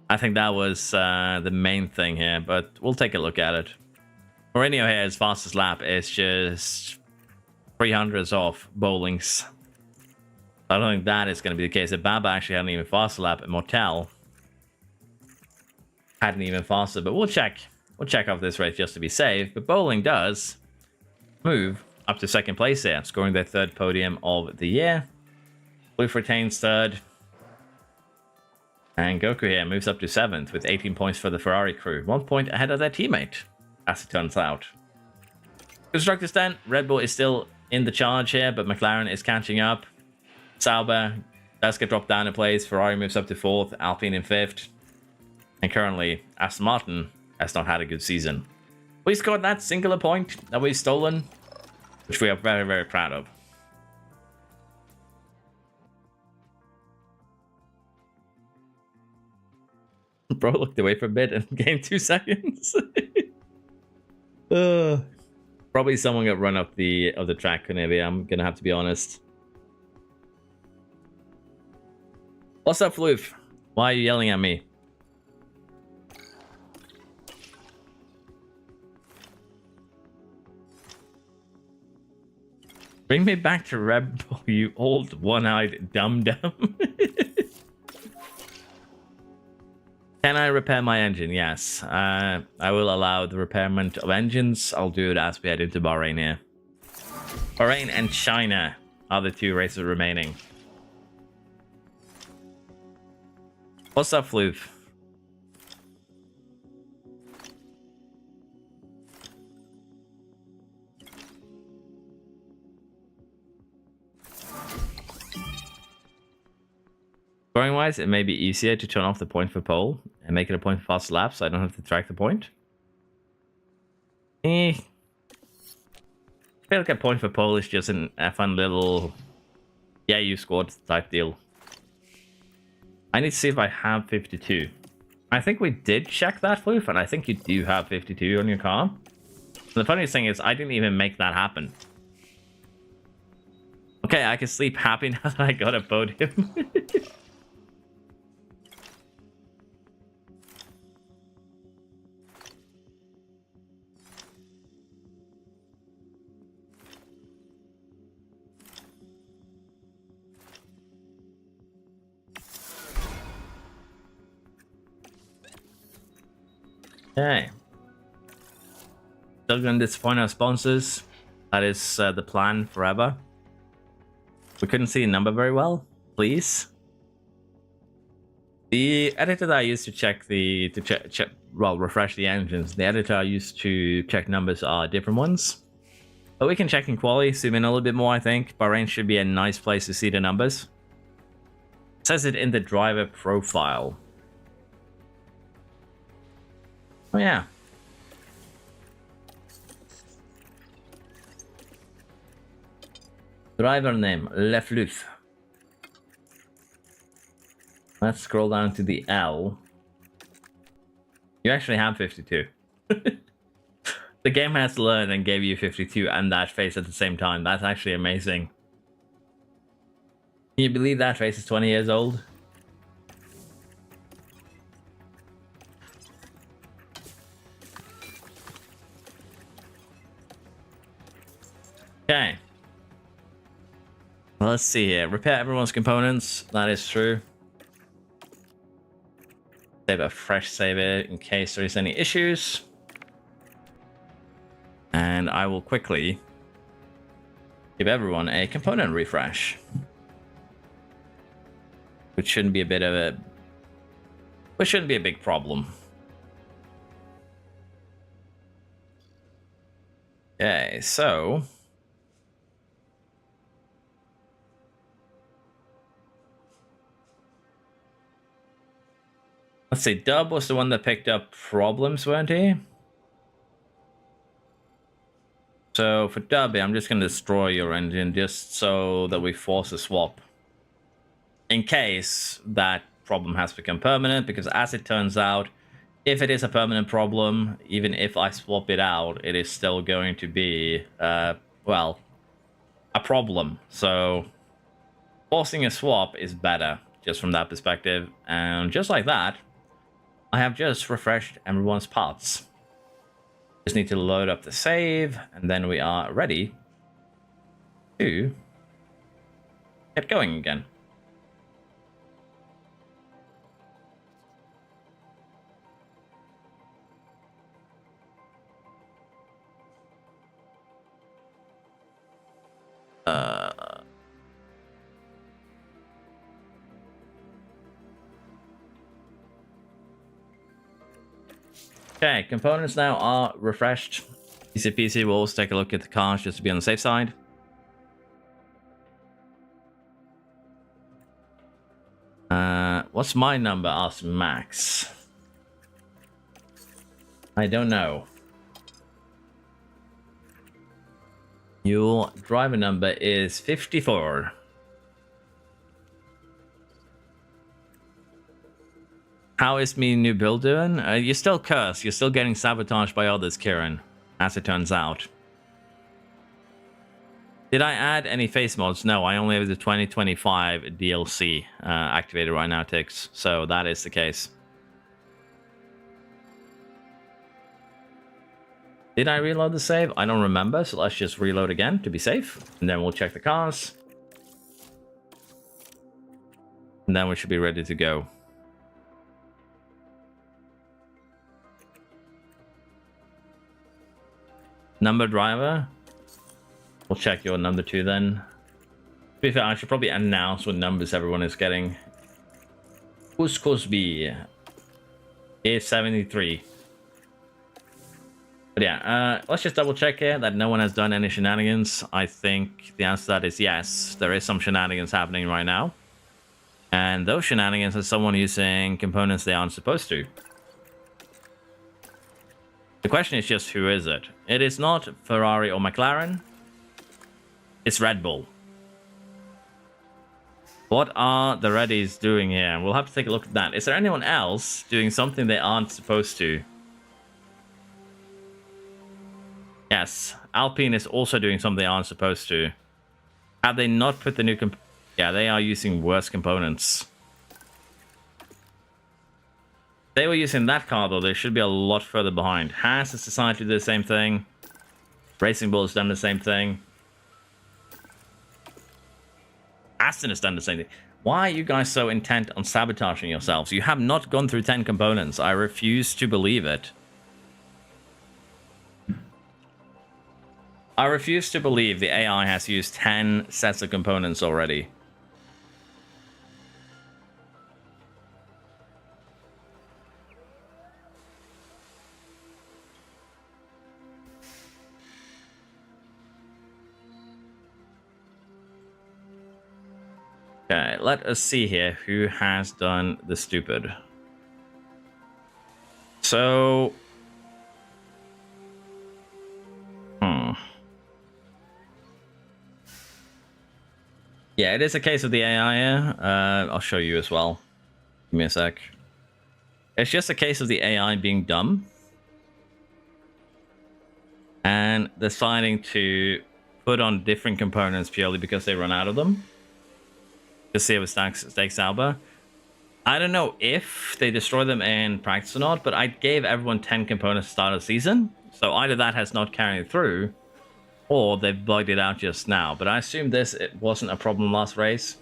I think that was the main thing here, but we'll take a look at it. Mourinho here, his fastest lap is just 300s off Bowling's. I don't think that is going to be the case. If Baba actually had an even faster lap, and Mortel had an even faster, but we'll check. We'll check off this race just to be safe. But Bowling does move up to second place here, scoring their third podium of the year. Wolf retains third. And Goku here moves up to 7th with 18 points for the Ferrari crew. 1 point ahead of their teammate, as it turns out. Constructors 10, Red Bull is still in the charge here, but McLaren is catching up. Sauber does get dropped down in place. Ferrari moves up to 4th, Alpine in 5th. And currently, Aston Martin has not had a good season. We scored that singular point that we've stolen, which we are very, very proud of. Bro looked away for a bit and gained 2 seconds. Probably someone got run off the track, Emilia. I'm gonna have to be honest. What's up, Floof? Why are you yelling at me? Bring me back to Red Bull, you old one-eyed dum-dum. Can I repair my engine? Yes. I will allow the repairment of engines. I'll do it as we head into Bahrain here. Bahrain and China are the 2 races remaining. What's up, Floof? Scoring wise, it may be easier to turn off the point for pole and make it a point for fast laps so I don't have to track the point. I feel like a point for pole is just a fun little, yeah, you scored type deal. I need to see if I have 52. I think we did check that, Floof, and I think you do have 52 on your car. And the funniest thing is, I didn't even make that happen. Okay, I can sleep happy now that I got a podium. Okay. Still gonna disappoint our sponsors. That is the plan forever. We couldn't see a number very well. Please. The editor that I used to check refresh the engines. The editor I used to check numbers are different ones. But we can check in quality, zoom in a little bit more, I think. Bahrain should be a nice place to see the numbers. It says it in the driver profile. Oh yeah. Driver name, Lefluf. Let's scroll down to the L. You actually have 52. The game has learned and gave you 52 and that face at the same time. That's actually amazing. Can you believe that face is 20 years old? Okay. Well, let's see here. Repair everyone's components. That is true. Save a fresh save it in case there is any issues. And I will quickly give everyone a component refresh. Which shouldn't be a bit of a... Which shouldn't be a big problem. Okay, so... Let's see, Dub was the one that picked up problems, weren't he? So for Dub, I'm just going to destroy your engine just so that we force a swap. In case that problem has become permanent, because as it turns out, if it is a permanent problem, even if I swap it out, it is still going to be, well, a problem. So forcing a swap is better, just from that perspective. And just like that, I have just refreshed everyone's parts. Just need to load up the save, and then we are ready to get going again. Okay, components now are refreshed. Easy peasy, we'll also take a look at the cars just to be on the safe side. What's my number? Asked Max. I don't know. Your driver number is 54. How is me new build doing? You're still cursed. You're still getting sabotaged by others, Kieran, as it turns out. Did I add any face mods? No, I only have the 2025 DLC activated right now, Tix. So that is the case. Did I reload the save? I don't remember, so let's just reload again to be safe. And then we'll check the cars. And then we should be ready to go. Number driver. We'll check your number 2 then. To be fair, I should probably announce what numbers everyone is getting. Cosby is 73. But yeah, let's just double check here that no one has done any shenanigans. I think the answer to that is yes. There is some shenanigans happening right now. And those shenanigans are someone using components they aren't supposed to. The question is just who is it? It is not Ferrari or McLaren. It's Red Bull. What are the Reddies doing here? We'll have to take a look at that. Is there anyone else doing something they aren't supposed to? Yes, Alpine is also doing something they aren't supposed to. Have they not put the new yeah, they are using worse components. They were using that car though, they should be a lot further behind. Haas has decided to do the same thing. Racing Bull has done the same thing. Aston has done the same thing. Why are you guys so intent on sabotaging yourselves? You have not gone through 10 components. I refuse to believe it. I refuse to believe the AI has used 10 sets of components already. Okay, let us see here who has done the stupid. So... Yeah, it is a case of the AI here. I'll show you as well. Give me a sec. It's just a case of the AI being dumb. And deciding to put on different components purely because they run out of them. Just see if it stakes Alba. I don't know if they destroy them in practice or not, but I gave everyone 10 components to start of the season. So either that has not carried through, or they've bugged it out just now. But I assume it wasn't a problem last race.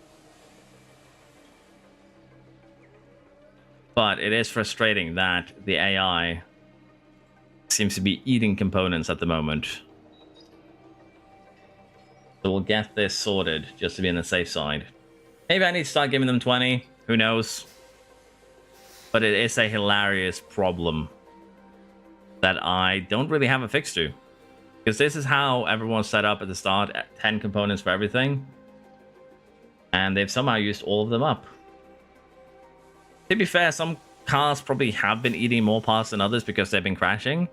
But it is frustrating that the AI seems to be eating components at the moment. So we'll get this sorted just to be on the safe side. Maybe I need to start giving them 20. Who knows? But it is a hilarious problem that I don't really have a fix to. Because this is how everyone's set up at the start. 10 components for everything. And they've somehow used all of them up. To be fair, some cars probably have been eating more parts than others because they've been crashing.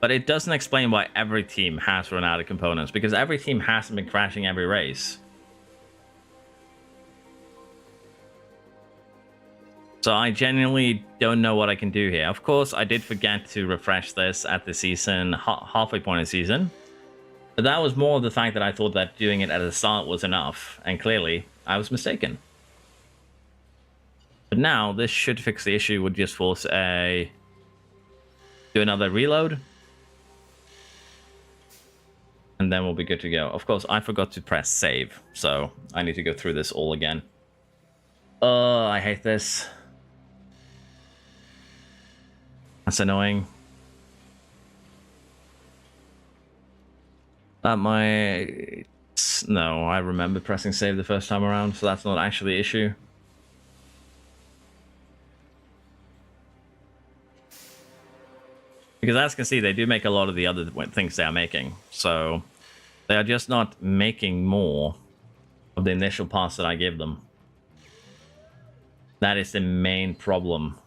But it doesn't explain why every team has run out of components. Because every team hasn't been crashing every race. So I genuinely don't know what I can do here. Of course, I did forget to refresh this at the season, halfway point of the season. But that was more of the fact that I thought that doing it at the start was enough. And clearly, I was mistaken. But now, this should fix the issue. Would just force do another reload. and then we'll be good to go. Of course, I forgot to press save, so I need to go through this all again. Oh, I hate this. That's annoying. No, I remember pressing save the first time around, so that's not actually an issue. Because as you can see, they do make a lot of the other things they are making. So they are just not making more of the initial parts that I give them. That is the main problem.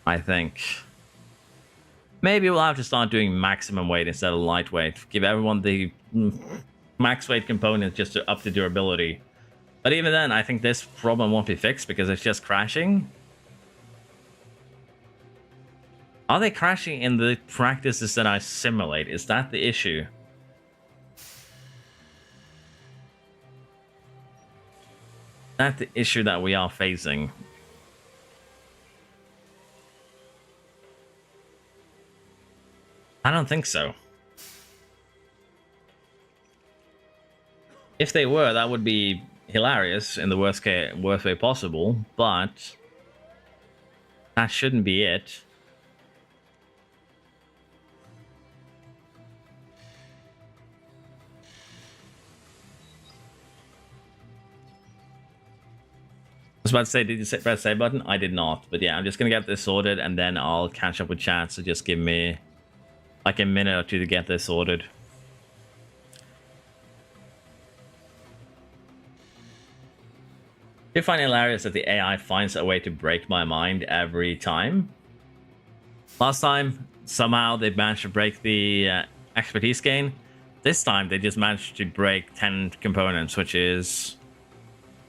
I think. Maybe we'll have to start doing maximum weight instead of lightweight. Give everyone the max weight component just to up the durability. But even then, I think this problem won't be fixed because it's just crashing. Are they crashing in the practices that I simulate? Is that the issue? That's the issue that we are facing. I don't think so. If they were, that would be hilarious in the worst way possible, but that shouldn't be it. I was about to say, did you press save button? I did not, but yeah, I'm just gonna get this sorted and then I'll catch up with chat, so just give me like a minute or two to get this sorted. I find it hilarious that the AI finds a way to break my mind every time. Last time, somehow they managed to break the expertise gain. This time, they just managed to break 10 components, which is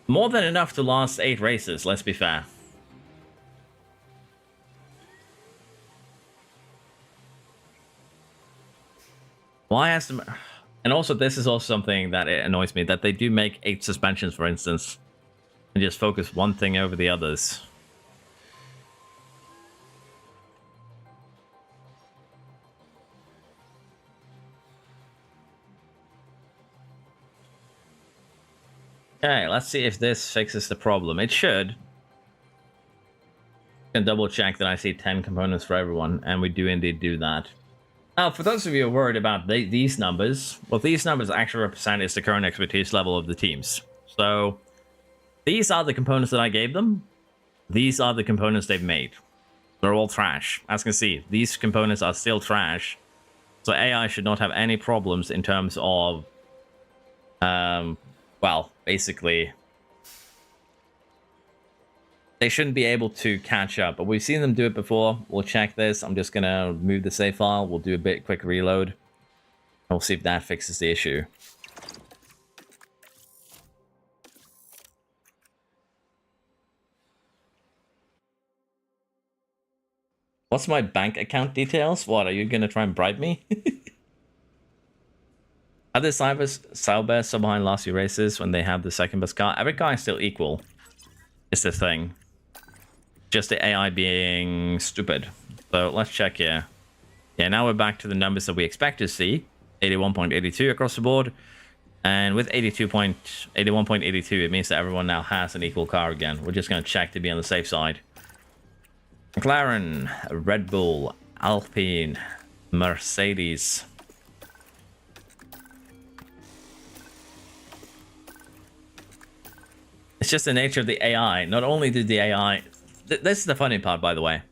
more than enough to last 8 races, let's be fair. Why has to... And also, this is also something that it annoys me, that they do make 8 suspensions, for instance, and just focus one thing over the others. Okay, let's see if this fixes the problem. It should. I can double check that I see 10 components for everyone, and we do indeed do that. Now, for those of you who are worried about these numbers, what these numbers actually represent is the current expertise level of the teams. So, these are the components that I gave them. These are the components they've made. They're all trash. As you can see, these components are still trash. So AI should not have any problems in terms of, well, basically, they shouldn't be able to catch up. But we've seen them do it before. We'll check this. I'm just going to move the save file. We'll do a quick reload. And we'll see if that fixes the issue. What's my bank account details? What, are you going to try and bribe me? Are the Sauber so behind last few races when they have the second best car? Every car is still equal. It's the thing. Just the AI being stupid. So let's check here. Yeah, now we're back to the numbers that we expect to see. 81.82 across the board. And with 81.82, it means that everyone now has an equal car again. We're just going to check to be on the safe side. McLaren, Red Bull, Alpine, Mercedes. It's just the nature of the AI. Not only did the AI... This is the funny part, by the way.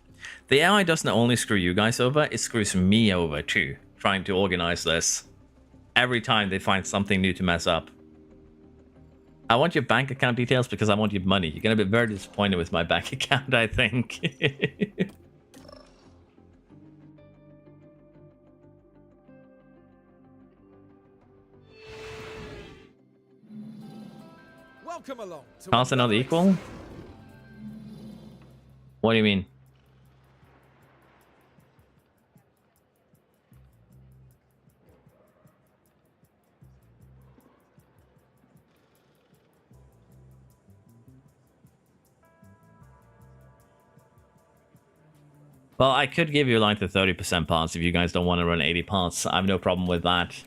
The AI doesn't only screw you guys over, it screws me over too, trying to organize this. Every time they find something new to mess up. I want your bank account details because I want your money. You're going to be very disappointed with my bank account, I think. Welcome along. Cars are not equal? What do you mean? Well, I could give you like the 30% parts if you guys don't want to run 80 parts. I have no problem with that.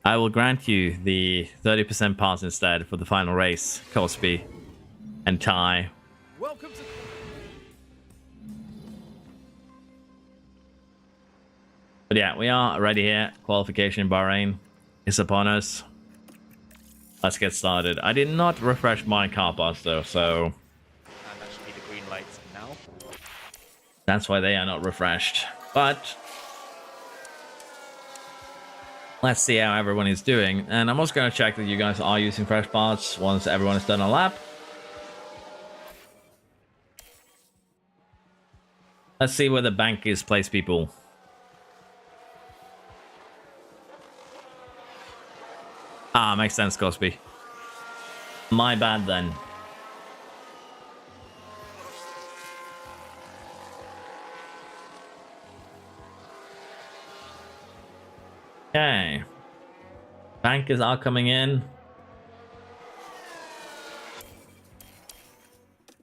I will grant you the 30% parts instead for the final race, Cosby and Ty. Welcome to... But yeah, we are ready here. Qualification in Bahrain is upon us. Let's get started. I did not refresh my car parts though, so... And that should be the green lights now. That's why they are not refreshed. But... let's see how everyone is doing. And I'm also going to check that you guys are using fresh parts once everyone has done a lap. Let's see where the bank is placed, people. Ah, makes sense, Cosby. My bad then. Okay. Bankers are coming in.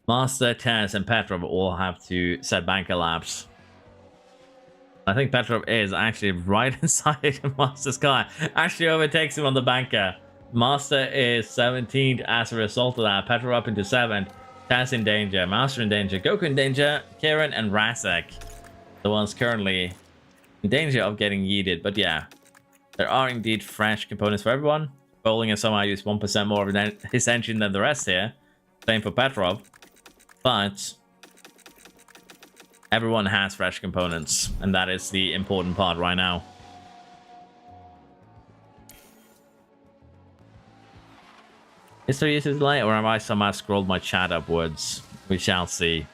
Master, Tess, and Petrov all have to set banker laps. I think Petrov is actually right inside Master's car. Actually overtakes him on the banker. Master is 17th as a result of that. Petrov up into 7th. Tess in danger. Master in danger. Goku in danger. Kieran and Razek. The ones currently in danger of getting yeeted. But yeah. There are indeed fresh components for everyone. Bowling has somehow used 1% more of his engine than the rest here. Same for Petrov. But everyone has fresh components, and that is the important part right now. Is there user delay, or have I somehow scrolled my chat upwards? We shall see.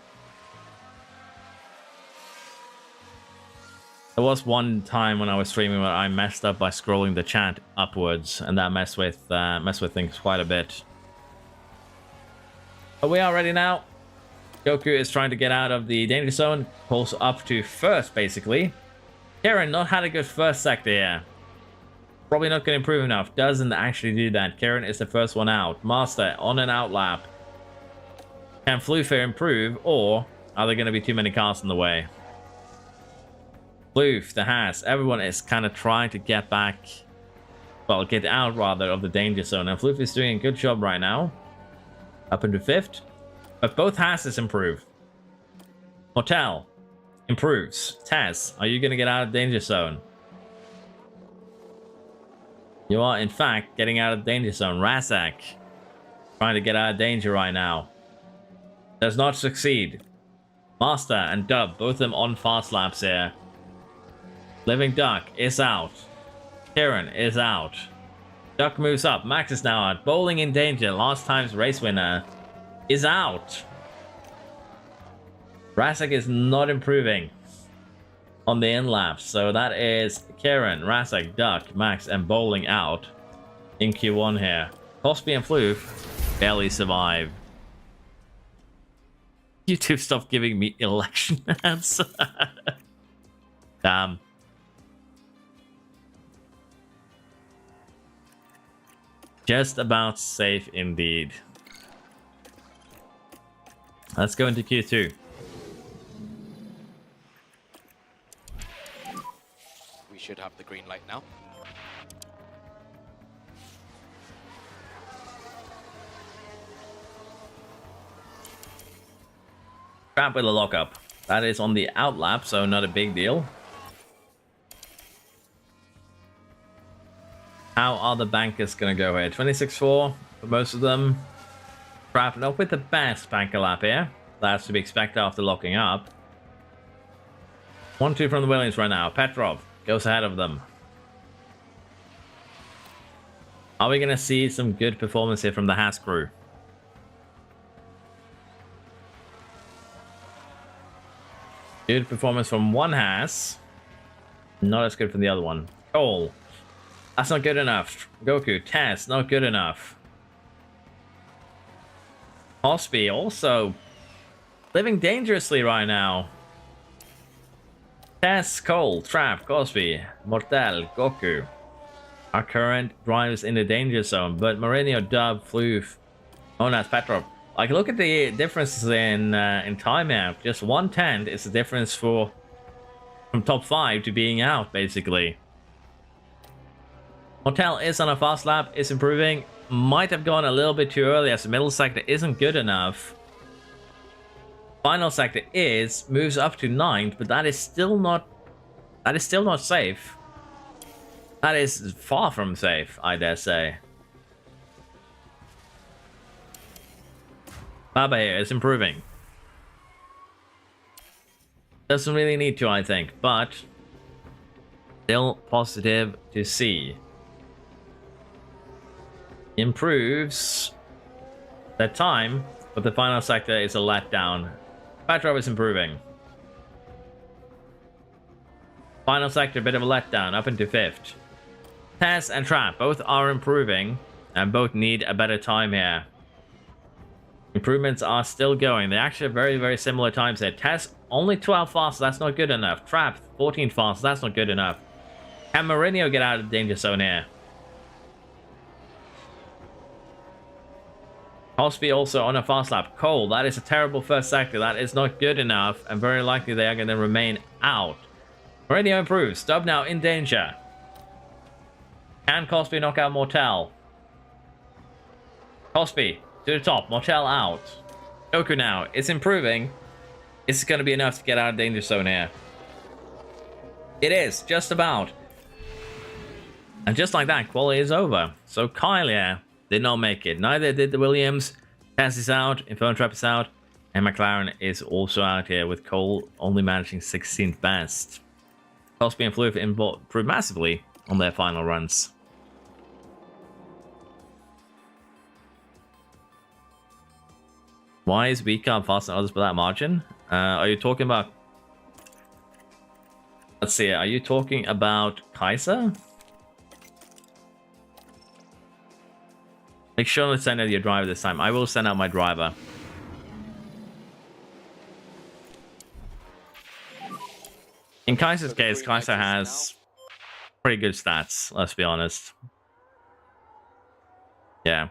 There was one time when I was streaming where I messed up by scrolling the chat upwards, and that messed with things quite a bit. But we are ready now. Goku is trying to get out of the danger zone, pulls up to first, basically. Karen not had a good first sector here. Probably not going to improve enough. Doesn't actually do that. Karen is the first one out. Master on an out lap. Can Floofer improve, or are there going to be too many cars in the way? Floof, the Haas, everyone is kind of trying to get back, well, get out rather of the danger zone. And Floof is doing a good job right now. Up into 5th. But both Hasses improve. Motel improves. Taz, are you going to get out of danger zone? You are, in fact, getting out of danger zone. Razak, trying to get out of danger right now. Does not succeed. Master and Dub, both of them on fast laps here. Living Duck is out. Kieran is out. Duck moves up. Max is now out. Bowling in danger. Last time's race winner is out. Razak is not improving on the in laps. So that is Kieran, Razak, Duck, Max, and Bowling out in Q1 here. Cosby and Floof barely survive. YouTube, stop giving me election ads. Damn. Just about safe indeed. Let's go into Q2. We should have the green light now. Crap with a lockup. That is on the out lap, so not a big deal. How are the bankers going to go here? 26-4 for most of them. Crap, not with the best banker lap here. That's to be expected after locking up. 1-2 from the Williams right now. Petrov goes ahead of them. Are we going to see some good performance here from the Haas crew? Good performance from one Haas. Not as good from the other one. Cole. That's not good enough. Goku. Tess. Not good enough. Cosby also living dangerously right now. Tess, Cole, Trap, Cosby, Mortel, Goku. Our current drivers in the danger zone, but Mourinho, Dub, Floof, Onas, Petrov Like, look at the differences in time here. Just 1/10 is the difference from top 5 to being out, basically. Motel is on a fast lap, is improving. Might have gone a little bit too early as the middle sector isn't good enough. Final sector moves up to 9th, but that is still not safe. That is far from safe, I dare say. Baba here is improving. Doesn't really need to, I think, but still positive to see. Improves the time, but the final sector is a letdown. Petrov is improving. Final sector, a bit of a letdown, up into 5th. Tess and Trap both are improving, and both need a better time here. Improvements are still going. They actually have very, very similar times here. Tess, only 12 fast, that's not good enough. Trap, 14 fast, that's not good enough. Can Mourinho get out of the danger zone here? Cosby also on a fast lap. Cole, that is a terrible first sector. That is not good enough, and very likely they are going to remain out. Mourinho improves. Stubb now in danger. Can Cosby knock out Mortel? Cosby to the top. Mortel out. Goku now. It's improving. Is it going to be enough to get out of danger zone here? It is. Just about. And just like that, quality is over. So Kylie did not make it. Neither did the Williams. Tess is out. Inferno Trap is out. And McLaren is also out here, with Cole only managing 16th best. Cosby and Floof improved massively on their final runs. Why is Vika faster than others by that margin? Are you talking about... Let's see, are you talking about Kaiser? Make sure to send out your driver this time. I will send out my driver. In Kaiser's case, Kaiser has pretty good stats, let's be honest. Yeah.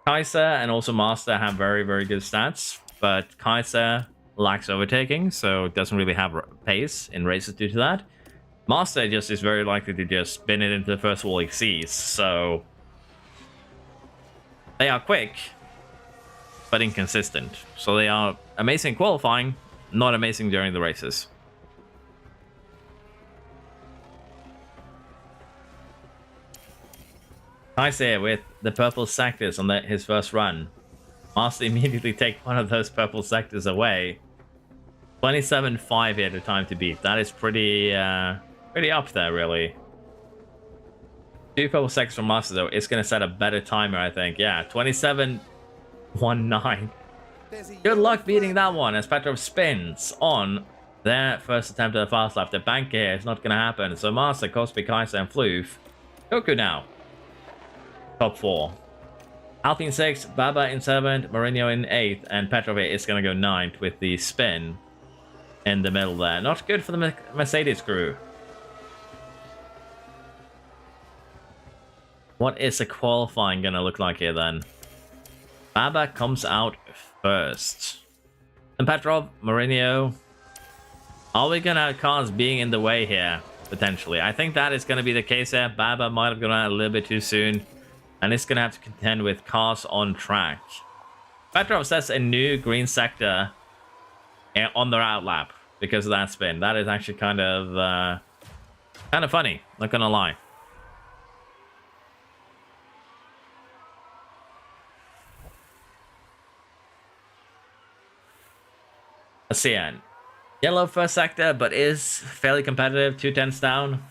Kaiser and also Master have very, very good stats, but Kaiser lacks overtaking, so doesn't really have pace in races due to that. Master just is very likely to just spin it into the first wall he sees, so they are quick, but inconsistent. So they are amazing qualifying, not amazing during the races. Kaiser with the purple sectors on his first run. Master immediately take one of those purple sectors away. 27.5 here the time to beat. That is pretty up there, really. 2 purple sectors from Master, though, is going to set a better timer, I think. Yeah, 27.19. Good luck beating that one as Petrov spins on their first attempt at a fast lap. The bank here is not going to happen. So Master, Cosby, Kaiser, and Floof. Goku now. Top 4. Alpine 6th, Baba in 7th, Mourinho in 8th, and Petrov is going to go 9th with the spin in the middle there. Not good for the Mercedes crew. What is the qualifying going to look like here then? Baba comes out first. And Petrov, Mourinho. Are we going to have cars being in the way here? Potentially. I think that is going to be the case here. Baba might have gone out a little bit too soon. And it's going to have to contend with cars on track. Petrov sets a new green sector on their outlap because of that spin. That is actually kind of funny, not going to lie. Let's see. Yellow first sector, but is fairly competitive. 2/10 down.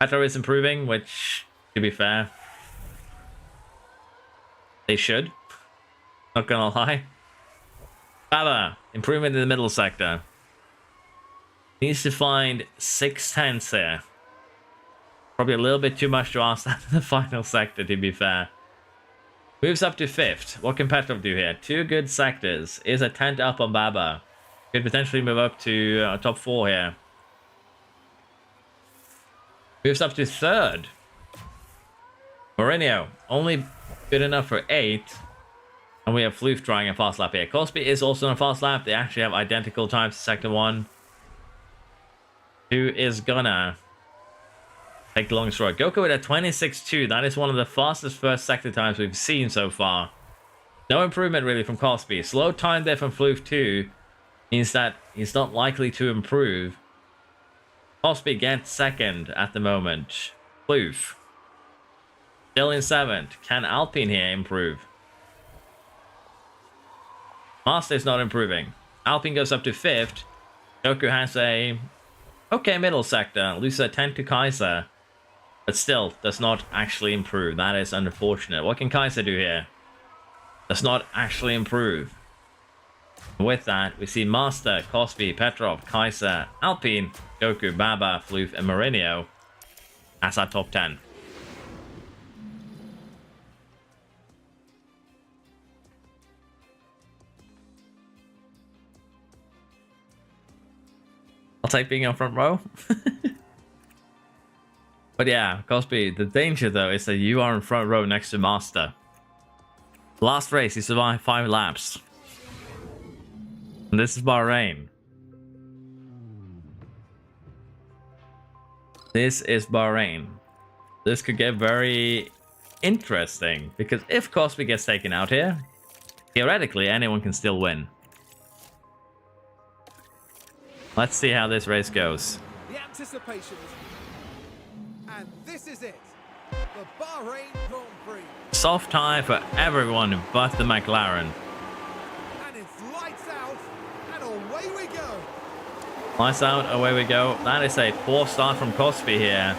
Petrov is improving, which, to be fair, they should. Not gonna lie. Baba, improvement in the middle sector. Needs to find 6/10 here. Probably a little bit too much to ask that in the final sector, to be fair. Moves up to 5th. What can Petrov do here? 2 good sectors. Is a 10th up on Baba. Could potentially move up to top 4 here. Moves up to 3rd. Mourinho, only good enough for 8th. And we have Floof trying a fast lap here. Cosby is also on a fast lap. They actually have identical times to sector 1. 2 is gonna take the longest road. Goku with a 26.2. That is one of the fastest first sector times we've seen so far. No improvement really from Cosby. Slow time there from Floof 2 means that he's not likely to improve. Cosby gets second at the moment. Floof still in 7th. Can Alpine here improve? Master is not improving. Alpine goes up to 5th. Goku has a okay middle sector. Loses a 10 to Kaiser. But still does not actually improve. That is unfortunate. What can Kaiser do here? Does not actually improve. With that, we see Master, Cosby, Petrov, Kaiser, Alpine, Goku, Baba, Floof, and Mourinho as our top 10. I'll take being on front row. But yeah, Cosby, the danger though is that you are in front row next to Master. Last race, he survived 5 laps. And this is Bahrain. This is Bahrain. This could get very interesting, because if Cosby gets taken out here, theoretically anyone can still win. Let's see how this race goes. The anticipation is... And this is it. The Bahrain Grand Prix. Soft tie for everyone but the McLaren. And it's lights out, and away we go. Lights out, away we go. That is a poor start from Cosby here.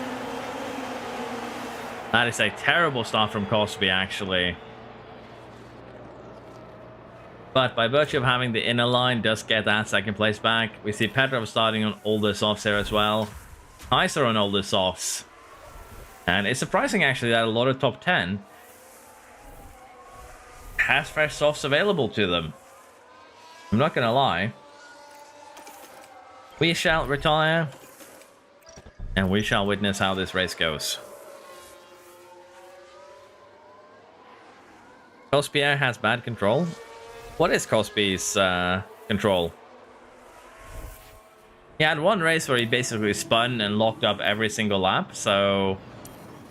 That is a terrible start from Cosby, actually. But by virtue of having the inner line, does get that second place back. We see Petrov starting on all the softs here as well. Kaiser on all the softs. And it's surprising, actually, that a lot of top 10 has fresh softs available to them. I'm not going to lie. We shall retire. And we shall witness how this race goes. Cosby has bad control. What is Cosby's control? He had one race where he basically spun and locked up every single lap, so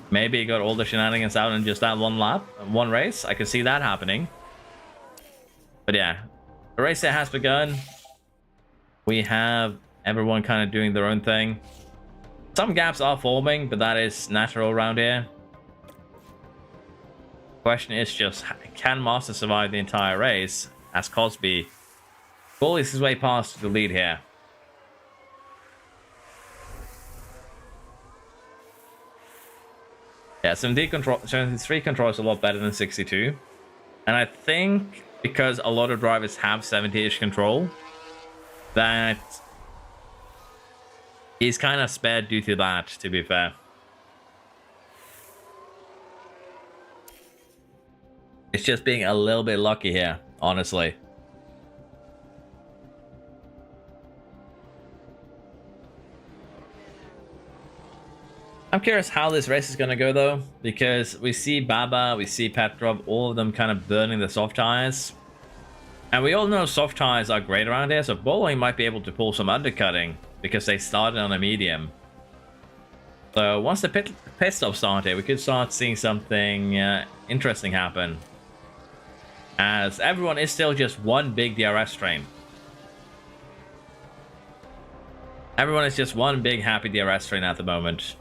maybe he got all the shenanigans out in just that one lap, one race. I could see that happening. But yeah, the race here has begun. We have everyone kind of doing their own thing. Some gaps are forming, but that is natural around here. Question is just, can Master survive the entire race as Cosby bullies his way past the lead here? Yeah, 73 control is a lot better than 62. And I think because a lot of drivers have 70-ish control, that he's kind of spared due to that, to be fair. It's just being a little bit lucky here, honestly. I'm curious how this race is going to go, though, because we see Baba, we see Petrov, all of them kind of burning the soft tires. And we all know soft tires are great around here, so Bowling might be able to pull some undercutting because they started on a medium. So once the pit stop started, we could start seeing something interesting happen. As everyone is still just one big DRS train. Everyone is just one big happy DRS train at the moment.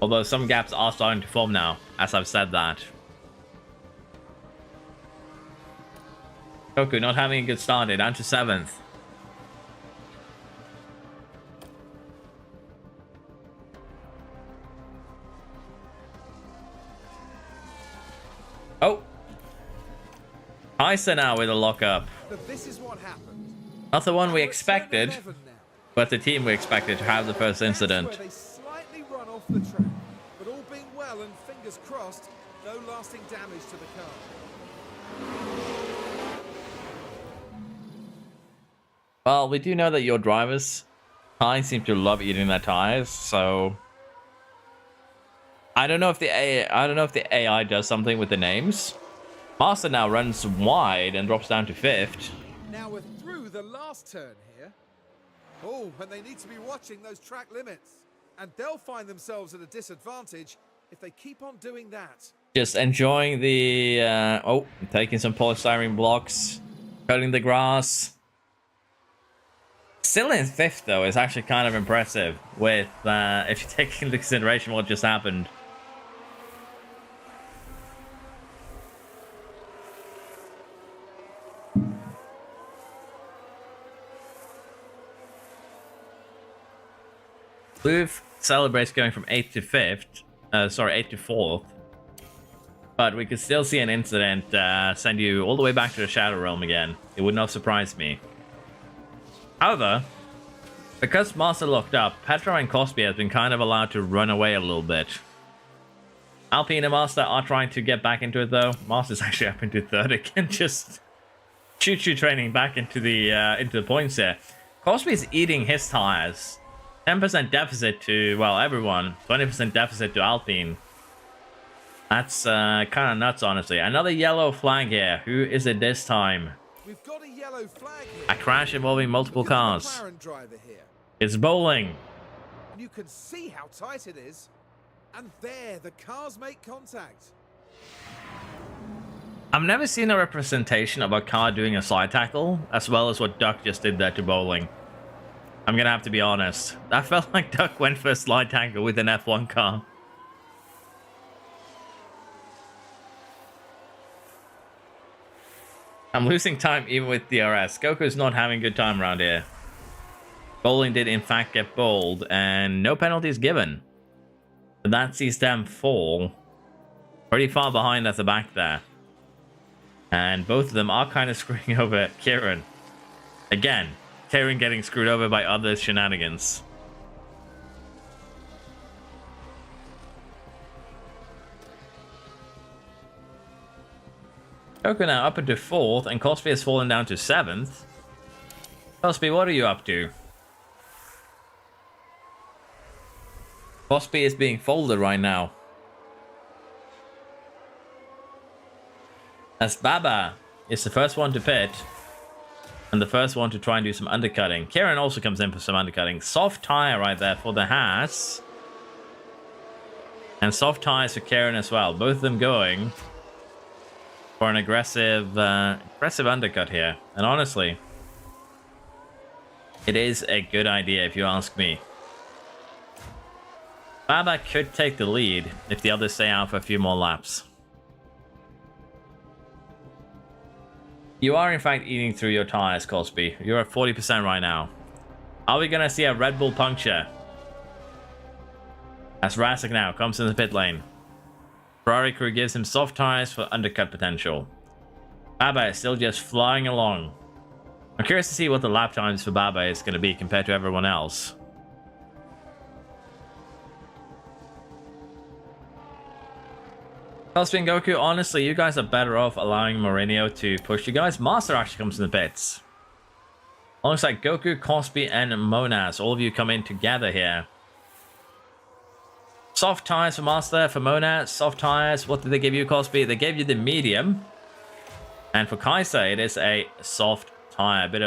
Although some gaps are starting to form now, as I've said that. Goku not having a good start here, down to 7th. Oh! Kaiser now with a lockup. But this is what happened. Not the one we expected, but the team we expected to have the first incident. They slightly run off the track, but all being well and fingers crossed, no lasting damage to the car. Well, we do know that your drivers, seem to love eating their tires, so I don't know if the AI does something with the names, Master now runs wide and drops down to 5th. Now we're through the last turn here. Oh, and they need to be watching those track limits. And they'll find themselves at a disadvantage if they keep on doing that. Just enjoying the... taking some polystyrene blocks. Cutting the grass. Still in 5th, though, is actually kind of impressive. With, if you take into consideration what just happened. Blue celebrates going from 8th to 5th. Sorry, 8th to 4th. But we could still see an incident send you all the way back to the Shadow Realm again. It would not surprise me. However, because Master locked up, Petra and Cosby has been kind of allowed to run away a little bit. Alpine and Master are trying to get back into it, though. Master's actually up into 3rd again, just choo-choo training back into the points here. Cosby's eating his tires. 10% deficit to, well, everyone. 20% deficit to Alpine. That's kind of nuts, honestly. Another yellow flag here. Who is it this time? We've got a yellow flag here. A crash involving multiple cars. McLaren driver here. It's bowling. You can see how tight it is. And there, the cars make contact. I've never seen a representation of a car doing a slide tackle as well as what Duck just did there to bowling. I'm gonna have to be honest. That felt like Duck went for a slide tackle with an F1 car. I'm losing time even with DRS. Goku's not having a good time around here. Bowling did in fact get bowled and no penalties given. But that sees them fall pretty far behind at the back there. And both of them are kind of screwing over Kieran. Again, Kieran getting screwed over by other shenanigans. Goku now up into 4th, and Cosby has fallen down to 7th. Cosby, what are you up to? Cosby is being folded right now. As Baba is the first one to pit, and the first one to try and do some undercutting. Kieran also comes in for some undercutting. Soft tire right there for the Haas. And soft tires for Kieran as well. Both of them going for an aggressive undercut here. And honestly, it is a good idea if you ask me. Baba could take the lead if the others stay out for a few more laps. You are in fact eating through your tires, Cosby. You're at 40% right now. Are we going to see a Red Bull puncture? As Rasik now comes in the pit lane. Ferrari crew gives him soft tires for undercut potential. Baba is still just flying along. I'm curious to see what the lap times for Baba is going to be compared to everyone else. Cosby and Goku, honestly, you guys are better off allowing Mourinho to push you guys. Master actually comes in the pits. Looks like Goku, Cosby, and Monas. All of you come in together here. Soft tires for Master, for Monas. Soft tires. What did they give you, Cosby? They gave you the medium. And for Kaiser, it is a soft tire. A bit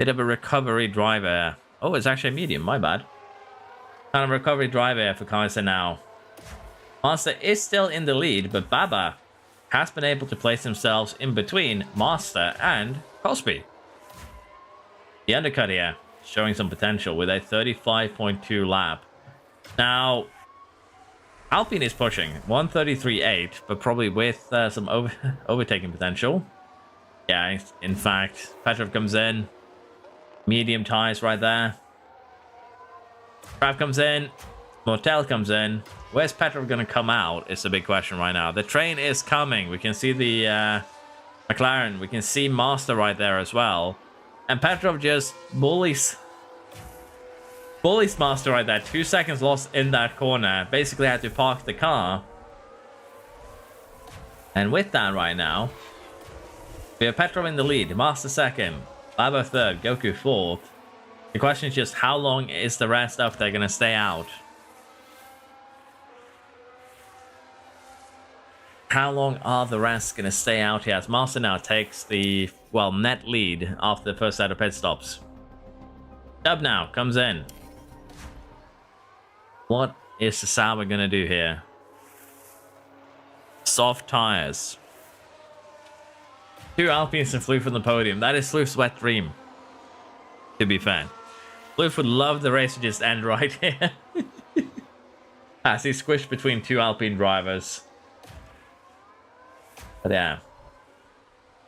of a recovery driver. Oh, it's actually a medium. My bad. Kind of recovery driver for Kaiser now. Master is still in the lead, but Baba has been able to place themselves in between Master and Cosby. The undercut here, showing some potential with a 35.2 lap. Now, Alpine is pushing 133.8, but probably with some overtaking potential. Yeah, in fact, Petrov comes in. Medium tires right there. Trav comes in. Motel comes in. Where's Petrov going to come out is the big question right now. The train is coming. We can see the McLaren. We can see Master right there as well. And Petrov just bullies Master right there. 2 seconds lost in that corner. Basically had to park the car. And with that right now, we have Petrov in the lead. Master second. Baba third. Goku fourth. The question is just how long is the rest of they're going to stay out? How long are the rest going to stay out here? As Master now takes the, well, net lead after the first set of pit stops. Dub now comes in. What is the Sauber going to do here? Soft tires. 2 Alpines and Floof on the podium. That is Floof's wet dream, to be fair. Floof would love the race to just end right here. As he squished between 2 Alpine drivers. But yeah.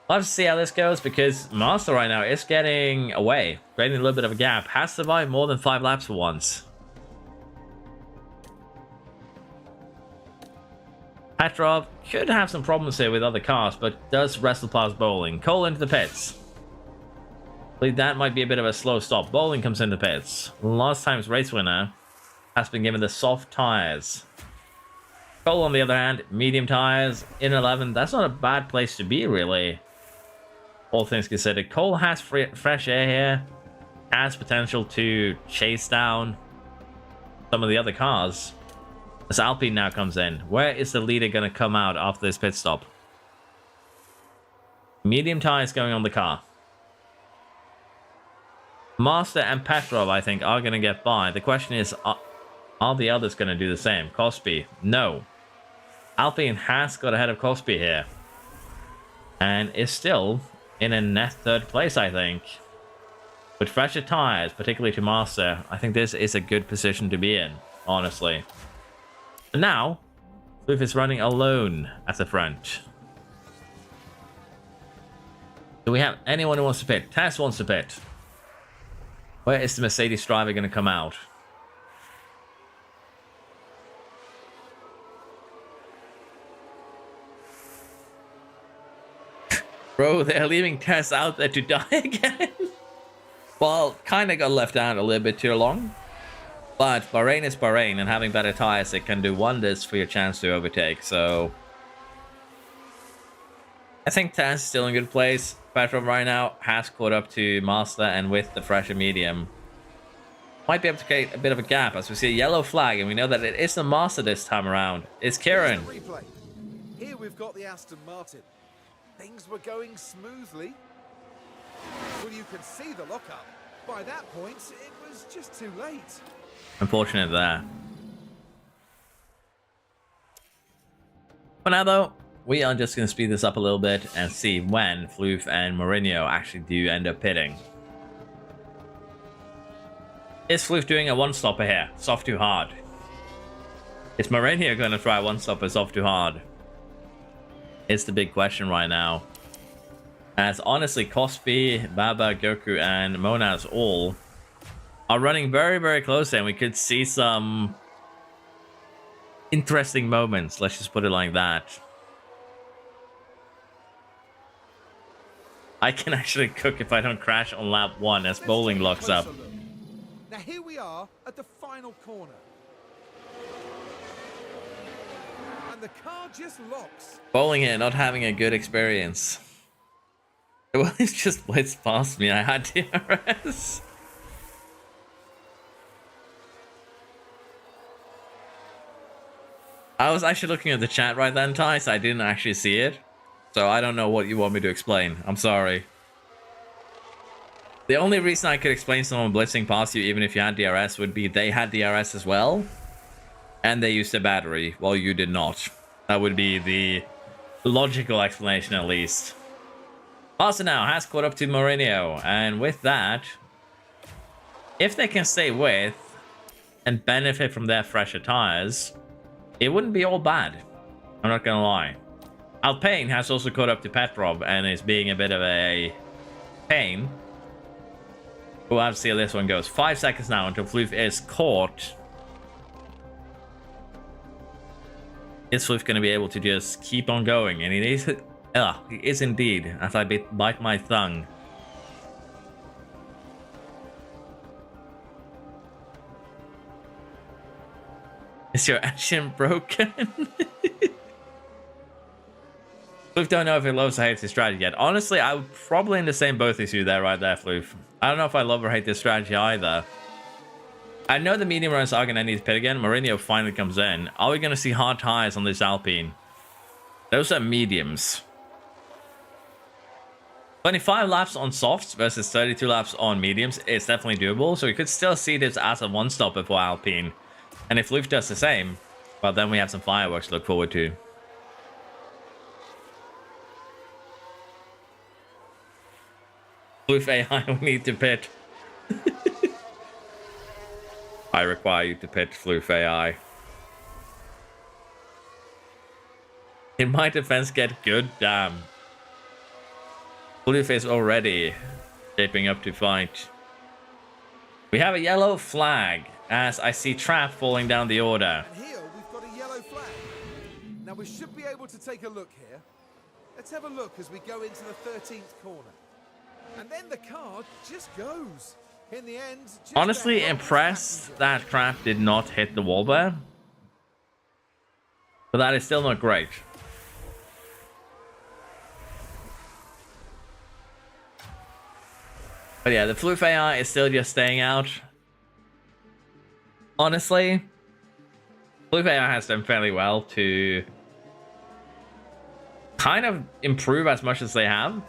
I'll have to see how this goes, because Master right now is getting away. Creating a little bit of a gap. Has survived more than 5 laps for once. Petrov could have some problems here with other cars, but does wrestle past Bowling. Cole into the pits. I believe that might be a bit of a slow stop. Bowling comes into the pits. Last time's race winner has been given the soft tires. Cole, on the other hand, medium tires in 11. That's not a bad place to be, really. All things considered. Cole has fresh air here. Has potential to chase down some of the other cars. As Alpine now comes in. Where is the leader going to come out after this pit stop? Medium tires going on the car. Master and Petrov, I think, are going to get by. The question is, are the others going to do the same? Cosby, no. Alpine has got ahead of Cosby here. And is still in a net 3rd place, I think. With fresher tires, particularly to Master, I think this is a good position to be in, honestly. And now, Floof is running alone at the front. Do we have anyone who wants to pit? Tess wants to pit. Where is the Mercedes driver going to come out? Bro, they're leaving Tess out there to die again. Well, kind of got left out a little bit too long. But Bahrain is Bahrain, and having better tires, it can do wonders for your chance to overtake. So I think Tess is still in good place. Petrov right now has caught up to Master, and with the fresher medium, might be able to create a bit of a gap as we see a yellow flag, and we know that it is the Master this time around. It's Kieran. Here we've got the Aston Martin. Things were going smoothly. Well, you can see the lockup. By that point, it was just too late. Unfortunate there. For now, though, we are just going to speed this up a little bit and see when Floof and Mourinho actually do end up pitting. Is Floof doing a one-stopper here? Soft too hard. Is Mourinho going to try a one-stopper soft too hard? It's the big question right now. As honestly, Cosby, Baba, Goku, and Monaz all are running very, very close, and we could see some interesting moments. Let's just put it like that. I can actually cook if I don't crash on lap 1 as Bowling locks up. Now here we are at the final corner. And the car just locks. Bowling here, not having a good experience. Well, it's just blitzed past me. I had DRS. I was actually looking at the chat right then, Ty, so I didn't actually see it. So I don't know what you want me to explain. I'm sorry. The only reason I could explain someone blitzing past you, even if you had DRS, would be they had DRS as well. And they used a battery, while you did not. That would be the logical explanation, at least. Master now has caught up to Mourinho, and with that, if they can stay with and benefit from their fresher tires, it wouldn't be all bad. I'm not gonna lie. Alpine has also caught up to Petrov and is being a bit of a pain. We'll have to see how this one goes. 5 seconds now until Floof is caught. Is Floof going to be able to just keep on going? And he is indeed, as I bite my tongue. Is your engine broken? Floof don't know if he loves or hates his strategy yet. Honestly, I'm probably in the same boat as you there, right there, Floof. I don't know if I love or hate this strategy either. I know the medium runners are going to need to pit again. Mourinho finally comes in. Are we going to see hard tires on this Alpine? Those are mediums. 25 laps on softs versus 32 laps on mediums is definitely doable. So we could still see this as a one-stopper for Alpine. And if Luke does the same, well, then we have some fireworks to look forward to. Floof AI, we need to pit. I require you to pit, Floof AI. In my defense, get good, damn. Floof is already shaping up to fight. We have a yellow flag as I see Trap falling down the order. And here we've got a yellow flag. Now we should be able to take a look here. Let's have a look as we go into the 13th corner. And then the car just goes. In the end, just honestly impressed that Trap did not hit the wall bar. But that is still not great. But yeah, the Floof AI is still just staying out. Honestly, Floof AI has done fairly well to kind of improve as much as they have.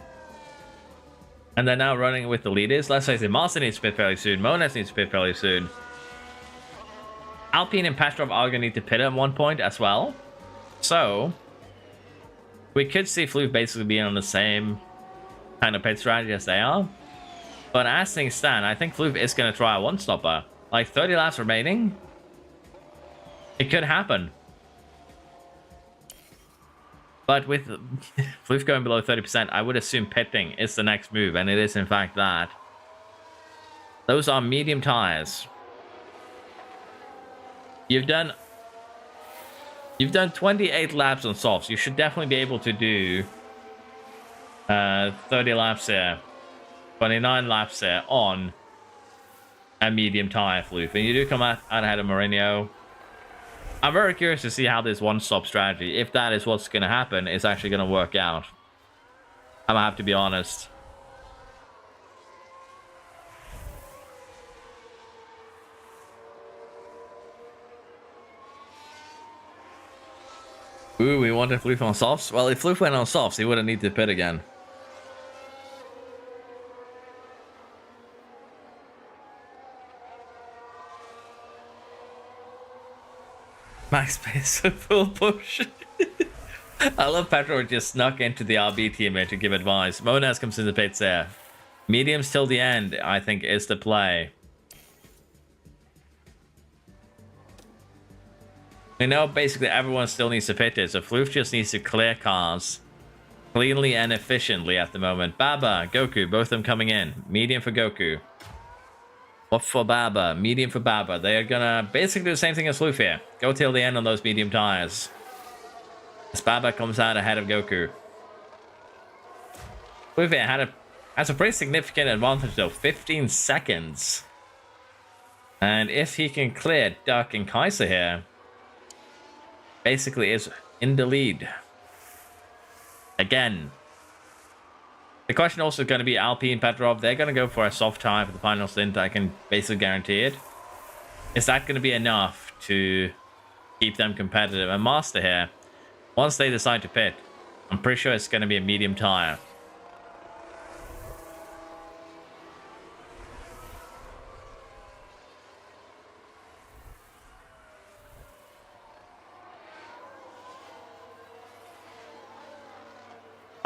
And they're now running with the leaders. Let's face it, Master needs to pit fairly soon. Monas needs to pit fairly soon. Alpine and Petrov are going to need to pit at one point as well. So, we could see Floof basically being on the same kind of pit strategy as they are. But as things stand, I think Floof is going to try a one-stopper. Like 30 laps remaining. It could happen. But with Floof going below 30%, I would assume pitting is the next move. And it is in fact that. Those are medium tires. You've done 28 laps on softs. You should definitely be able to do 30 laps here. 29 laps here on a medium tire, Floof. And you do come out ahead of Mourinho. I'm very curious to see how this one-stop strategy, if that is what's going to happen, is actually going to work out. I'm going to have to be honest. Ooh, we wanted Floof on softs. Well, if Floof went on softs, he wouldn't need to pit again. Max pace for full push. I love Petro just snuck into the RB team here to give advice. Monas comes in the pits there. Mediums till the end, I think, is the play. We know basically everyone still needs to pit it, so Floof just needs to clear cars cleanly and efficiently at the moment. Baba, Goku, both of them coming in. Medium for Goku. What for Baba? Medium for Baba. They are gonna basically do the same thing as Floof here. Go till the end on those medium tires. As Baba comes out ahead of Goku. Floof here has a pretty significant advantage though. 15 seconds. And if he can clear Duck and Kaiser here, basically is in the lead. Again. The question also is going to be Alpine, Petrov. They're going to go for a soft tire for the final stint. I can basically guarantee it. Is that going to be enough to keep them competitive? And Master here, once they decide to pit, I'm pretty sure it's going to be a medium tire.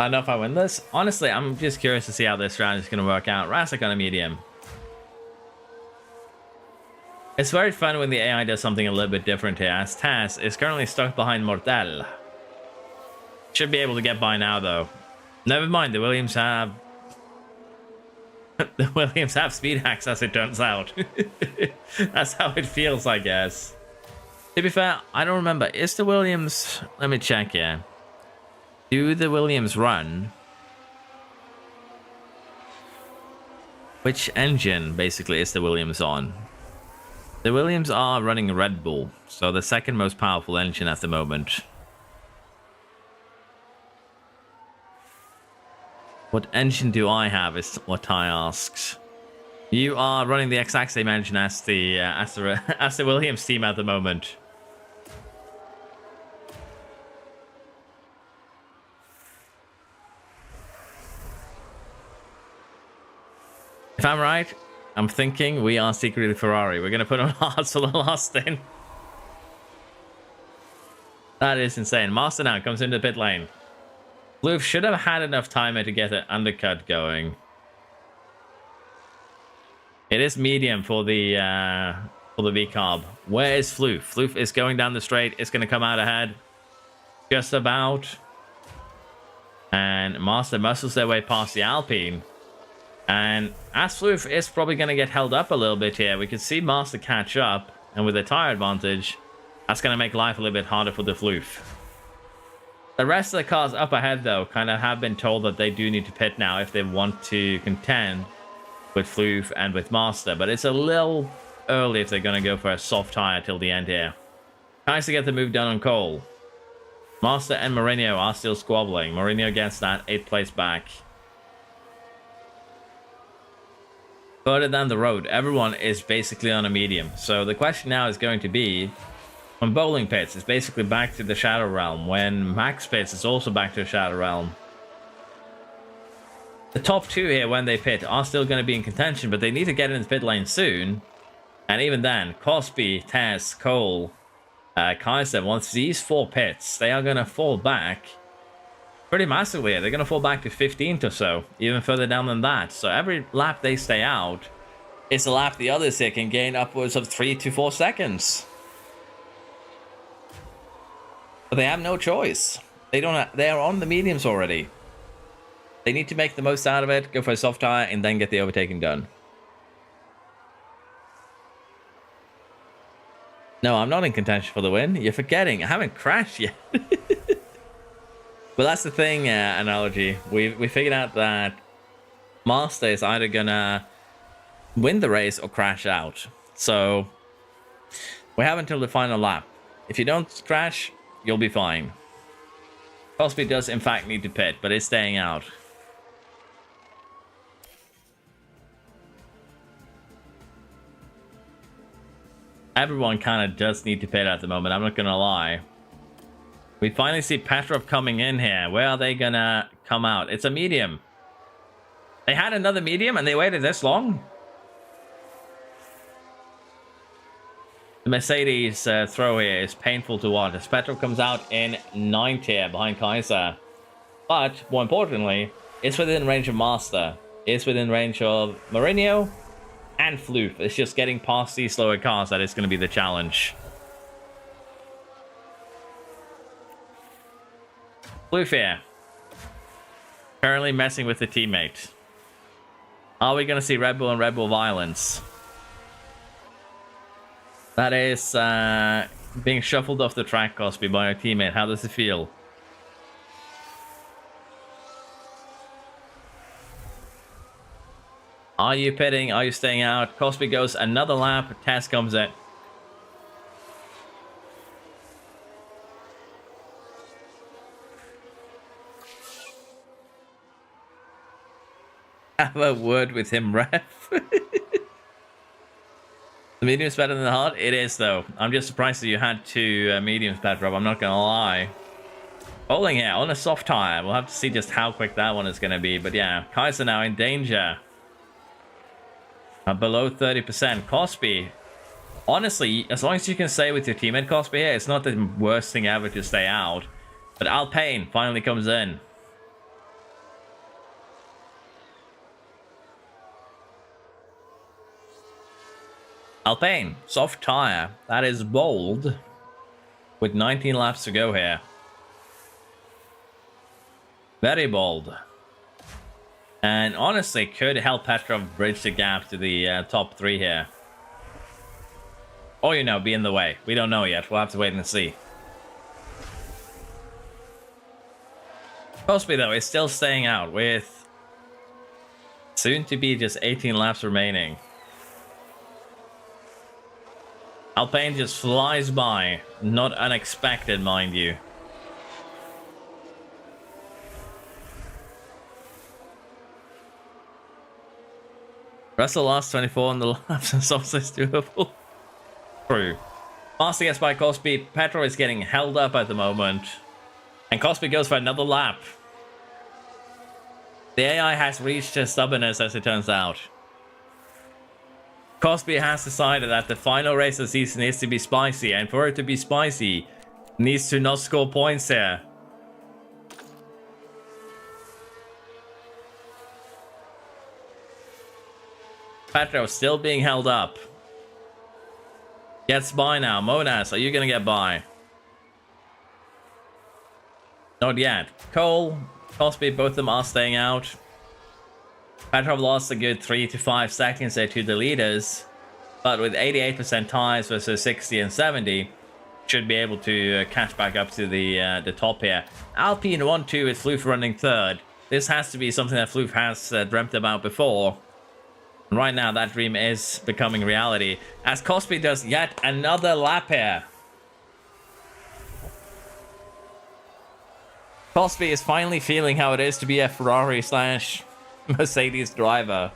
I don't know if I win this. Honestly, I'm just curious to see how this strategy is going to work out. Rasik on a medium. It's very fun when the AI does something a little bit different here, as Taz is currently stuck behind Mortel. Should be able to get by now, though. Never mind, the Williams have... the Williams have speed hacks, as it turns out. That's how it feels, I guess. To be fair, I don't remember. Is the Williams... Let me check here. Do the Williams run? Which engine, basically, is the Williams on? The Williams are running Red Bull, so the second most powerful engine at the moment. What engine do I have, is what Ty asks. You are running the exact same engine as the Williams team at the moment. If I'm right, I'm thinking we are secretly Ferrari. We're going to put on hards for the last stint. That is insane. Master now comes into the pit lane. Floof should have had enough time to get an undercut going. It is medium for the V-carb. Where is Floof? Floof is going down the straight. It's going to come out ahead. Just about. And Master muscles their way past the Alpine. And as Floof is probably going to get held up a little bit here, we can see Master catch up. And with a tire advantage, that's going to make life a little bit harder for the Floof. The rest of the cars up ahead, though, kind of have been told that they do need to pit now if they want to contend with Floof and with Master. But it's a little early if they're going to go for a soft tire till the end here. Tries to get the move done on Cole. Master and Mourinho are still squabbling. Mourinho gets that 8th place back. Further down the road, everyone is basically on a medium. So the question now is going to be, when Bowling pits, it's basically back to the Shadow Realm. When Max pits, it's also back to the Shadow Realm. The top 2 here, when they pit, are still going to be in contention, but they need to get in the pit lane soon. And even then, Cosby, Tess, Cole, Kaiser, once these 4 pits, they are going to fall back pretty massively. They're going to fall back to 15th or so, even further down than that. So every lap they stay out is a lap the others here can gain upwards of 3 to 4 seconds. But they have no choice. They are on the mediums already. They need to make the most out of it, go for a soft tire, and then get the overtaking done. No, I'm not in contention for the win. You're forgetting. I haven't crashed yet. But that's the thing, analogy. We figured out that Master is either gonna win the race or crash out. So we have until the final lap. If you don't crash, you'll be fine. Cosby does in fact need to pit, but is staying out. Everyone kind of does need to pit at the moment, I'm not gonna lie. We finally see Petrov coming in here. Where are they gonna come out? It's a medium. They had another medium and they waited this long? The Mercedes throw here is painful to watch as Petrov comes out in 9th here behind Kaiser. But, more importantly, it's within range of Master. It's within range of Mourinho and Floof. It's just getting past these slower cars that is going to be the challenge. Floof here. Currently messing with the teammate. Are we going to see Red Bull and Red Bull violence? That is being shuffled off the track, Cosby, by a teammate. How does it feel? Are you pitting? Are you staying out? Cosby goes another lap. Tess comes in. Have a word with him, ref. The medium's better than the hard? It is, though. I'm just surprised that you had 2 mediums, Petrov. I'm not going to lie. Bowling here on a soft tire. We'll have to see just how quick that one is going to be. But yeah, Kaiser now in danger. Below 30%. Cosby. Honestly, as long as you can stay with your teammate Cosby here, it's not the worst thing ever to stay out. But Alpine finally comes in. Alpine, soft tire. That is bold. With 19 laps to go here. Very bold. And honestly, could help Petrov bridge the gap to the top 3 here. Or, you know, be in the way. We don't know yet. We'll have to wait and see. Cosby, though, is still staying out with soon to be just 18 laps remaining. Alpine just flies by. Not unexpected, mind you. Russell lost 24 on the laps and also is doable. True. Master gets by Cosby. Petrov is getting held up at the moment. And Cosby goes for another lap. The AI has reached his stubbornness, as it turns out. Cosby has decided that the final race of the season needs to be spicy, and for it to be spicy, needs to not score points here. Petro still being held up. Gets by now. Monas, are you gonna get by? Not yet. Cole, Cosby, both of them are staying out. Petrov lost a good 3 to 5 seconds there to the leaders, but with 88% ties versus 60 and 70, should be able to catch back up to the top here. Alpine 1-2 with Floof running third. This has to be something that Floof has dreamt about before. And right now, that dream is becoming reality, as Cosby does yet another lap here. Cosby is finally feeling how it is to be a Ferrari slash Mercedes driver.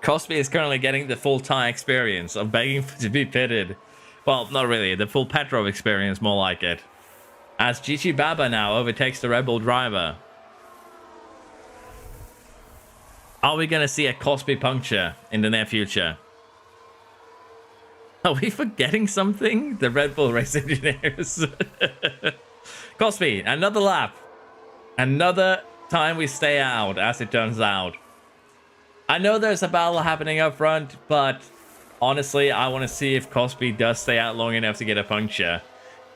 Cosby is currently getting the full tire experience of begging to be pitted. Well, not really, the full Petrov experience, more like it. As Gigi Baba now overtakes the Red Bull driver. Are we going to see a Cosby puncture in the near future? Are we forgetting something? The Red Bull race engineers. Cosby, another lap. Another time we stay out, as it turns out. I know there's a battle happening up front, but honestly, I want to see if Cosby does stay out long enough to get a puncture.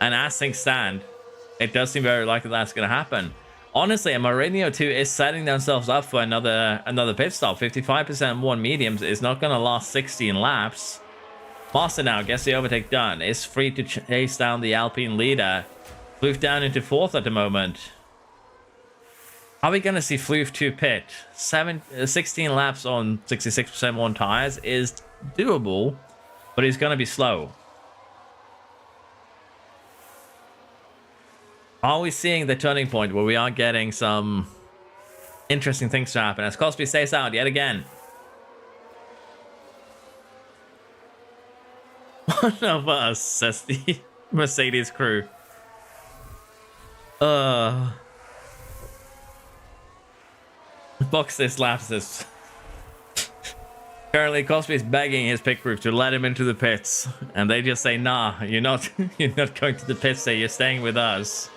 And as things stand, it does seem very likely that's going to happen. Honestly, Mourinho 2 is setting themselves up for another pit stop. 55% more mediums is not going to last 16 laps. Master now gets the overtake done. Is free to chase down the Alpine leader. Floof down into 4th at the moment. Are we going to see Floof 2 pit? 16 laps on 66% more tires is doable, but he's going to be slow. Are we seeing the turning point where we are getting some interesting things to happen as Cosby stays out yet again? One of us, says the Mercedes crew. Box this lapses. Currently, Cosby is begging his pit crew to let him into the pits, and they just say, "Nah, you're not going to the pits. You're staying with us.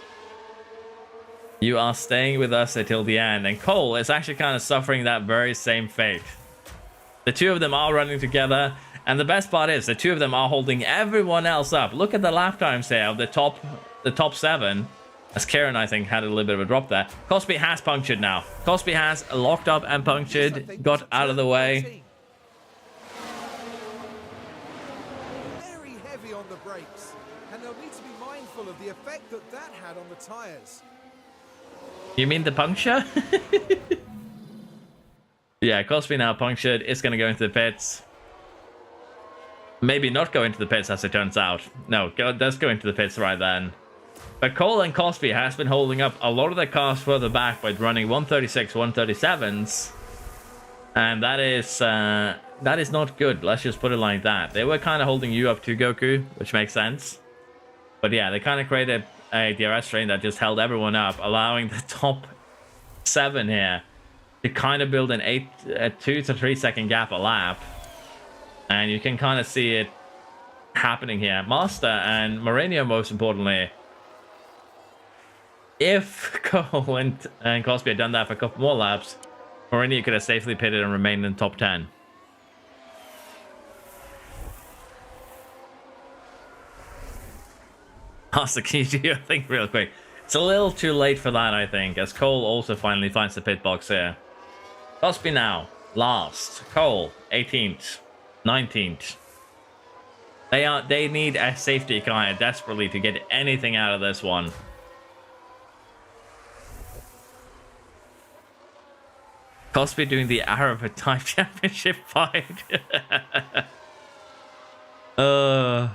You are staying with us until the end." And Cole is actually kind of suffering that very same fate. The two of them are running together, and the best part is the two of them are holding everyone else up. Look at the lap times here of the top 7. As Kieran, I think, had a little bit of a drop there. Cosby has punctured now. Cosby has locked up and punctured, got out of the way. Very heavy on the brakes, and they'll need to be mindful of the effect that had on the tires. You mean the puncture? Yeah, Cosby now punctured. It's going to go into the pits. Maybe not go into the pits, as it turns out. No, does go into the pits right then. But Cole and Cosby has been holding up a lot of the cars further back by running 136, 137s. And that is not good. Let's just put it like that. They were kind of holding you up to Goku, which makes sense. But yeah, they kind of created a DRS train that just held everyone up, allowing the top 7 here to kind of build a 2 to 3 second gap a lap. And you can kind of see it happening here. Master and Mourinho, most importantly. If Cole and Cosby had done that for a couple more laps, Mourinho could have safely pitted and remained in the top 10. Master, can you do your thing real quick? It's a little too late for that, I think, as Cole also finally finds the pit box here. Cosby now, last. Cole, 18th, 19th. They need a safety car desperately to get anything out of this one. Cosby doing the Arab Type Championship fight. Well,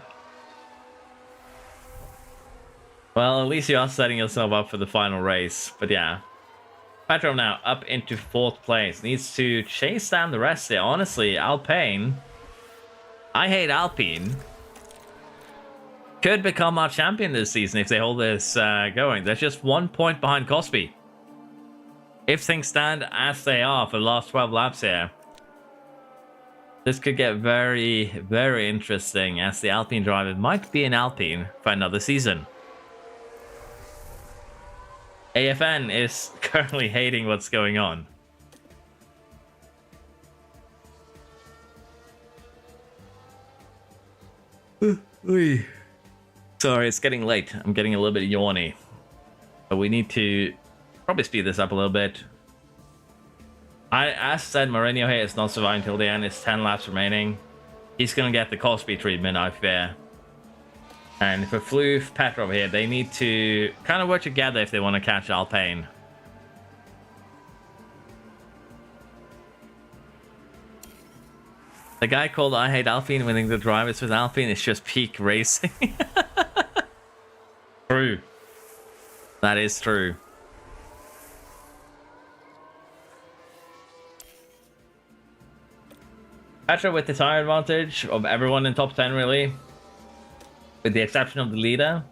at least you are setting yourself up for the final race. But yeah. Petro now up into 4th place. Needs to chase down the rest there. Honestly, Alpine. I hate Alpine. could become our champion this season if they hold this going. They're just 1 point behind Cosby. If things stand as they are for the last 12 laps here, this could get very, very interesting, as the Alpine driver might be an Alpine for another season. AFN is currently hating what's going on. Sorry, it's getting late. I'm getting a little bit yawny. But we need to probably speed this up a little bit. As said, Mourinho here is not surviving till the end. It's 10 laps remaining. He's going to get the Cosby treatment, I fear. And for Floof, Petrov here, they need to kind of work together if they want to catch Alpine. The guy called I Hate Alpine winning the drivers with Alpine is just peak racing. True. That is true. Petrov with the tire advantage of everyone in top 10, really. With the exception of the leader.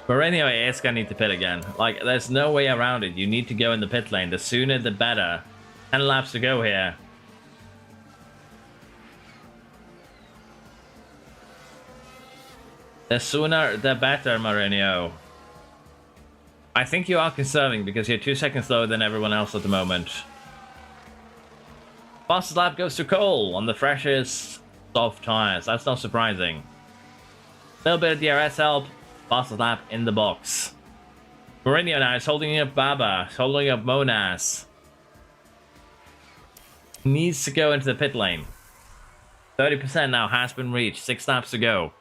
Mourinho is going to need to pit again. Like, there's no way around it. You need to go in the pit lane. The sooner, the better. 10 laps to go here. The sooner, the better, Mourinho. I think you are conserving because you're 2 seconds slower than everyone else at the moment. Fastest lap goes to Cole on the freshest soft tires. That's not surprising. A little bit of DRS help. Fastest lap in the box. Mourinho now is holding up Baba. He's holding up Monas. Needs to go into the pit lane. 30% now has been reached. 6 laps to go.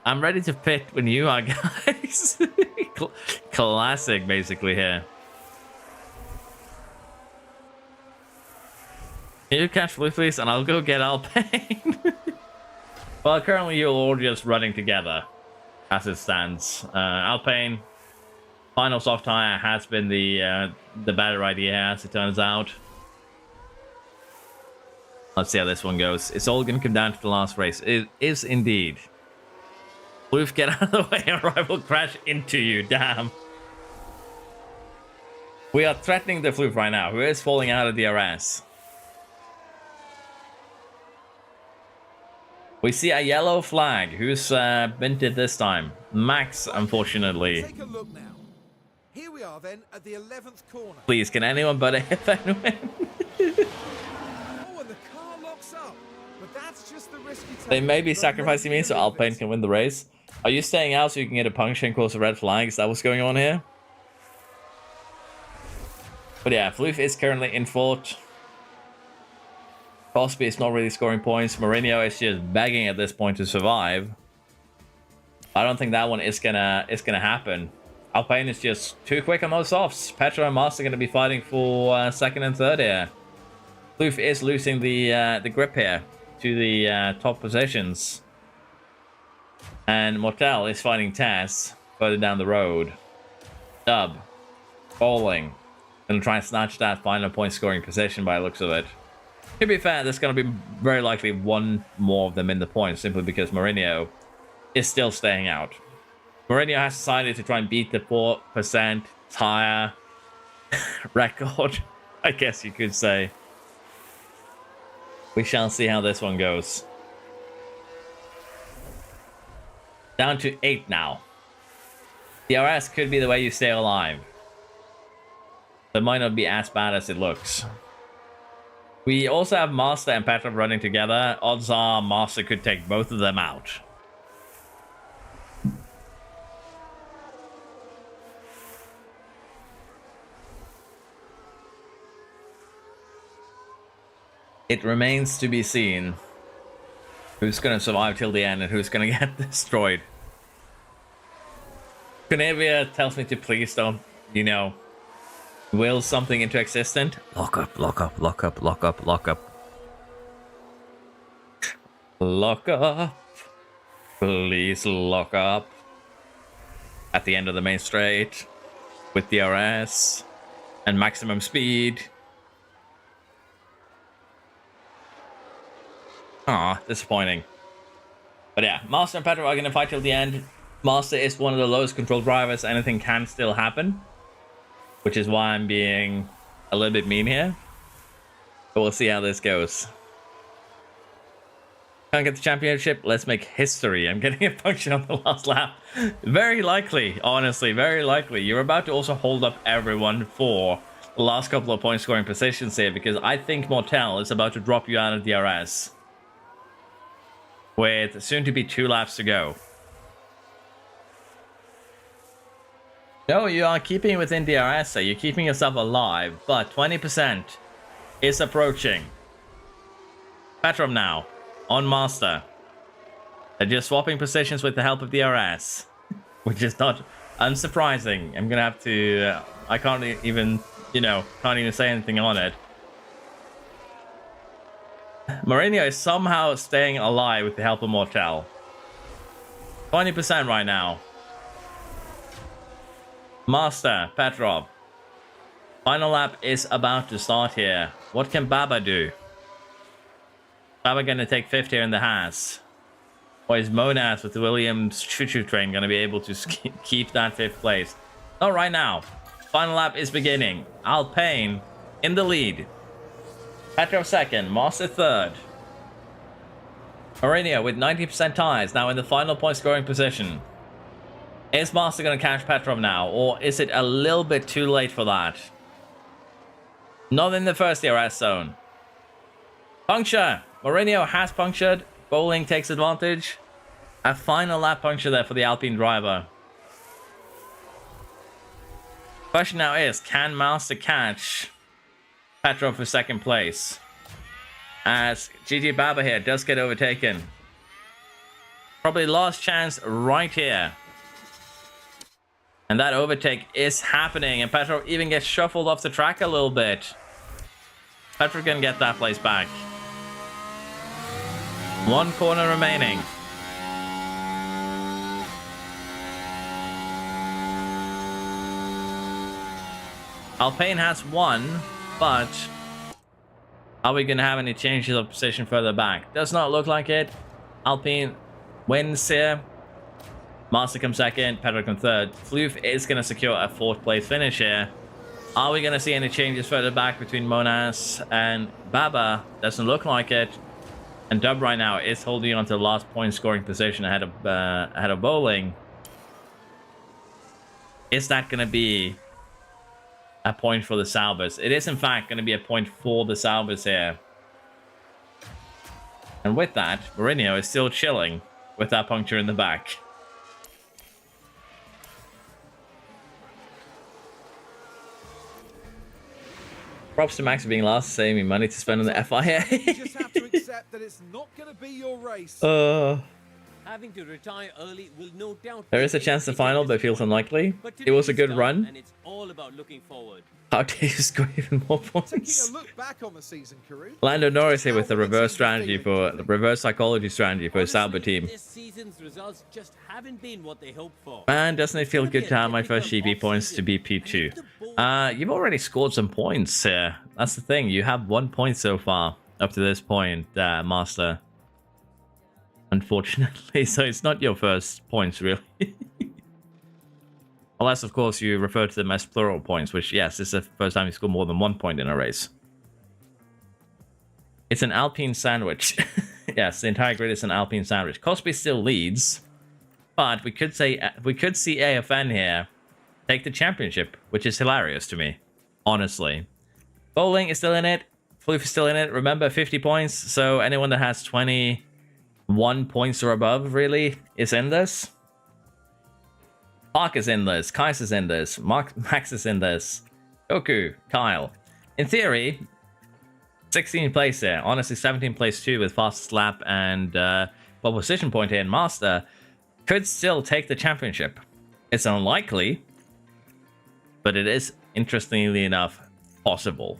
I'm ready to pit when you are, guys. Classic, basically, here. Can you catch Blue, please? And I'll go get Alpine. Well, currently you're all just running together, as it stands. Alpine, final soft tire has been the better idea, as it turns out. Let's see how this one goes. It's all going to come down to the last race. It is indeed. Floof, get out of the way or I will crash into you, damn. We are threatening the Floof right now, who is falling out of DRS. We see a yellow flag. Who's minted this time? Max, unfortunately. Take a look now. Here we are then at the 11th corner. Please, can anyone but AFN win? Oh, and the car locks up. But that's just the risk you take. They may be sacrificing me so Alpine can win the race. Are you staying out so you can get a puncture and cause a red flag? Is that what's going on here? But yeah, Floof is currently in fourth. Cosby is not really scoring points. Mourinho is just begging at this point to survive. I don't think that one is gonna happen. Alpine is just too quick on those softs. Petrov and Master are gonna be fighting for second and third here. Floof is losing the grip here to the top positions. And Mortel is fighting Taz further down the road. Dub. Bowling. Gonna try and snatch that final point scoring position by the looks of it. To be fair, there's gonna be very likely one more of them in the points simply because Mourinho is still staying out. Mourinho has decided to try and beat the 4% tire record, I guess you could say. We shall see how this one goes. Down to 8 now. DRS could be the way you stay alive. That might not be as bad as it looks. We also have Master and Petrov running together. Odds are Master could take both of them out. It remains to be seen who's going to survive till the end and who's going to get destroyed. Canavia tells me to please don't, you know, will something into existence. Lock up, lock up, lock up, lock up, lock up. Lock up. Please lock up. At the end of the main straight. With DRS. and maximum speed. Ah, disappointing. But yeah, Master and Petrov are going to fight till the end. Master is one of the lowest control drivers. Anything can still happen, which is why I'm being a little bit mean here. But we'll see how this goes. Can't get the championship. Let's make history. I'm getting a puncture on the last lap. Very likely, honestly, very likely. You're about to also hold up everyone for the last couple of point scoring positions here, because I think Mortel is about to drop you out of DRS with soon to be 2 laps to go. No, you are keeping within DRS, so you're keeping yourself alive, but 20% is approaching. Petrov now on Master. They're just swapping positions with the help of DRS, which is not unsurprising. I'm gonna have to I can't even, can't even say anything on it. Mourinho is somehow staying alive with the help of Mortel. 20% right now. Master, Petrov. Final lap is about to start here. What can Baba do? Baba gonna take 5th here in the Haas. Or is Monas with the Williams choo-choo train gonna be able to keep that 5th place? Not right now. Final lap is beginning. Alpine in the lead. Petrov 2nd, Master 3rd. Mourinho with 90% tires, now in the final point scoring position. Is Master going to catch Petrov now, or is it a little bit too late for that? Not in the first DRS zone. Puncture! Mourinho has punctured. Bowling takes advantage. A final lap puncture there for the Alpine driver. Question now is, can Master catch Petrov for 2nd place? As GG Baba here does get overtaken. Probably last chance right here. And that overtake is happening, and Petrov even gets shuffled off the track a little bit. Petrov can get that place back. 1 corner remaining. Alpine has won, but are we going to have any changes of position further back? Does not look like it. Alpine wins here. Master comes 2nd, Petrov comes 3rd. Floof is going to secure a 4th place finish here. Are we going to see any changes further back between Monas and Baba? Doesn't look like it. And Dub right now is holding on to the last point scoring position ahead of Bowling. Is that going to be a point for the Salvers? It is in fact going to be a point for the Salvers here. And with that, Mourinho is still chilling with that puncture in the back. Props to Max for being last, saving me money to spend on the FIA. You just have to accept that it's not going to be your race. Having to retire early will no doubt. There is a chance to final, but it feels unlikely. It was a good run. And it's all about looking forward. How dare you score even more Taking points? a look back on the season, Karun. Lando Norris here with the reverse strategy for the reverse psychology strategy for his Sauber team. This season's results just haven't been what they hoped for. Man, doesn't it feel good to have my first GP points to be P2? You've already scored some points here. That's the thing. You have 1 point so far up to this point, Master. Unfortunately, so it's not your first points, really. Unless, of course, you refer to them as plural points, which, yes, this is the first time you score more than 1 point in a race. It's an Alpine sandwich. Yes, the entire grid is an Alpine sandwich. Cosby still leads, but we could see AFN here take the championship, which is hilarious to me, honestly. Bowling is still in it. Floof is still in it. Remember, 50 points, so anyone that has 21 points or above, really, is in this. Park is in this. Kais is in this. Max is in this. Goku, Kyle. In theory, 16th place here. Honestly, 17th place too with fastest lap and pole position point here in Master. Could still take the championship. It's unlikely, but it is, interestingly enough, possible.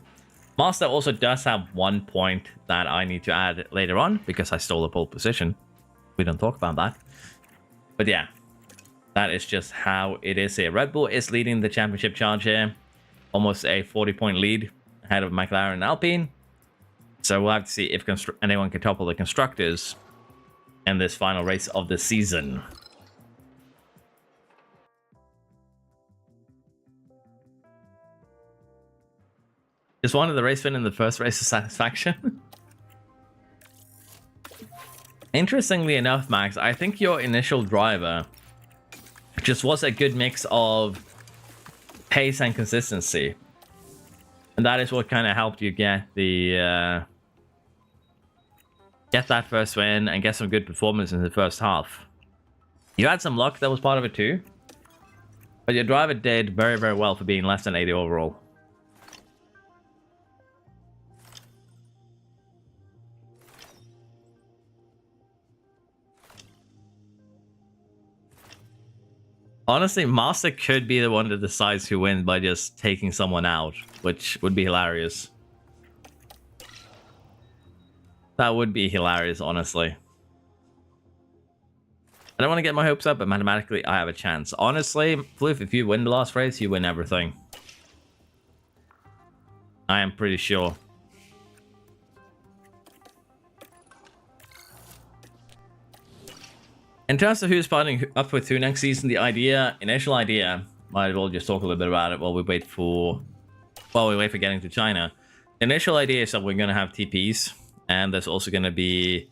Master also does have 1 point that I need to add later on because I stole the pole position. We don't talk about that. But yeah, that is just how it is here. Red Bull is leading the championship charge here. almost a 40-point lead ahead of McLaren and Alpine. So we'll have to see if anyone can topple the constructors in this final race of the season. Just wanted the race win in the first race of satisfaction. Interestingly enough, Max, I think your initial driver just was a good mix of pace and consistency. And that is what kind of helped you get the get that first win and get some good performance in the first half. You had some luck, that was part of it too. But your driver did very, very well for being less than 80 overall. Honestly, Master could be the one that decides who wins by just taking someone out, which would be hilarious. That would be hilarious, honestly. I don't want to get my hopes up, but mathematically, I have a chance. Honestly, Floof, if you win the last race, you win everything. I am pretty sure. In terms of who's partnering up with who next season, the initial idea, might as well just talk a little bit about it while we wait for getting to China. The initial idea is that we're going to have TPs, and there's also going to be,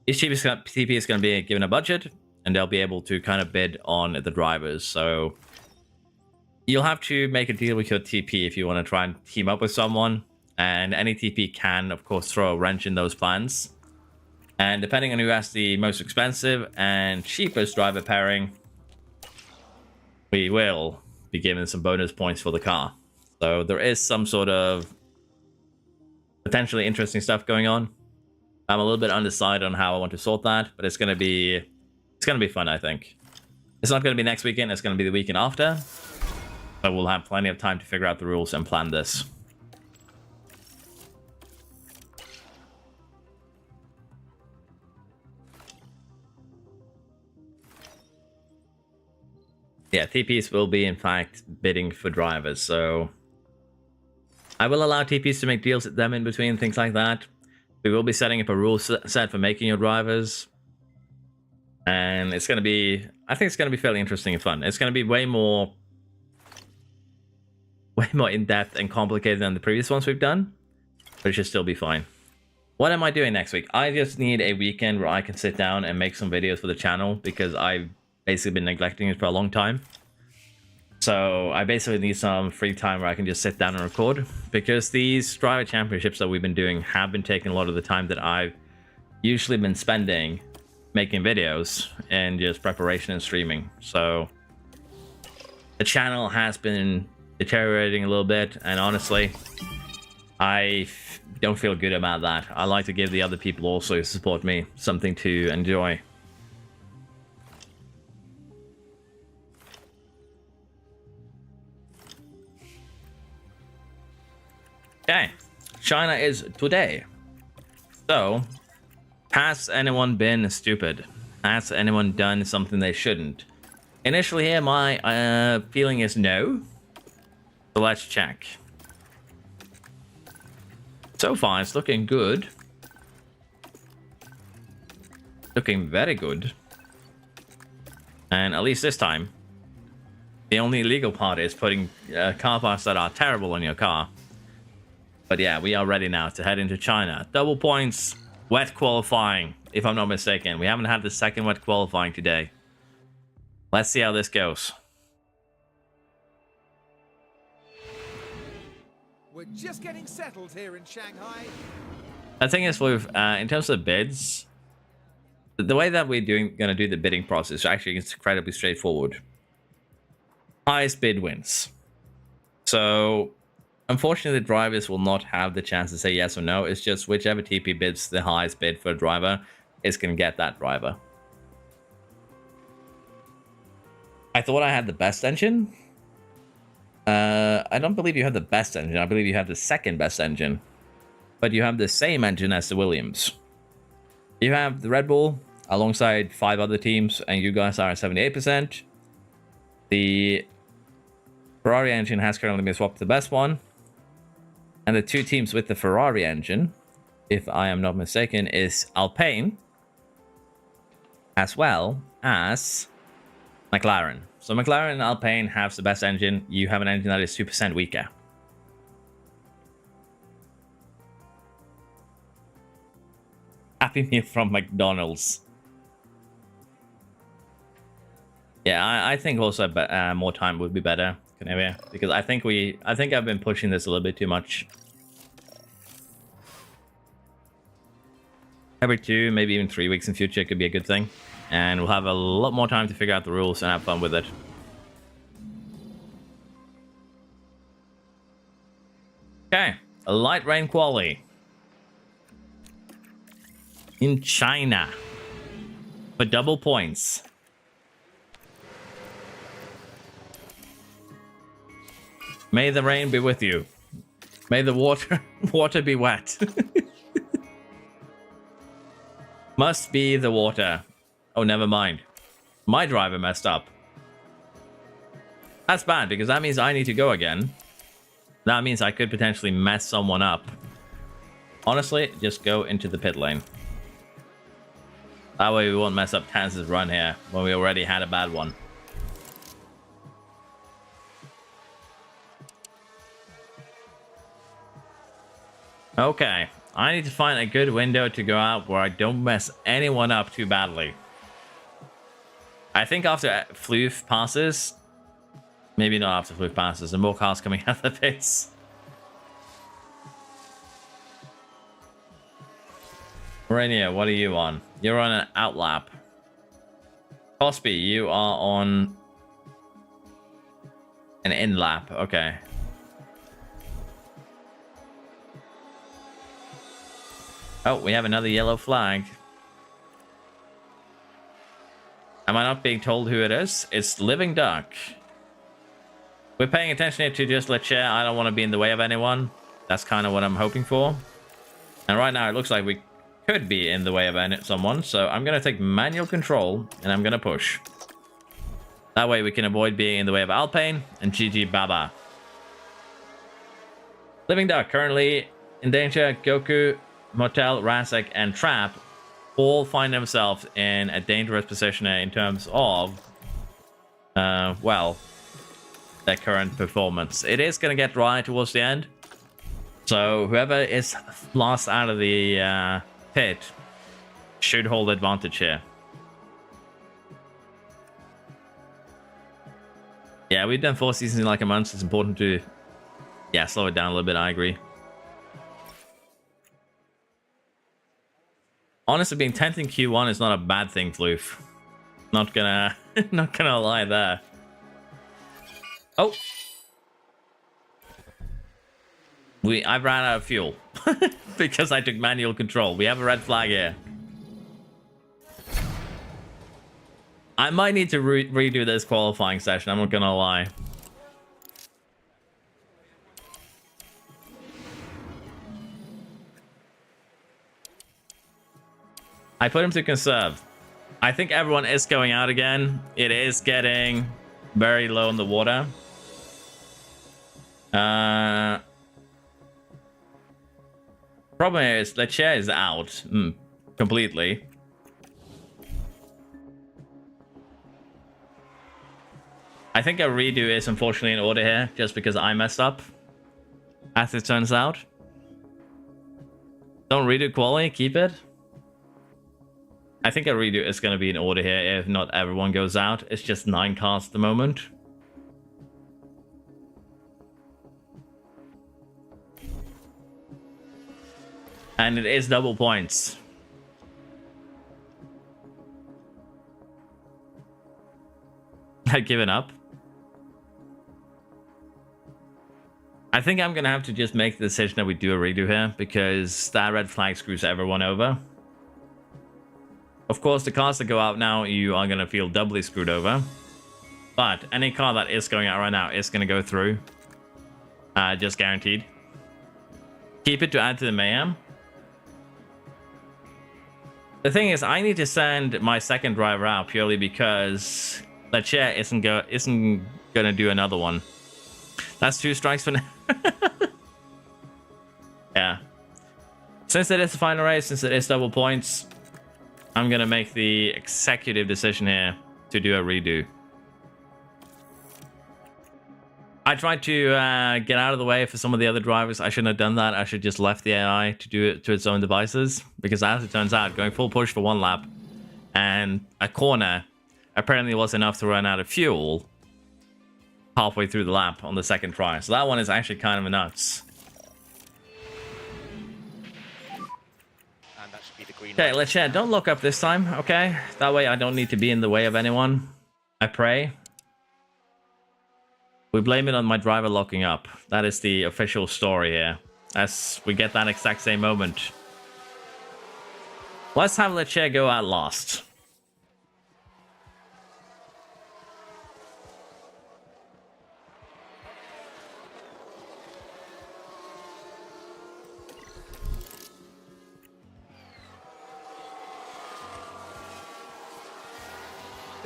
each TP is going to be given a budget, and they'll be able to kind of bid on the drivers. So you'll have to make a deal with your TP if you want to try and team up with someone, and any TP can, of course, throw a wrench in those plans. And depending on who has the most expensive and cheapest driver pairing, we will be given some bonus points for the car. So there is some sort of potentially interesting stuff going on. I'm a little bit undecided on how I want to sort that, but it's gonna be fun, I think. It's not gonna be next weekend, it's gonna be the weekend after. So we'll have plenty of time to figure out the rules and plan this. Yeah, TPs will be, in fact, bidding for drivers, so I will allow TPs to make deals with them in between, things like that. We will be setting up a rule set for making your drivers, and it's going to be, I think it's going to be fairly interesting and fun. It's going to be way more in-depth and complicated than the previous ones we've done, but it should still be fine. What am I doing next week? I just need a weekend where I can sit down and make some videos for the channel, because I've basically been neglecting it for a long time. So I basically need some free time where I can just sit down and record, because these driver championships that we've been doing have been taking a lot of the time that I've usually been spending making videos and just preparation and streaming. So the channel has been deteriorating a little bit, and honestly, I don't feel good about that. I like to give the other people also who support me something to enjoy. Okay, China is today. So, has anyone been stupid? Has anyone done something they shouldn't? Initially here, my feeling is no. So let's check. So far, it's looking good. Looking very good. And at least this time, the only illegal part is putting car parts that are terrible on your car. But yeah, we are ready now to head into China. Double points, wet qualifying, if I'm not mistaken. We haven't had the second wet qualifying today. Let's see how this goes. We're just getting settled here in Shanghai. The thing is, with in terms of bids, the way that we're gonna do the bidding process actually is incredibly straightforward. Highest bid wins. So unfortunately, the drivers will not have the chance to say yes or no. It's just whichever TP bids the highest bid for a driver is going to get that driver. I thought I had the best engine. I don't believe you have the best engine. I believe you have the second best engine. But you have the same engine as the Williams. You have the Red Bull alongside 5 other teams, and you guys are at 78%. The Ferrari engine has currently been swapped to the best one. And the two teams with the Ferrari engine, if I am not mistaken, is Alpine as well as McLaren. So McLaren and Alpine have the best engine. You have an engine that is 2% weaker. Happy Meal from McDonald's. Yeah, I think also more time would be better, because I think I've been pushing this a little bit too much. Every 2, maybe even 3 weeks in future could be a good thing, and we'll have a lot more time to figure out the rules and have fun with it. Okay, a light rain quali in China for double points. May the rain be with you. May the water be wet. Must be the water. Oh, never mind. My driver messed up. That's bad, because that means I need to go again. That means I could potentially mess someone up. Honestly, just go into the pit lane. That way we won't mess up Taz's run here, when we already had a bad one. Okay, I need to find a good window to go out where I don't mess anyone up too badly. I think after Floof passes... Maybe not after Floof passes, and more cars coming out of the pits. Romagna, what are you on? You're on an outlap. Cosby, you are on an in-lap. Okay. Oh, we have another yellow flag. Am I not being told who it is? It's Living Duck. We're paying attention here to just let share. I don't want to be in the way of anyone. That's kind of what I'm hoping for. And right now it looks like we could be in the way of someone. So I'm going to take manual control and I'm going to push. That way we can avoid being in the way of Alpine and GG Baba. Living Duck currently in danger. Goku, Motel, Razek, and Trap all find themselves in a dangerous position in terms of, well, their current performance. It is going to get dry towards the end. So whoever is last out of the pit should hold advantage here. Yeah, we've done 4 seasons in like a month. So it's important to, yeah, slow it down a little bit. I agree. Honestly, being 10th in Q1 is not a bad thing, Floof. Not gonna lie there. Oh, I've ran out of fuel because I took manual control. We have a red flag here. I might need to redo this qualifying session. I'm not gonna lie. I put him to conserve. I think everyone is going out again. It is getting very low in the water. Problem is, the chair is out completely. I think a redo is unfortunately in order here, just because I messed up, as it turns out. Don't redo quality, keep it. I think a redo is going to be in order here, if not everyone goes out. It's just 9 cars at the moment. And it is double points. I've given up. I think I'm going to have to just make the decision that we do a redo here, because that red flag screws everyone over. Of course, the cars that go out now, you are going to feel doubly screwed over. But any car that is going out right now is going to go through. Just guaranteed. Keep it to add to the mayhem. The thing is, I need to send my second driver out purely because Leclerc isn't going to do another one. That's 2 strikes for now. Yeah. Since it is the final race, since it is double points, I'm going to make the executive decision here to do a redo. I tried to get out of the way for some of the other drivers. I shouldn't have done that. I should just left the AI to do it to its own devices. Because as it turns out, going full push for 1 lap and a corner apparently was enough to run out of fuel halfway through the lap on the second try. So that one is actually kind of nuts. And that should be the green Okay, light. let's chat. Don't look up this time, okay? That way I don't need to be in the way of anyone. I pray. We blame it on my driver locking up. That is the official story here. As we get that exact same moment. Let's have Lecce go out last.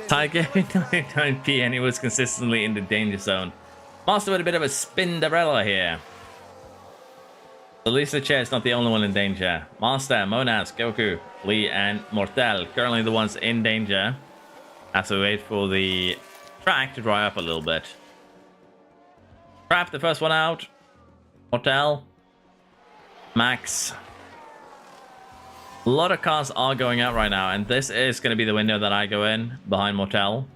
Tiger 99p and he was consistently in the danger zone. Master with a bit of a Spinderella here. At least the chair is not the only one in danger. Master, Monas, Goku, Lee, and Mortel currently the ones in danger. As we wait for the track to dry up a little bit. Trap, the first one out. Mortel. Max. A lot of cars are going out right now, and this is going to be the window that I go in behind Mortel.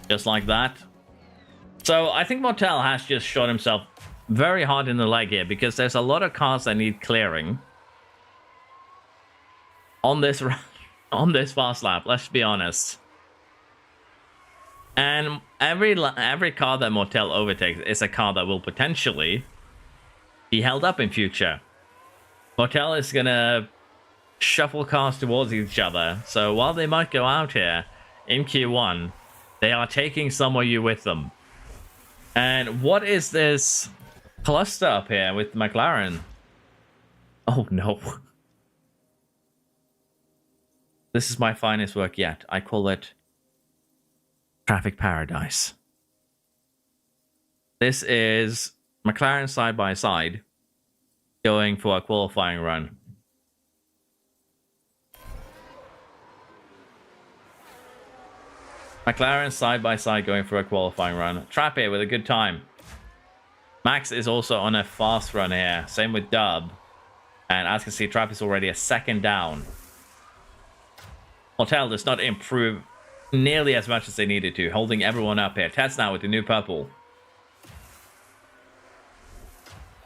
Just like that. So I think Mortel has just shot himself very hard in the leg here, because there's a lot of cars that need clearing on this on this fast lap. Let's be honest. And every car that Mortel overtakes is a car that will potentially be held up in future. Mortel is gonna shuffle cars towards each other, so while they might go out here in Q1, they are taking some of you with them. And what is this cluster up here with McLaren? Oh no. This is my finest work yet. I call it traffic paradise. This is McLaren side by side going for a qualifying run. McLaren side by side going for a qualifying run. Trap here with a good time. Max is also on a fast run here. Same with Dub. And as you can see, Trap is already a second down. Mortel does not improve nearly as much as they needed to, holding everyone up here. Ted's now with the new purple.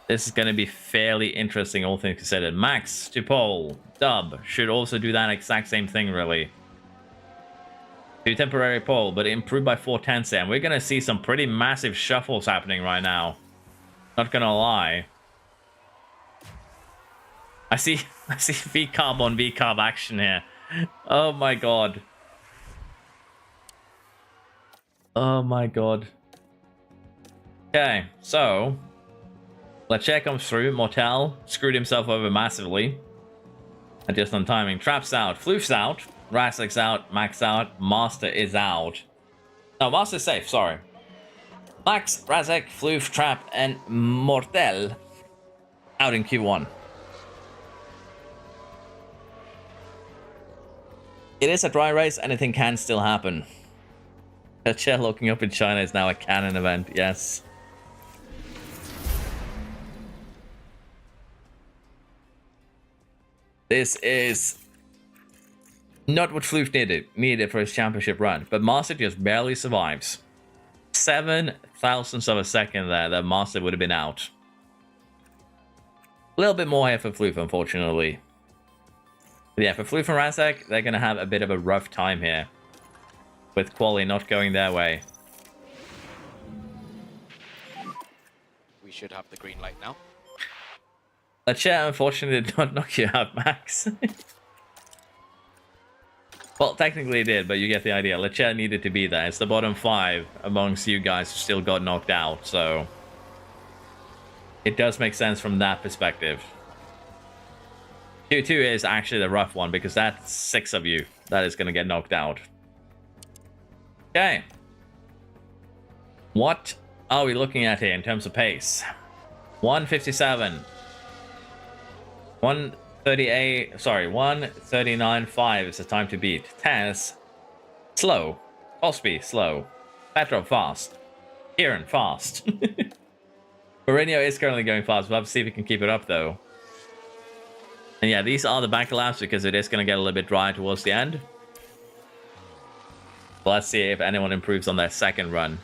This is going to be fairly interesting, all things considered. Max to pole. Dub should also do that exact same thing, really. To temporary pole, but improved by 4/10 there. And we're going to see some pretty massive shuffles happening right now. Not going to lie. I see V-carb on V-carb action here. Oh my god. Oh my god. Okay, so Lecce comes through. Mortel screwed himself over massively. And just on timing. Trap's out. Floof's out. Rasek's out. Max out. Master is out. No, Master's safe. Sorry. Max, Rasek, Floof, Trap, and Mortel out in Q1. It is a dry race. Anything can still happen. Lecce looking up in China is now a canon event. Yes. This is not what Floof needed for his championship run, but Master just barely survives. 7 thousandths of a second there that Master would have been out. A little bit more here for Floof, unfortunately. But yeah, for Floof and Rasek, they're going to have a bit of a rough time here, with quali not going their way. We should have the green light now. Lecce unfortunately did not knock you out, Max. Well, technically it did, but you get the idea. Lecce needed to be there. It's the bottom 5 amongst you guys who still got knocked out, so it does make sense from that perspective. Q2 is actually the rough one, because that's 6 of you that is going to get knocked out. Okay. What are we looking at here in terms of pace? 157. 138, sorry, 139.5 is the time to beat. Taz, slow. Cosby, slow. Petrov, fast. Kieran, fast. Mourinho is currently going fast. We'll have to see if we can keep it up, though. And yeah, these are the banker laps because it is going to get a little bit dry towards the end. But let's see if anyone improves on their second run.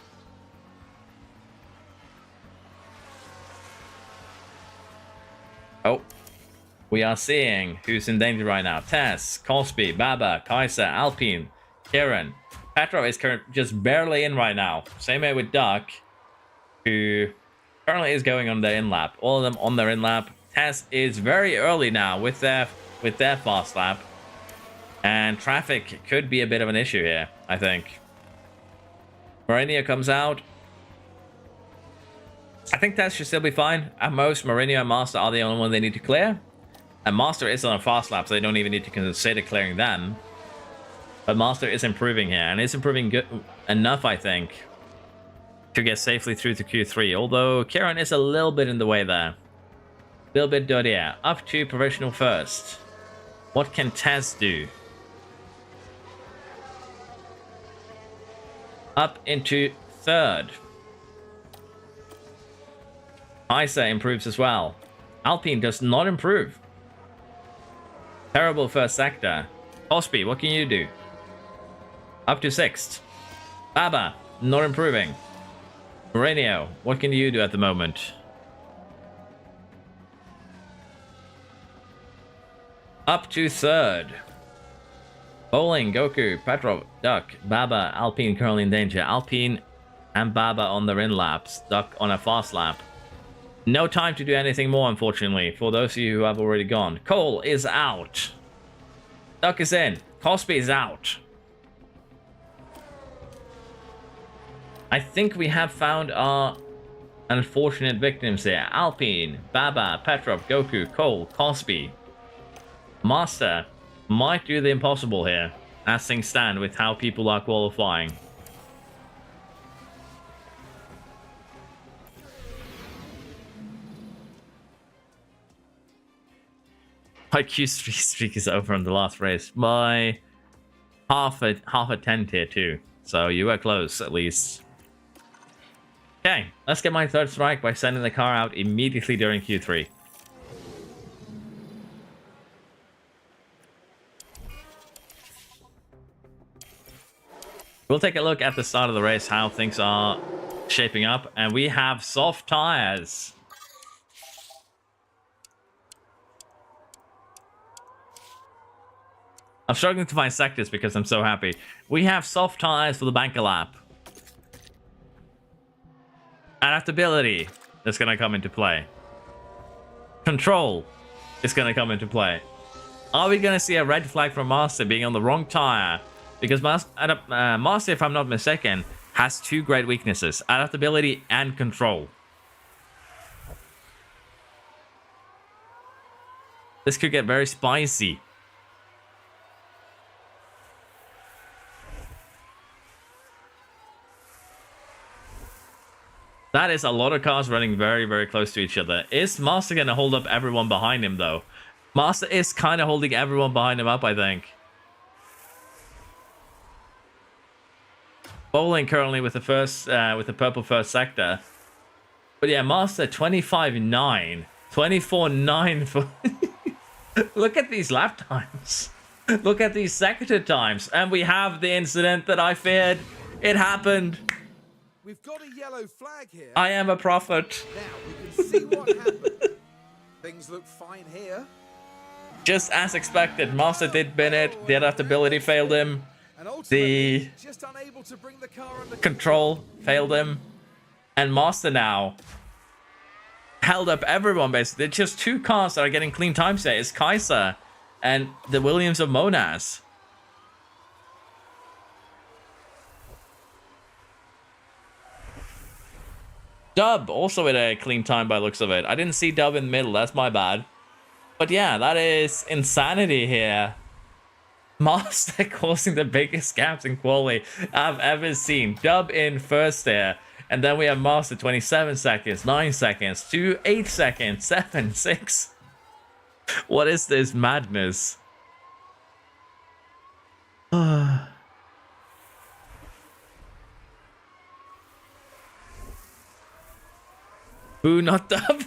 Oh. We are seeing who's in danger right now. Tess, Cosby, Baba, Kaiser, Alpine, Kieran. Petrov is just barely in right now. Same way with Duck, who currently is going on their in-lap. All of them on their in-lap. Tess is very early now with their fast lap. And traffic could be a bit of an issue here, I think. Mourinho comes out. I think Tess should still be fine. At most, Mourinho and Master are the only one they need to clear. And Master is on a fast lap, so they don't even need to consider clearing them. But Master is improving here, and is improving good enough, I think, to get safely through to Q3. Although Kieran is a little bit in the way there. A little bit dirtier. Up to provisional first. What can Taz do? Up into third. Isa improves as well. Alpine does not improve. Terrible first sector. Cosby, what can you do? Up to sixth. Baba, not improving. Mourinho, what can you do at the moment? Up to third. Bowling, Goku, Petrov, Duck, Baba, Alpine currently in danger. Alpine and Baba on their in laps. Duck on a fast lap. No time to do anything more, unfortunately, for those of you who have already gone. Cole is out. Duck is in. Cosby is out. I think we have found our unfortunate victims here. Alpine, Baba, Petrov, Goku, Cole, Cosby. Master might do the impossible here, as things stand with how people are qualifying. My Q3 streak is over on the last race by half a tent here too. So you were close at least. Okay, let's get my third strike by sending the car out immediately during Q3. We'll take a look at the start of the race, how things are shaping up, and we have soft tires. I'm struggling to find sectors because I'm so happy. We have soft tires for the banker lap. Adaptability is going to come into play. Control is going to come into play. Are we going to see a red flag from Master being on the wrong tire? Because Master, if I'm not mistaken, has two great weaknesses. Adaptability and control. This could get very spicy. That is a lot of cars running very, very close to each other. Is Master going to hold up everyone behind him, though? Master is kind of holding everyone behind him up, I think. Bowling currently with the first, with the purple first sector. But yeah, Master 25.9. 24.9 for... Look at these lap times. Look at these sector times. And we have the incident that I feared. It happened. We've got a yellow flag here. I am a prophet. Now we can see what happened. Things look fine here. Just as expected, Master did bin it. The adaptability failed him. The just unable to bring the car under control failed him. And Master now held up everyone, basically. There's just two cars that are getting clean times here. It's Kaiser and the Williams of Monas. Dub also with a clean time by looks of it. I didn't see Dub in the middle. That's my bad. But yeah, that is insanity here. Master causing the biggest gaps in quality I've ever seen. Dub in first there. And then we have Master 27 seconds, 9 seconds, 2, 8 seconds, 7, 6. What is this madness? Boo, not dub.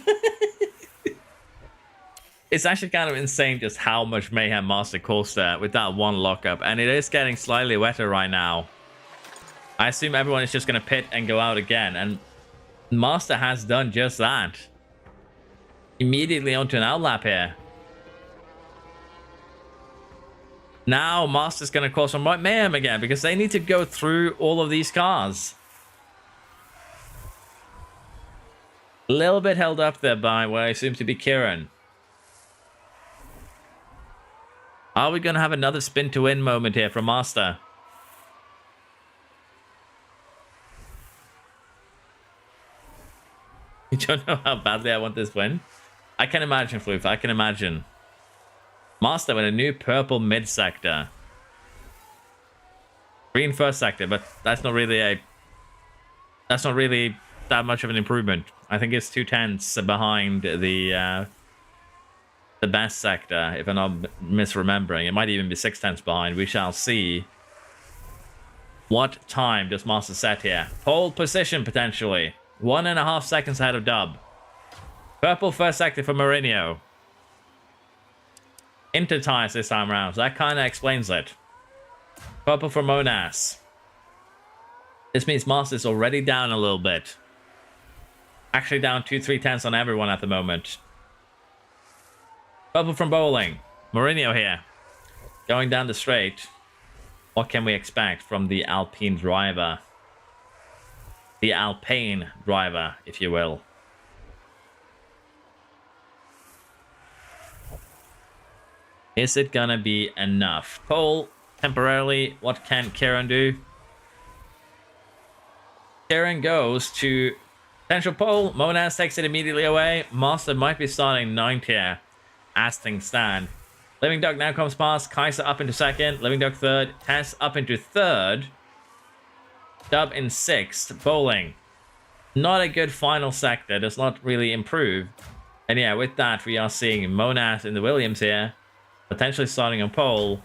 It's actually kind of insane just how much mayhem Master caused there with that one lockup. And it is getting slightly wetter right now. I assume everyone is just going to pit and go out again. And Master has done just that. Immediately onto an outlap here. Now Master's going to cause some mayhem again because they need to go through all of these cars. A little bit held up there by what I assume to be Kieran. Are we going to have another spin to win moment here from Master? You don't know how badly I want this win? I can imagine, Floof. I can imagine. Master with a new purple mid sector. Green first sector, but that's not really that much of an improvement. I think it's 2 tenths behind the best sector, if I'm not misremembering. It might even be 6 tenths behind. We shall see. What time does Master set here? Pole position, potentially. 1.5 seconds ahead of Dub. Purple first sector for Mourinho. Inter tires this time around, so that kind of explains it. Purple for Monas. This means Master's already down a little bit. Actually down 2-3 tenths on everyone at the moment. Purple from Bowling. Mourinho here. Going down the straight. What can we expect from the Alpine driver? The Alpine driver, if you will. Is it gonna be enough? Pole, temporarily. What can Kieran do? Kieran goes to potential pole. Monas takes it immediately away. Master might be starting 9th here as things stand. Living Duck now comes past. Kaiser up into 2nd. Living Duck 3rd. Tess up into 3rd. Dub in 6th. Bowling. Not a good final sector. Does not really improve. And yeah, with that, we are seeing Monas in the Williams here. Potentially starting on pole.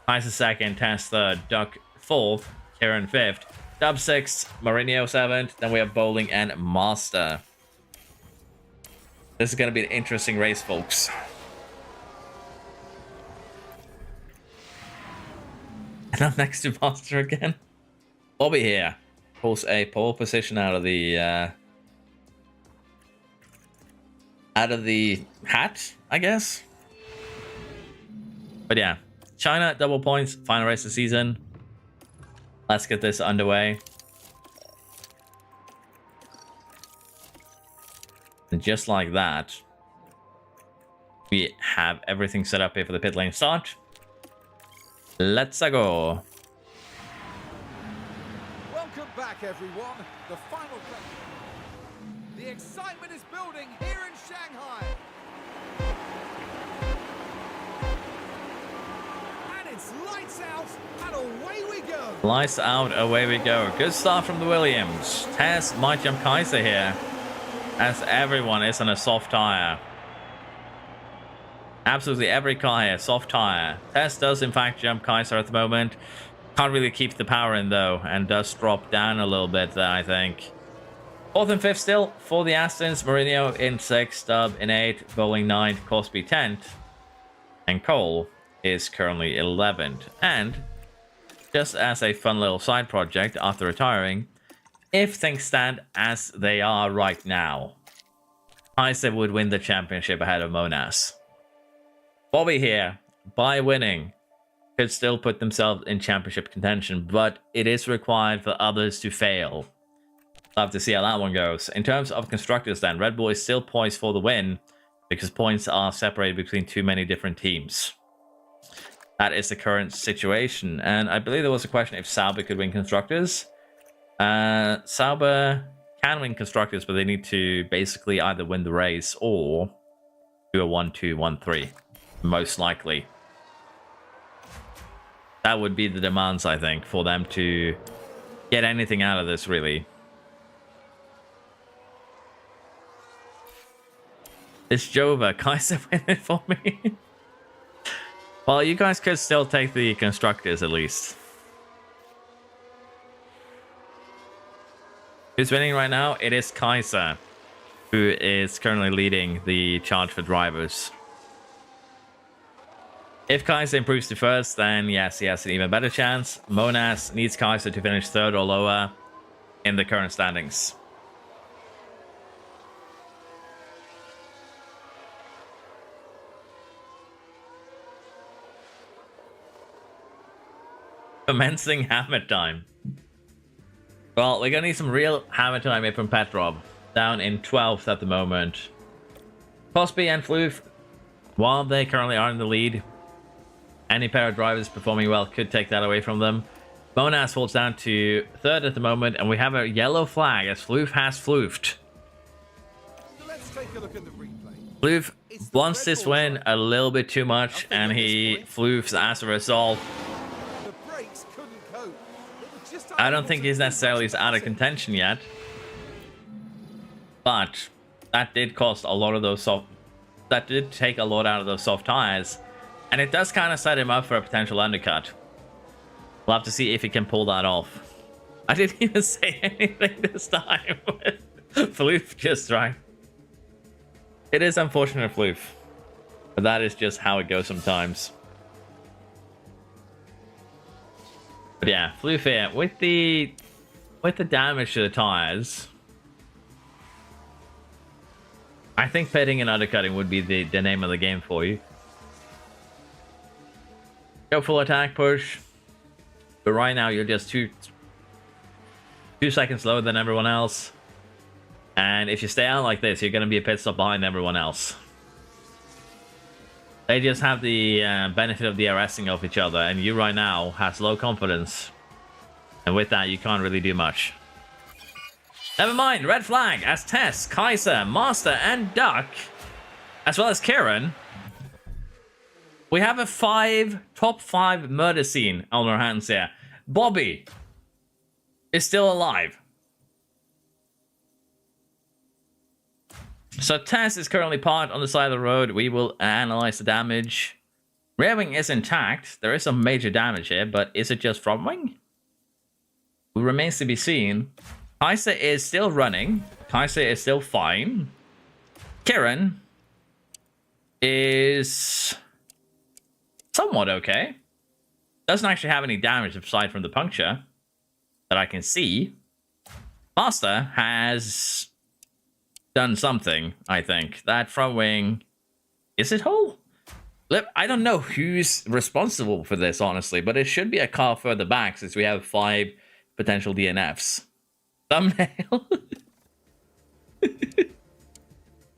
Kaiser 2nd. Tess 3rd. Duck 4th. Kieran 5th. Dub 6th. Mourinho 7th. Then we have Bowling and Master. This is going to be an interesting race, folks. And I'm next to Master again. Bobby here. Pulls a pole position out of the hat, I guess. But yeah, China double points, final race of the season. Let's get this underway. And just like that, we have everything set up here for the pit lane start. Let's go. Welcome back, everyone. The final. The excitement is building here in Shanghai. And it's lights out, and away we go. Lights out, away we go. Good start from the Williams. Tess might jump Kaiser here, as everyone is on a soft tire. Absolutely every car here, soft tire. Tess does in fact jump Kaiser at the moment. Can't really keep the power in though, and does drop down a little bit there, I think. 4th and 5th still for the Astons. Mourinho in 6th, Dub in 8th, Bowling 9th, Cosby 10th. And Cole is currently 11th. And just as a fun little side project after retiring, if things stand as they are right now, Kaiser would win the championship ahead of Monas. Bobby here, by winning, could still put themselves in championship contention, but it is required for others to fail. Love to see how that one goes. In terms of constructors then, Red Bull is still poised for the win because points are separated between too many different teams. That is the current situation. And I believe there was a question if Sauber could win constructors. Sauber can win constructors, but they need to basically either win the race or do a 1-2, 1-3. Most likely. That would be the demands, I think, for them to get anything out of this, really. It's Jova. Kaiser win it for me. Well, you guys could still take the constructors at least. Who's winning right now? It is Kaiser, who is currently leading the charge for drivers. If Kaiser improves to first, then yes, he has an even better chance. Monas needs Kaiser to finish third or lower in the current standings. Commencing hammer time. Well, we're gonna need some real hammer time here from Petrov. Down in 12th at the moment. Cosby and Floof, while they currently are in the lead, any pair of drivers performing well could take that away from them. Monas falls down to 3rd at the moment, and we have a yellow flag as Floof has floofed. Let's take a look at the replay. Floof wants this win a little bit too much, and he floofs as a result. The brakes couldn't cope. It was just I don't think he's necessarily out of contention yet, but that did cost a lot of those soft. That did take a lot out of those soft tires, and it does kind of set him up for a potential undercut. We'll have to see if he can pull that off. I didn't even say anything this time. Floof just right. It is unfortunate, Floof, but that is just how it goes sometimes. But yeah, Floof here with the damage to the tires. I think pitting and undercutting would be the name of the game for you. Go full attack push. But right now you're just two seconds slower than everyone else. And if you stay out like this, you're going to be a pit stop behind everyone else. They just have the benefit of the arresting of each other. And you right now has low confidence. And with that, you can't really do much. Never mind, red flag as Tess, Kaiser, Master, and Duck, as well as Kieran. We have a top 5 murder scene on our hands here. Bobby is still alive. So Tess is currently parked on the side of the road. We will analyze the damage. Rear wing is intact. There is some major damage here, but is it just front wing? It remains to be seen. Kaiser is still running. Kaiser is still fine. Kieran is somewhat okay. Doesn't actually have any damage aside from the puncture that I can see. Master has done something, I think. That front wing... Is it whole? I don't know who's responsible for this, honestly, but it should be a car further back since we have 5 potential DNFs. Thumbnail?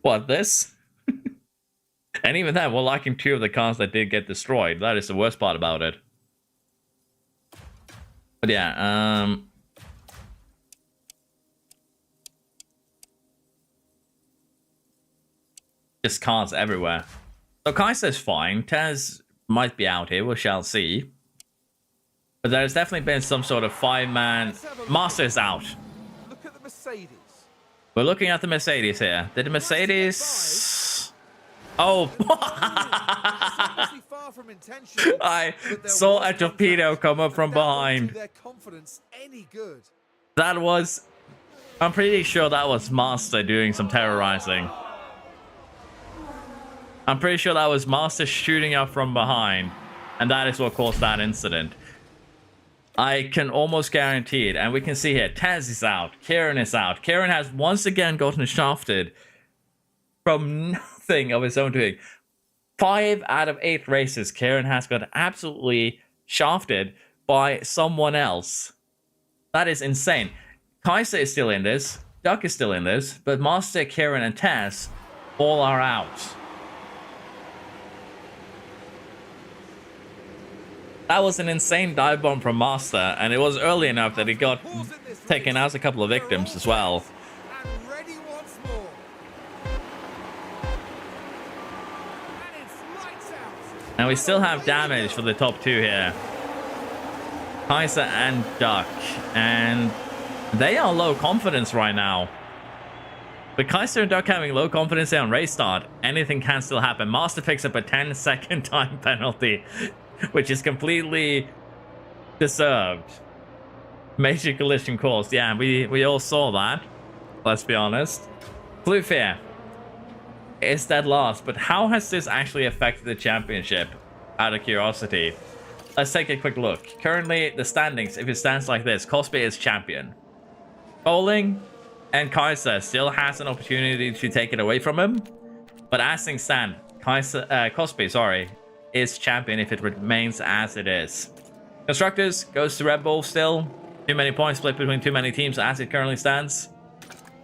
What, this? And even then, we're lacking 2 of the cars that did get destroyed. That is the worst part about it. But yeah, just cars everywhere. So Kaiser's fine. Tez might be out here. We shall see. But there's definitely been some sort of 5-man... Master's out. Look at the Mercedes. We're looking at the Mercedes here. Did the Mercedes... Oh! Far from intentional, I saw a torpedo come up from behind. their confidence any good. That was... I'm pretty sure that was Master doing some terrorizing. I'm pretty sure that was Master shooting up from behind. And that is what caused that incident. I can almost guarantee it. And we can see here, Taz is out. Kieran is out. Kieran has once again gotten shafted from nothing of his own doing. 5 out of 8 races, Kieran has got absolutely shafted by someone else. That is insane. Kaiser is still in this. Duck is still in this. But Master, Kieran, and Taz all are out. That was an insane dive bomb from Master, and it was early enough that he got taken out a couple of victims as well. And ready once more. And it's lights out. And we still have damage for the top 2 here. Kaiser and Duck. And they are low confidence right now. With Kaiser and Duck having low confidence on race start, anything can still happen. Master picks up a 10-second time penalty, which is completely deserved. Major collision caused. Yeah, we all saw that. Let's be honest. Blue Fear is dead last, but how has this actually affected the championship? Out of curiosity. Let's take a quick look. Currently, the standings, if it stands like this, Cosby is champion. Bowling and Kaiser still has an opportunity to take it away from him. But as things stand, Cosby, is champion if it remains as it is. Constructors goes to Red Bull still. Too many points split between too many teams as it currently stands.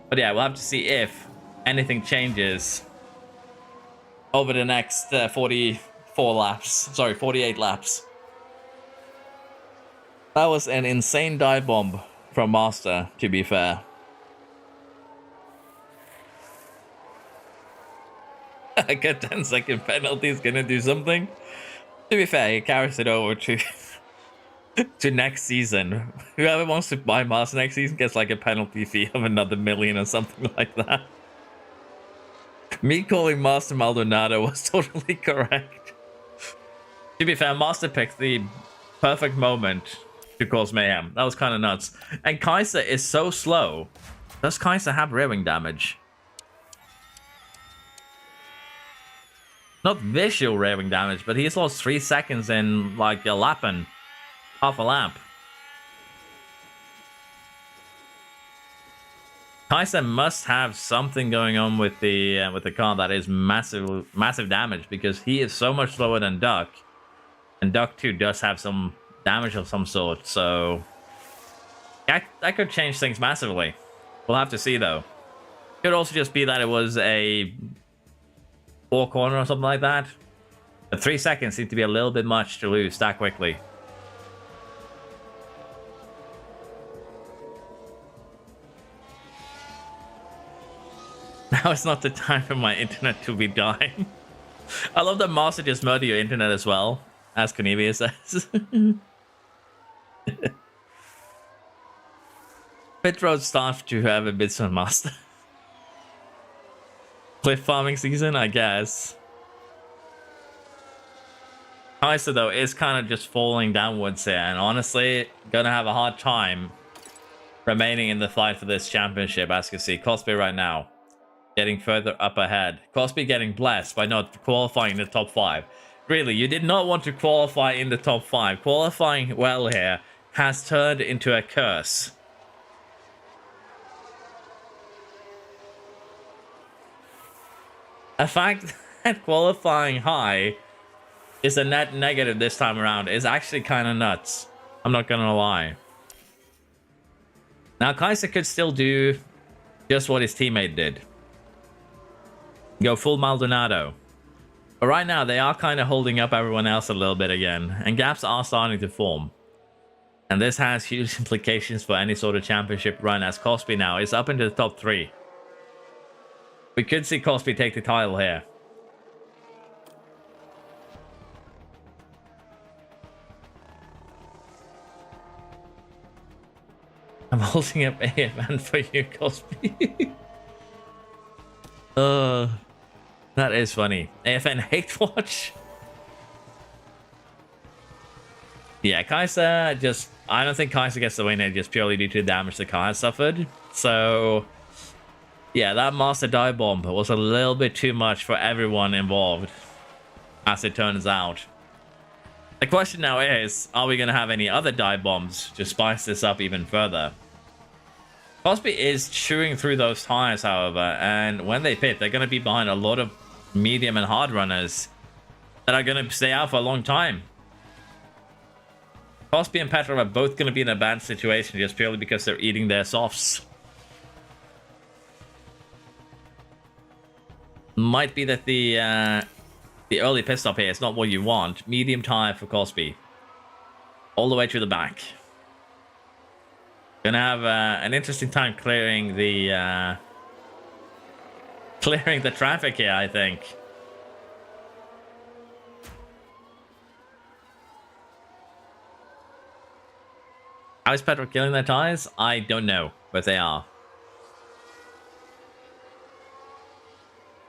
But yeah, we'll have to see if anything changes over the next 48 laps. That was an insane dive bomb from Master, to be fair. A good 10-second penalty is gonna do something. To be fair, he carries it over to to next season. Whoever wants to buy Master next season gets like a penalty fee of another million or something like that. Me calling Master Maldonado was totally correct. To be fair, Master picked the perfect moment to cause mayhem. That was kind of nuts. And Kaiser is so slow. Does Kaiser have rearing damage? Not visual rearing damage, but he's lost 3 seconds in like a lap and half a lap. Kaiser must have something going on with the car that is massive damage, because he is so much slower than Duck, and Duck too does have some damage of some sort. So that could change things massively. We'll have to see though. Could also just be that it was a 4 corner or something like that. But 3 seconds seems to be a little bit much to lose that quickly. Now is not the time for my internet to be dying. I love that Master just murdered your internet as well, as Cornelia says. Pit road start to have a bit on Master. Cliff farming season, I guess. Kaiser though is kind of just falling downwards here, and honestly gonna have a hard time remaining in the fight for this championship. As you can see, Cosby right now getting further up ahead. Cosby getting blessed by not qualifying in the top 5. Really, you did not want to qualify in the top 5. Qualifying well here has turned into a curse. The fact that qualifying high is a net negative this time around is actually kind of nuts. I'm not gonna lie. Now, Kaiser could still do just what his teammate did. Go full Maldonado. But right now, they are kind of holding up everyone else a little bit again, and gaps are starting to form. And this has huge implications for any sort of championship run, as Cosby now is up into the top 3. We could see Cosby take the title here. I'm holding up AFN for you, Cosby. That is funny. AFN hate watch. Yeah, Kaiser just... I don't think Kaiser gets the win here just purely due to the damage the car has suffered. So... yeah, that Master dive bomb was a little bit too much for everyone involved, as it turns out. The question now is, are we going to have any other dive bombs to spice this up even further? Cosby is chewing through those tires, however, and when they pit, they're going to be behind a lot of medium and hard runners that are going to stay out for a long time. Cosby and Petrov are both going to be in a bad situation just purely because they're eating their softs. Might be that the early pit stop here is not what you want. Medium tire for Cosby. All the way to the back. Gonna have an interesting time clearing the traffic here, I think. How is Petrov killing their tires? I don't know, but they are.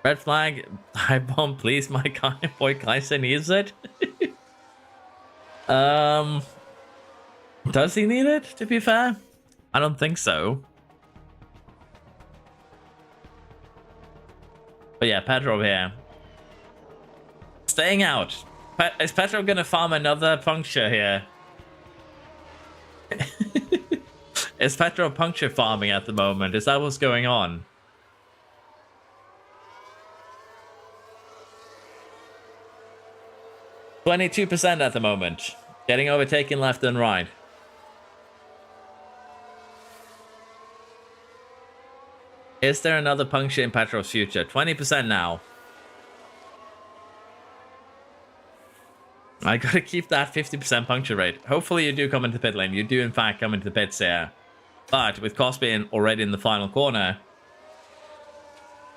Red flag. High bomb, please. My guy, boy Kaiser needs it. Does he need it? To be fair, I don't think so. But yeah, Petrov here. Staying out. Is Petrov gonna farm another puncture here? Is Petrov puncture farming at the moment? Is that what's going on? %22% at the moment. Getting overtaken left and right. Is there another puncture in Petrov's future? 20% now. I gotta keep that 50% puncture rate. Hopefully you do come into pit lane. You do in fact come into the pits here. But with Cosby already in the final corner,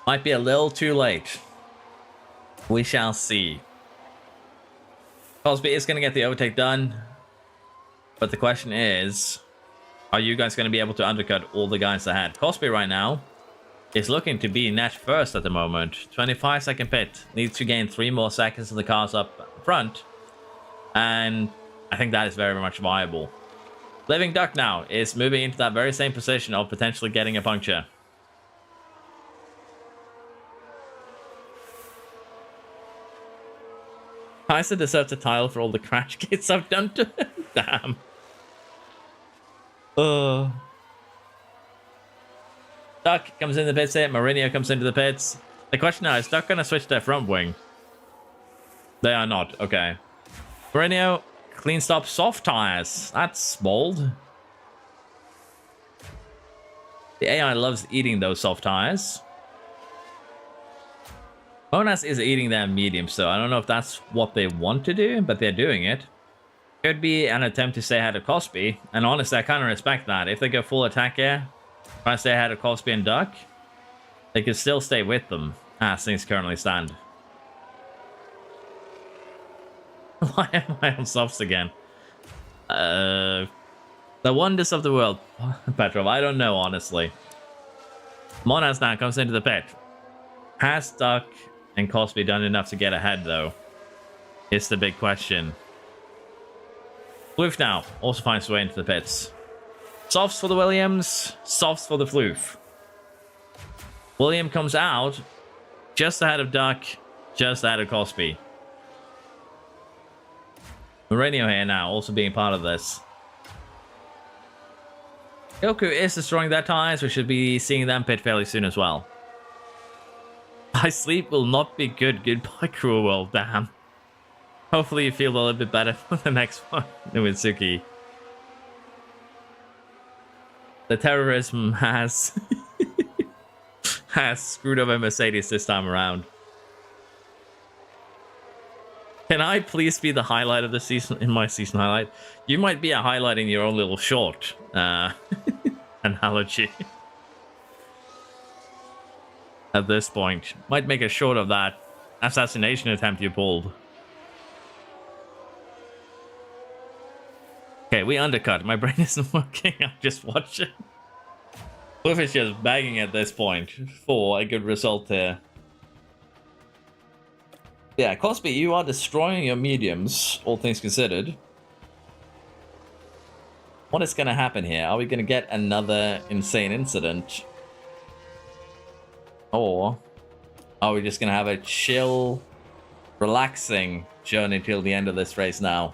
might be a little too late. We shall see. Cosby is going to get the overtake done. But the question is, are you guys going to be able to undercut all the guys ahead? Cosby right now is looking to be net first at the moment. 25-second pit. Needs to gain 3 more seconds of the cars up front. And I think that is very much viable. Living Duck now is moving into that very same position of potentially getting a puncture. Kaiser deserves a title for all the crash kits I've done to him. Damn. Duck comes in the pits here. Mourinho comes into the pits. The question now is Duck going to switch their front wing? They are not. Okay. Mourinho, clean stop, soft tires. That's bold. The AI loves eating those soft tires. Monas is eating their medium, so I don't know if that's what they want to do, but they're doing it. Could be an attempt to stay ahead of Cosby, and honestly, I kind of respect that. If they go full attack here, try to stay ahead of Cosby and Duck, they could still stay with them as things currently stand. Why am I on softs again? The wonders of the world, Petrov. I don't know, honestly. Monas now comes into the pit. Has Duck and Cosby done enough to get ahead, though? It's the big question. Floof now also finds his way into the pits. Softs for the Williams, softs for the Floof. William comes out just ahead of Duck, just ahead of Cosby. Mourinho here now, also being part of this. Goku is destroying their tires. We should be seeing them pit fairly soon as well. My sleep will not be good. Goodbye, cruel world. Damn. Hopefully you feel a little bit better for the next one with Suki. The terrorism has has screwed over Mercedes this time around. Can I please be the highlight of the season in my season highlight? You might be a highlight in your own little short analogy. At this point, might make a short of that assassination attempt you pulled. Okay, we undercut. My brain isn't working. I'm just watching. Cliff is just begging at this point for a good result here. Yeah, Cosby, you are destroying your mediums, all things considered. What is going to happen here? Are we going to get another insane incident? Or are we just going to have a chill, relaxing journey till the end of this race now?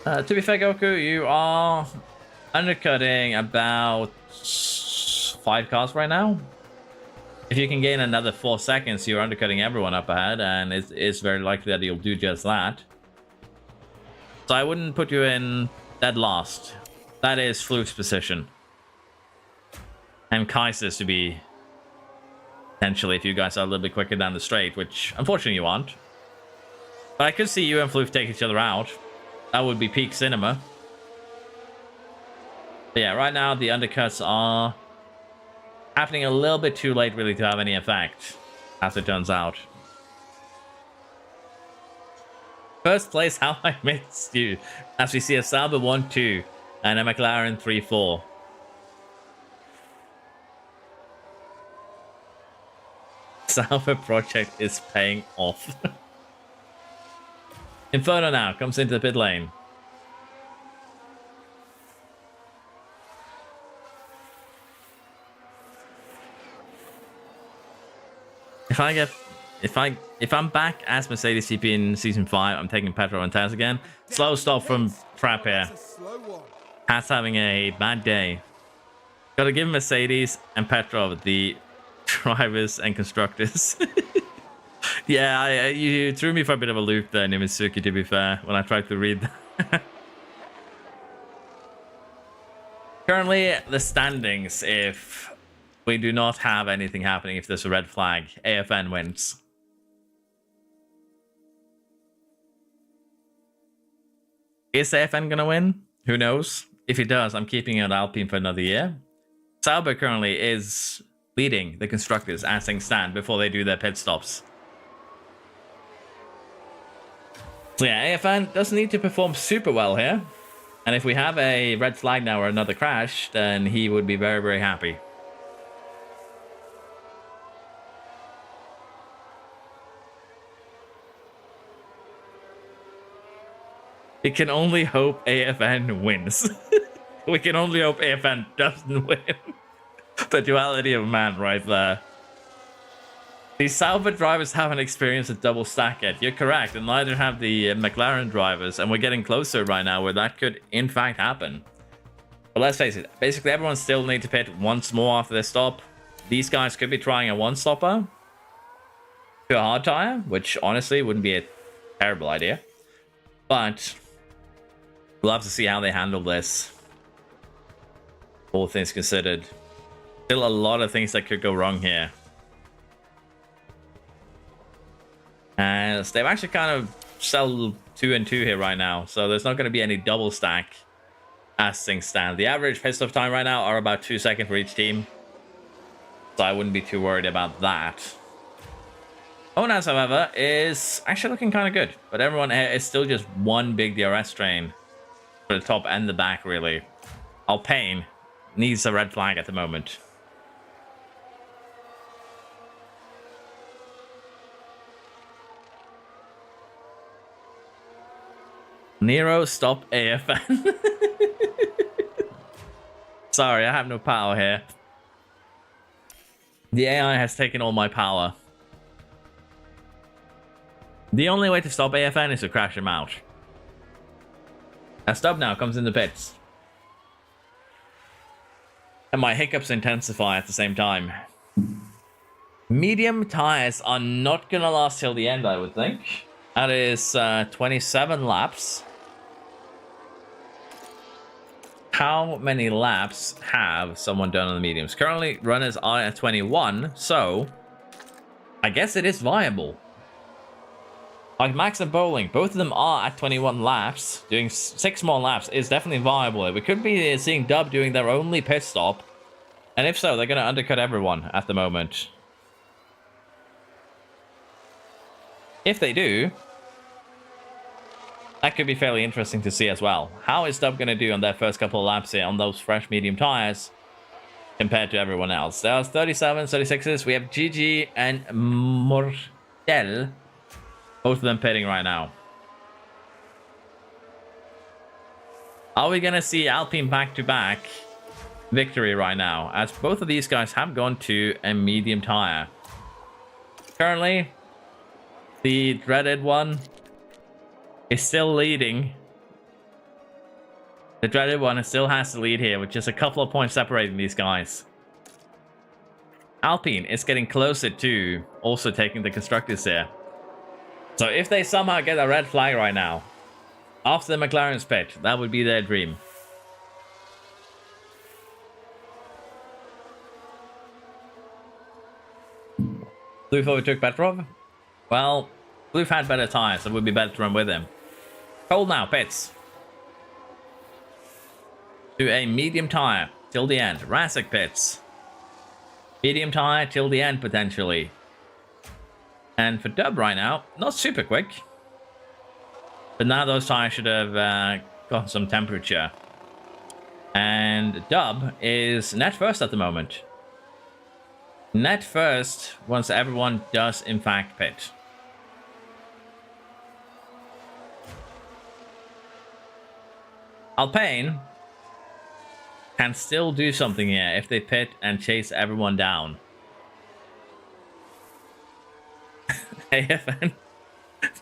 To be fair, Goku, you are undercutting about 5 cars right now. If you can gain another 4 seconds, you're undercutting everyone up ahead, and it's very likely that you'll do just that. So I wouldn't put you in dead last. That is Floof's position. And Kaiser's to be potentially, if you guys are a little bit quicker down the straight, which unfortunately you aren't. But I could see you and Floof take each other out. That would be peak cinema. But yeah, right now the undercuts are happening a little bit too late really to have any effect, as it turns out. First place, how I missed you. As we see a Sauber 1-2 and a McLaren 3-4. Salva project is paying off. Inferno now comes into the pit lane. If I'm back as Mercedes CP in season 5, I'm taking Petro and Taz again. Slow stop from Frap here. Pat's having a bad day. Gotta give Mercedes and Petrov the drivers and constructors. Yeah, you threw me for a bit of a loop there, Nimitsuki, to be fair, when I tried to read that. Currently, the standings, if we do not have anything happening, if there's a red flag, AFN wins. Is AFN gonna win? Who knows? If it does, I'm keeping it on Alpine for another year. Sauber currently is leading the constructors as things stand before they do their pit stops. So yeah, AFN doesn't need to perform super well here. And if we have a red flag now or another crash, then he would be very, very happy. We can only hope AFN wins. We can only hope AFN doesn't win. The duality of man right there. These Sauber drivers haven't experienced a double stack yet. You're correct, and neither have the McLaren drivers. And we're getting closer right now where that could, in fact, happen. But let's face it, basically everyone still needs to pit once more after their stop. These guys could be trying a one-stopper to a hard tire, which honestly wouldn't be a terrible idea. But we'll have to see how they handle this. All things considered. Still a lot of things that could go wrong here. As they've actually kind of settled 2 and 2 here right now. So there's not going to be any double stack as things stand. The average pit stop time right now are about 2 seconds for each team. So I wouldn't be too worried about that. Onas, however, is actually looking kind of good. But everyone is still just one big DRS train. For the top and the back, really. Alpine needs a red flag at the moment. Nero, stop AFN. Sorry, I have no power here. The AI has taken all my power. The only way to stop AFN is to crash him out. A stop now comes in the pits. And my hiccups intensify at the same time. Medium tires are not gonna last till the end, I would think. That is 27 laps. How many laps have someone done on the mediums? Currently, runners are at 21, so I guess it is viable. Like Max and Bowling, both of them are at 21 laps. Doing 6 more laps is definitely viable. We could be seeing Dub doing their only pit stop. And if so, they're going to undercut everyone at the moment. If they do, that could be fairly interesting to see as well. How is Dub going to do on their first couple of laps here on those fresh medium tires compared to everyone else? There's 37, 36s. We have Gigi and Mortel. Both of them pitting right now. Are we going to see Alpine back-to-back victory right now? As both of these guys have gone to a medium tire. Currently, the dreaded one is still leading. The dreaded one still has to lead here with just a couple of points separating these guys. Alpine is getting closer to also taking the constructors here. So if they somehow get a red flag right now, after the McLaren's pit, that would be their dream. Bloof overtook Petrov. Well, Bloof had better tires, so it would be better to run with him. Cold now, pits. To a medium tire till the end. Rasek pits. Medium tire till the end, potentially. And for Dub right now, not super quick. But now those tires should have gotten some temperature. And Dub is net first at the moment. Net first once everyone does in fact pit. Alpine can still do something here if they pit and chase everyone down. AFN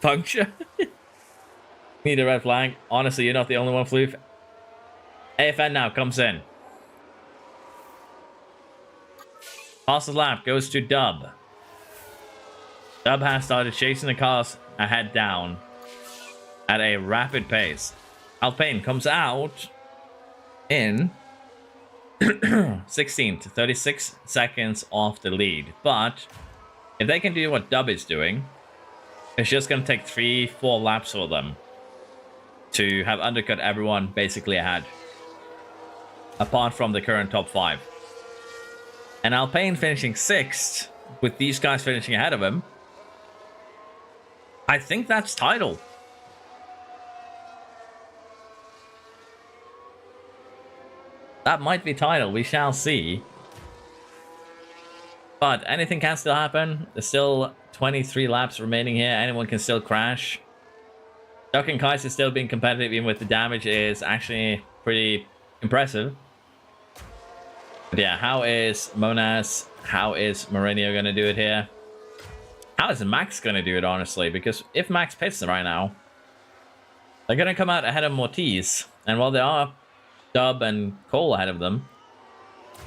puncture. Need a red flag. Honestly, you're not the only one, Floof. AFN now comes in. Fastest lap goes to Dub. Dub has started chasing the cars ahead down at a rapid pace. Alpine comes out in 16 to 36 seconds off the lead. But if they can do what Dub is doing, it's just going to take 3-4 laps for them to have undercut everyone basically ahead. Apart from the current top 5. And Alpine finishing 6th, with these guys finishing ahead of him. I think that's title. That might be title, we shall see. But anything can still happen. There's still 23 laps remaining here. Anyone can still crash. Duck and Kais is still being competitive, even with the damage is actually pretty impressive. But yeah, how is Monas, how is Mourinho going to do it here? How is Max going to do it, honestly? Because if Max pits right now, they're going to come out ahead of Mortiz. And while there are Dub and Cole ahead of them,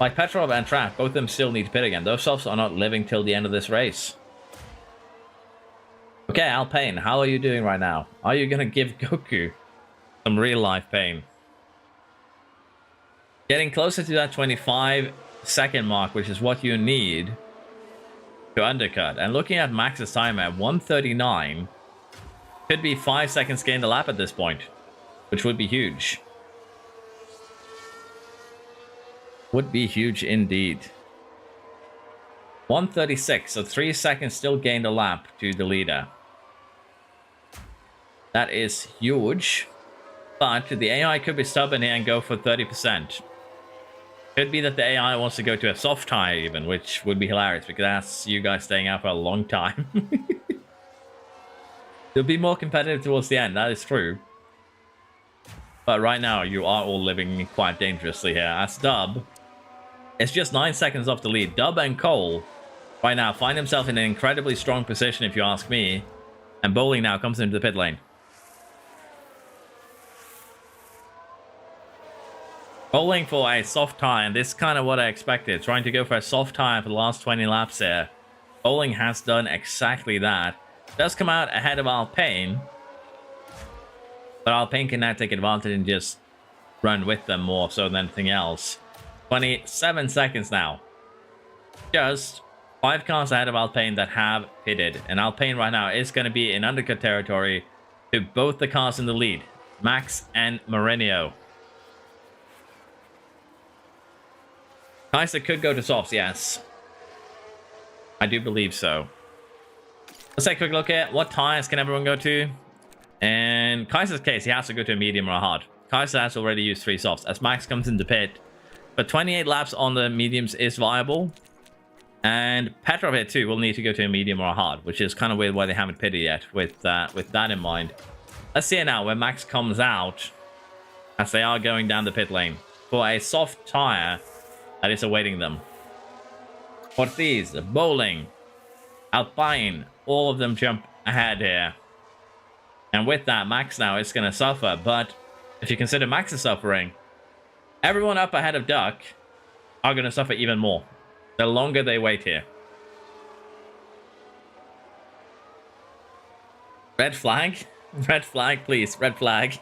like Petrov and Trap, both of them still need to pit again. Those softs are not living till the end of this race. Okay, Alpine, how are you doing right now? Are you going to give Goku some real-life pain? Getting closer to that 25-second mark, which is what you need to undercut. And looking at Max's time at 1:39, could be 5 seconds gained a lap at this point, which would be huge. Would be huge indeed. 1:36, so 3 seconds still gained a lap to the leader. That is huge. But the AI could be stubborn here and go for 30%. Could be that the AI wants to go to a soft tire even, which would be hilarious because that's you guys staying out for a long time. It'll be more competitive towards the end, that is true. But right now, you are all living quite dangerously here. As Dub, it's just 9 seconds off the lead. Dub and Cole right now find himself in an incredibly strong position, if you ask me. And Bowling now comes into the pit lane. Bowling for a soft tire, and this is kind of what I expected. Trying to go for a soft tire for the last 20 laps here. Bowling has done exactly that. Does come out ahead of Alpine. But Alpine can now take advantage and just run with them more so than anything else. 27 seconds now. Just 5 cars ahead of Alpine that have pitted. And Alpine right now is going to be in undercut territory to both the cars in the lead. Max and Mourinho. Kaiser could go to softs, yes. I do believe so. Let's take a quick look at what tires can everyone go to. In Kaiser's case, he has to go to a medium or a hard. Kaiser has already used 3 softs as Max comes into pit. But 28 laps on the mediums is viable. And Petrov here too will need to go to a medium or a hard, which is kind of weird why they haven't pitted yet with that in mind. Let's see it now when Max comes out as they are going down the pit lane for a soft tire that is awaiting them. Ortiz, Bowling, Alpine, all of them jump ahead here. And with that, Max now is going to suffer. But if you consider Max is suffering, everyone up ahead of Duck are going to suffer even more the longer they wait here. Red flag? Red flag, please. Red flag.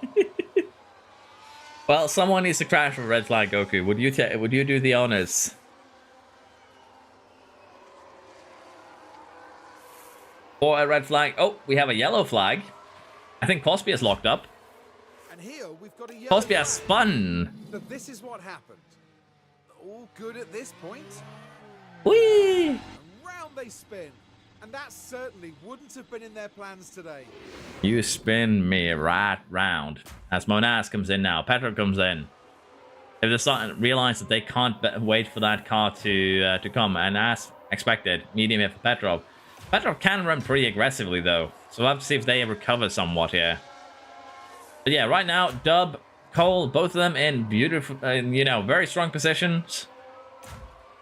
Well, someone needs to crash for red flag, Goku. Would you do the honors? For a red flag. Oh, we have a yellow flag. I think Cosby is locked up. And here we've got a yellow Cosby has flag. spun. But this is what happened. All good at this point. Whee! And round they spin. And that certainly wouldn't have been in their plans today. You spin me right round. As Monas comes in now. Petrov comes in. They've decided, realized that they can't wait for that car to come. And as expected. Medium here for Petrov. Petrov can run pretty aggressively though, so we'll have to see if they recover somewhat here. But yeah, right now, Dub, Cole, both of them in beautiful, you know, very strong positions.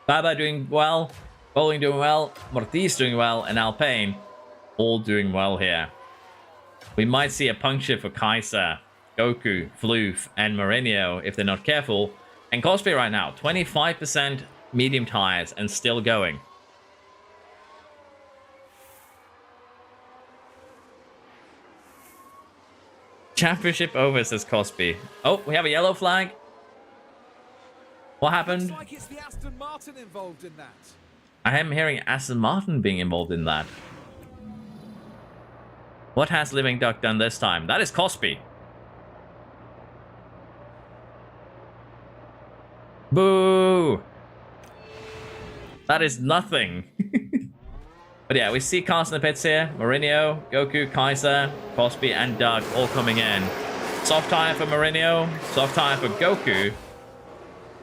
Baba doing well, Bowling doing well, Mortis doing well, and Alpine all doing well here. We might see a puncture for Kaiser, Goku, Floof, and Mourinho if they're not careful. And Cosby right now, 25% medium tires and still going. Championship over, says Cosby. Oh, we have a yellow flag. What happened? Looks like it's the Aston Martin involved in that. I am hearing Aston Martin being involved in that. What has Living Duck done this time? That is Cosby. Boo! That is nothing. But yeah, we see cars in the pits here. Mourinho, Goku, Kaiser, Cosby, and Doug all coming in. Soft tire for Mourinho, soft tire for Goku.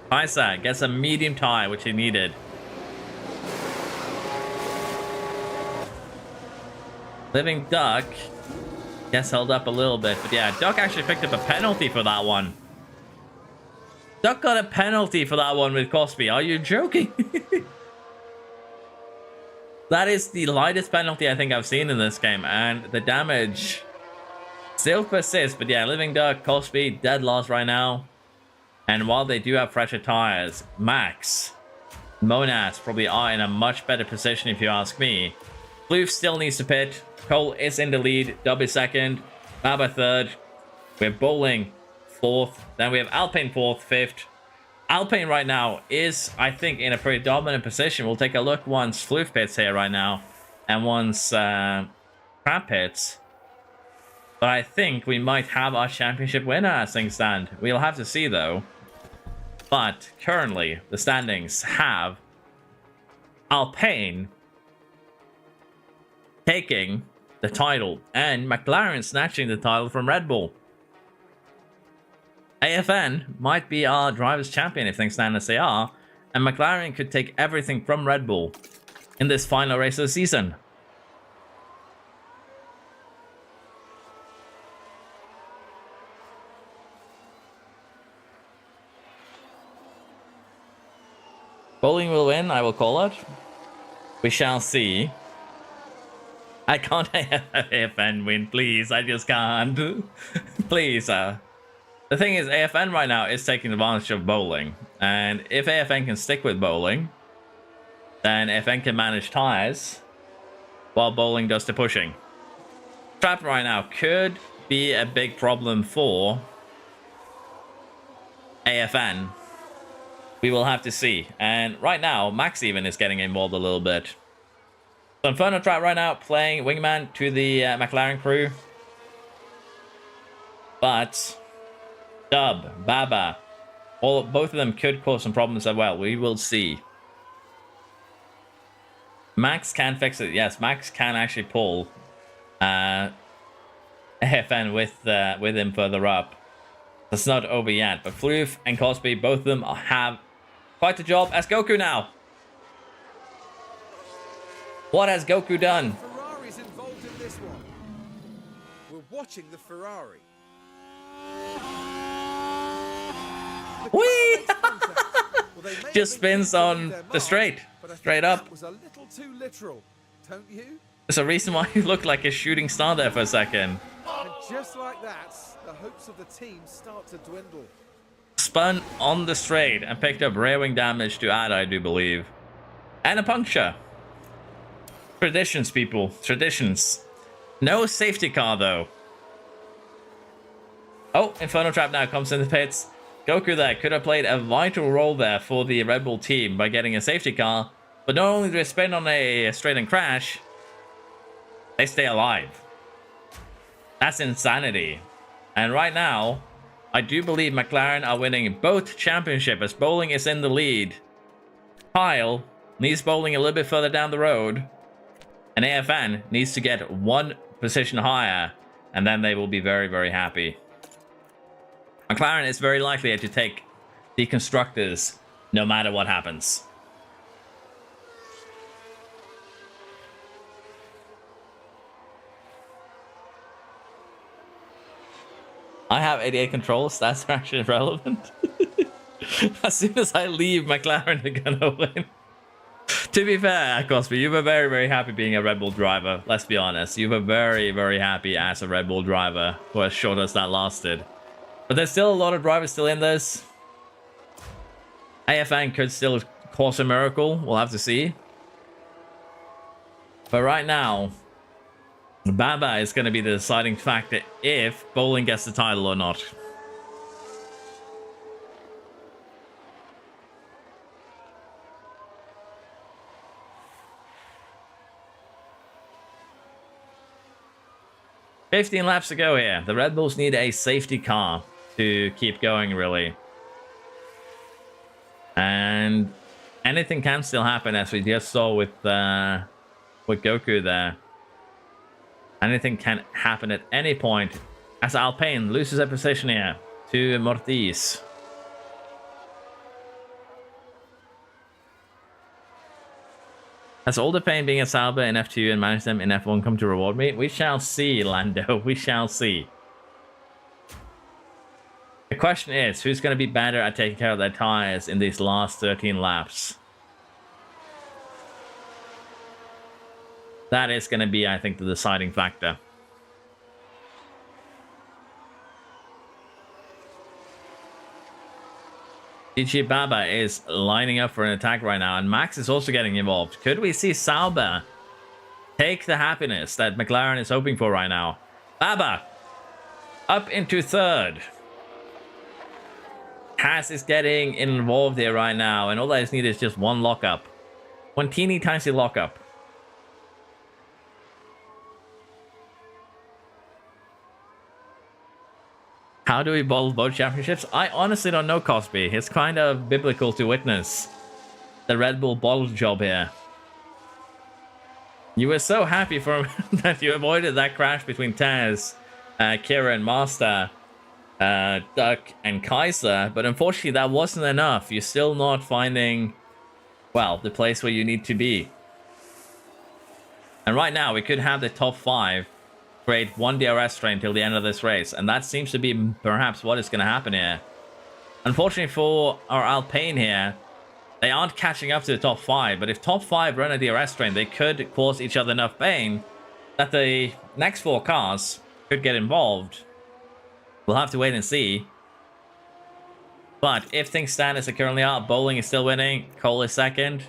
Kaiser gets a medium tire, which he needed. Living Duck gets held up a little bit, but yeah, Duck actually picked up a penalty for that one. Duck got a penalty for that one with Cosby. Are you joking? That is the lightest penalty I think I've seen in this game, and the damage still persists. But yeah, Living Duck, Cosby, dead loss right now. And while they do have fresher tires, Max, Monas probably are in a much better position if you ask me. Floof still needs to pit. Cole is in the lead. Dub is second. Baba third. We have Bowling fourth. Then we have Alpine fourth, fifth. Alpine right now is, I think, in a pretty dominant position. We'll take a look once Floof pits here right now. And once Crab pits. But I think we might have our championship winner as things stand. We'll have to see though. But currently, the standings have Alpine taking the title and McLaren snatching the title from Red Bull. AFN might be our driver's champion if things stand as they are, and McLaren could take everything from Red Bull in this final race of the season. Bowling will win, I will call it. We shall see. I can't have AFN win, please. I just can't. Please, The thing is, AFN right now is taking advantage of Bowling. And if AFN can stick with Bowling, then AFN can manage tires while Bowling does the pushing. Trap right now could be a big problem for AFN. We will have to see. And right now, Max even is getting involved a little bit. So Inferno Trap right now playing Wingman to the McLaren crew. But Dub, Baba, both of them could cause some problems as well. We will see. Max can fix it. Yes, Max can actually pull AFN with him further up. That's not over yet. But Floof and Cosby, both of them have quite a job as Goku now. What has Goku done? Ferrari's involved in this one. We're watching the Ferrari. Whee! Well, just spins on the straight up. That was a little too literal, don't you? There's a reason why he looked like a shooting star there for a second. And just like that, the hopes of the team start to dwindle. Spun on the straight and picked up rear wing damage to add, I do believe. And a puncture. Traditions, people. Traditions. No safety car, though. Oh, Inferno Trap now comes in the pits. Goku there could have played a vital role there for the Red Bull team by getting a safety car. But not only do they spin on a straight and crash, they stay alive. That's insanity. And right now, I do believe McLaren are winning both championships as Bowling is in the lead. Kyle needs Bowling a little bit further down the road. And AFN needs to get one position higher. And then they will be very, very happy. McLaren is very likely to take the constructors no matter what happens. I have 88 controls. That's actually irrelevant. As soon as I leave, McLaren are gonna win. To be fair, Cosby, you were very, very happy being a Red Bull driver. Let's be honest. You were very, very happy as a Red Bull driver for as short as that lasted. But there's still a lot of drivers still in this. AFN could still cause a miracle. We'll have to see. But right now, Baba is going to be the deciding factor if Bowling gets the title or not. $15 laps to go here. The Red Bulls need a safety car to keep going, really. And anything can still happen, as we just saw with Goku there. Anything can happen at any point. As Alpine loses a position here to Mortis. Has Older Pain being a Sauber in F2 and manage them in F1 come to reward me? We shall see, Lando. We shall see. The question is, who's going to be better at taking care of their tires in these last 13 laps? That is going to be, I think, the deciding factor. GG Baba is lining up for an attack right now, and Max is also getting involved. Could we see Sauber take the happiness that McLaren is hoping for right now? Baba up into third. Haas is getting involved here right now, and all that is needed is just one lockup. One teeny tiny lockup. How do we bottle both championships? I honestly don't know, Cosby. It's kind of biblical to witness the Red Bull bottle job here. You were so happy for that you avoided that crash between Taz, Kira and Master, Duck and Kaiser, but unfortunately that wasn't enough. You're still not finding, well, the place where you need to be. And right now we could have the top 5 create one DRS train till the end of this race, and that seems to be perhaps what is going to happen here. Unfortunately for our Alpine here, they aren't catching up to the top 5, but if top 5 run a DRS train, they could cause each other enough pain that the next 4 cars could get involved. We'll have to wait and see. But if things stand as they currently are, Bowling is still winning, Cole is second,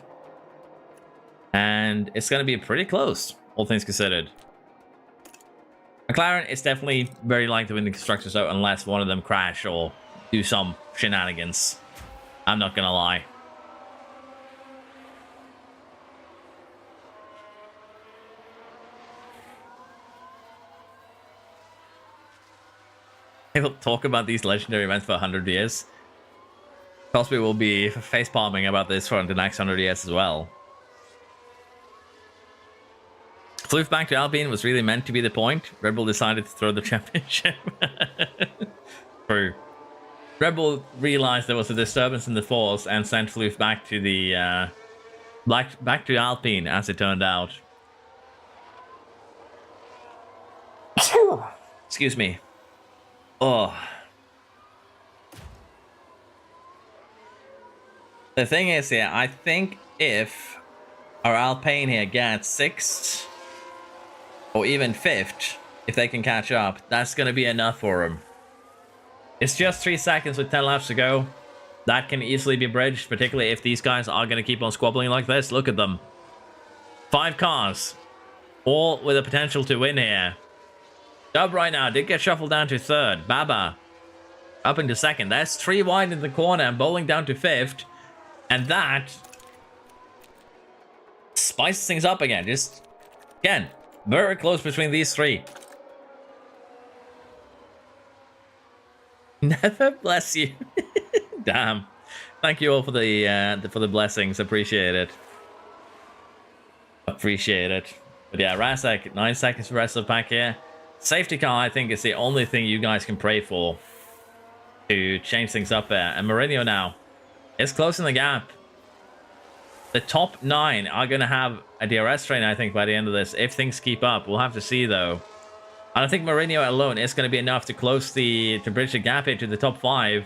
and it's going to be pretty close, all things considered. McLaren is definitely very likely to win the Constructors, though, unless one of them crash or do some shenanigans. I'm not gonna lie. They will talk about these legendary events for 100 years. Cosby will be facepalming about this for the next 100 years as well. Floof back to Alpine was really meant to be the point. Red Bull decided to throw the championship. True. Red Bull realized there was a disturbance in the force and sent Floof back to the back to Alpine, as it turned out. Excuse me. Oh. The thing is here, I think if our Alpine here gets 6th or even 5th, if they can catch up, that's going to be enough for them. It's just 3 seconds with 10 laps to go. That can easily be bridged, particularly if these guys are going to keep on squabbling like this. Look at them. 5 cars, all with the potential to win here. Dub right now did get shuffled down to 3rd. Baba up into 2nd. That's 3 wide in the corner and Bowling down to 5th. And that spices things up again. Just, again, very close between these 3. Never bless you. Damn. Thank you all for the blessings. Appreciate it. Appreciate it. But yeah, Razak, 9 seconds for the rest of the pack here. Safety car, I think, is the only thing you guys can pray for to change things up there. And Mourinho now is closing the gap. The top 9 are going to have a DRS train, I think, by the end of this. If things keep up, we'll have to see, though. And I think Mourinho alone is going to be enough to to bridge the gap here to the top 5.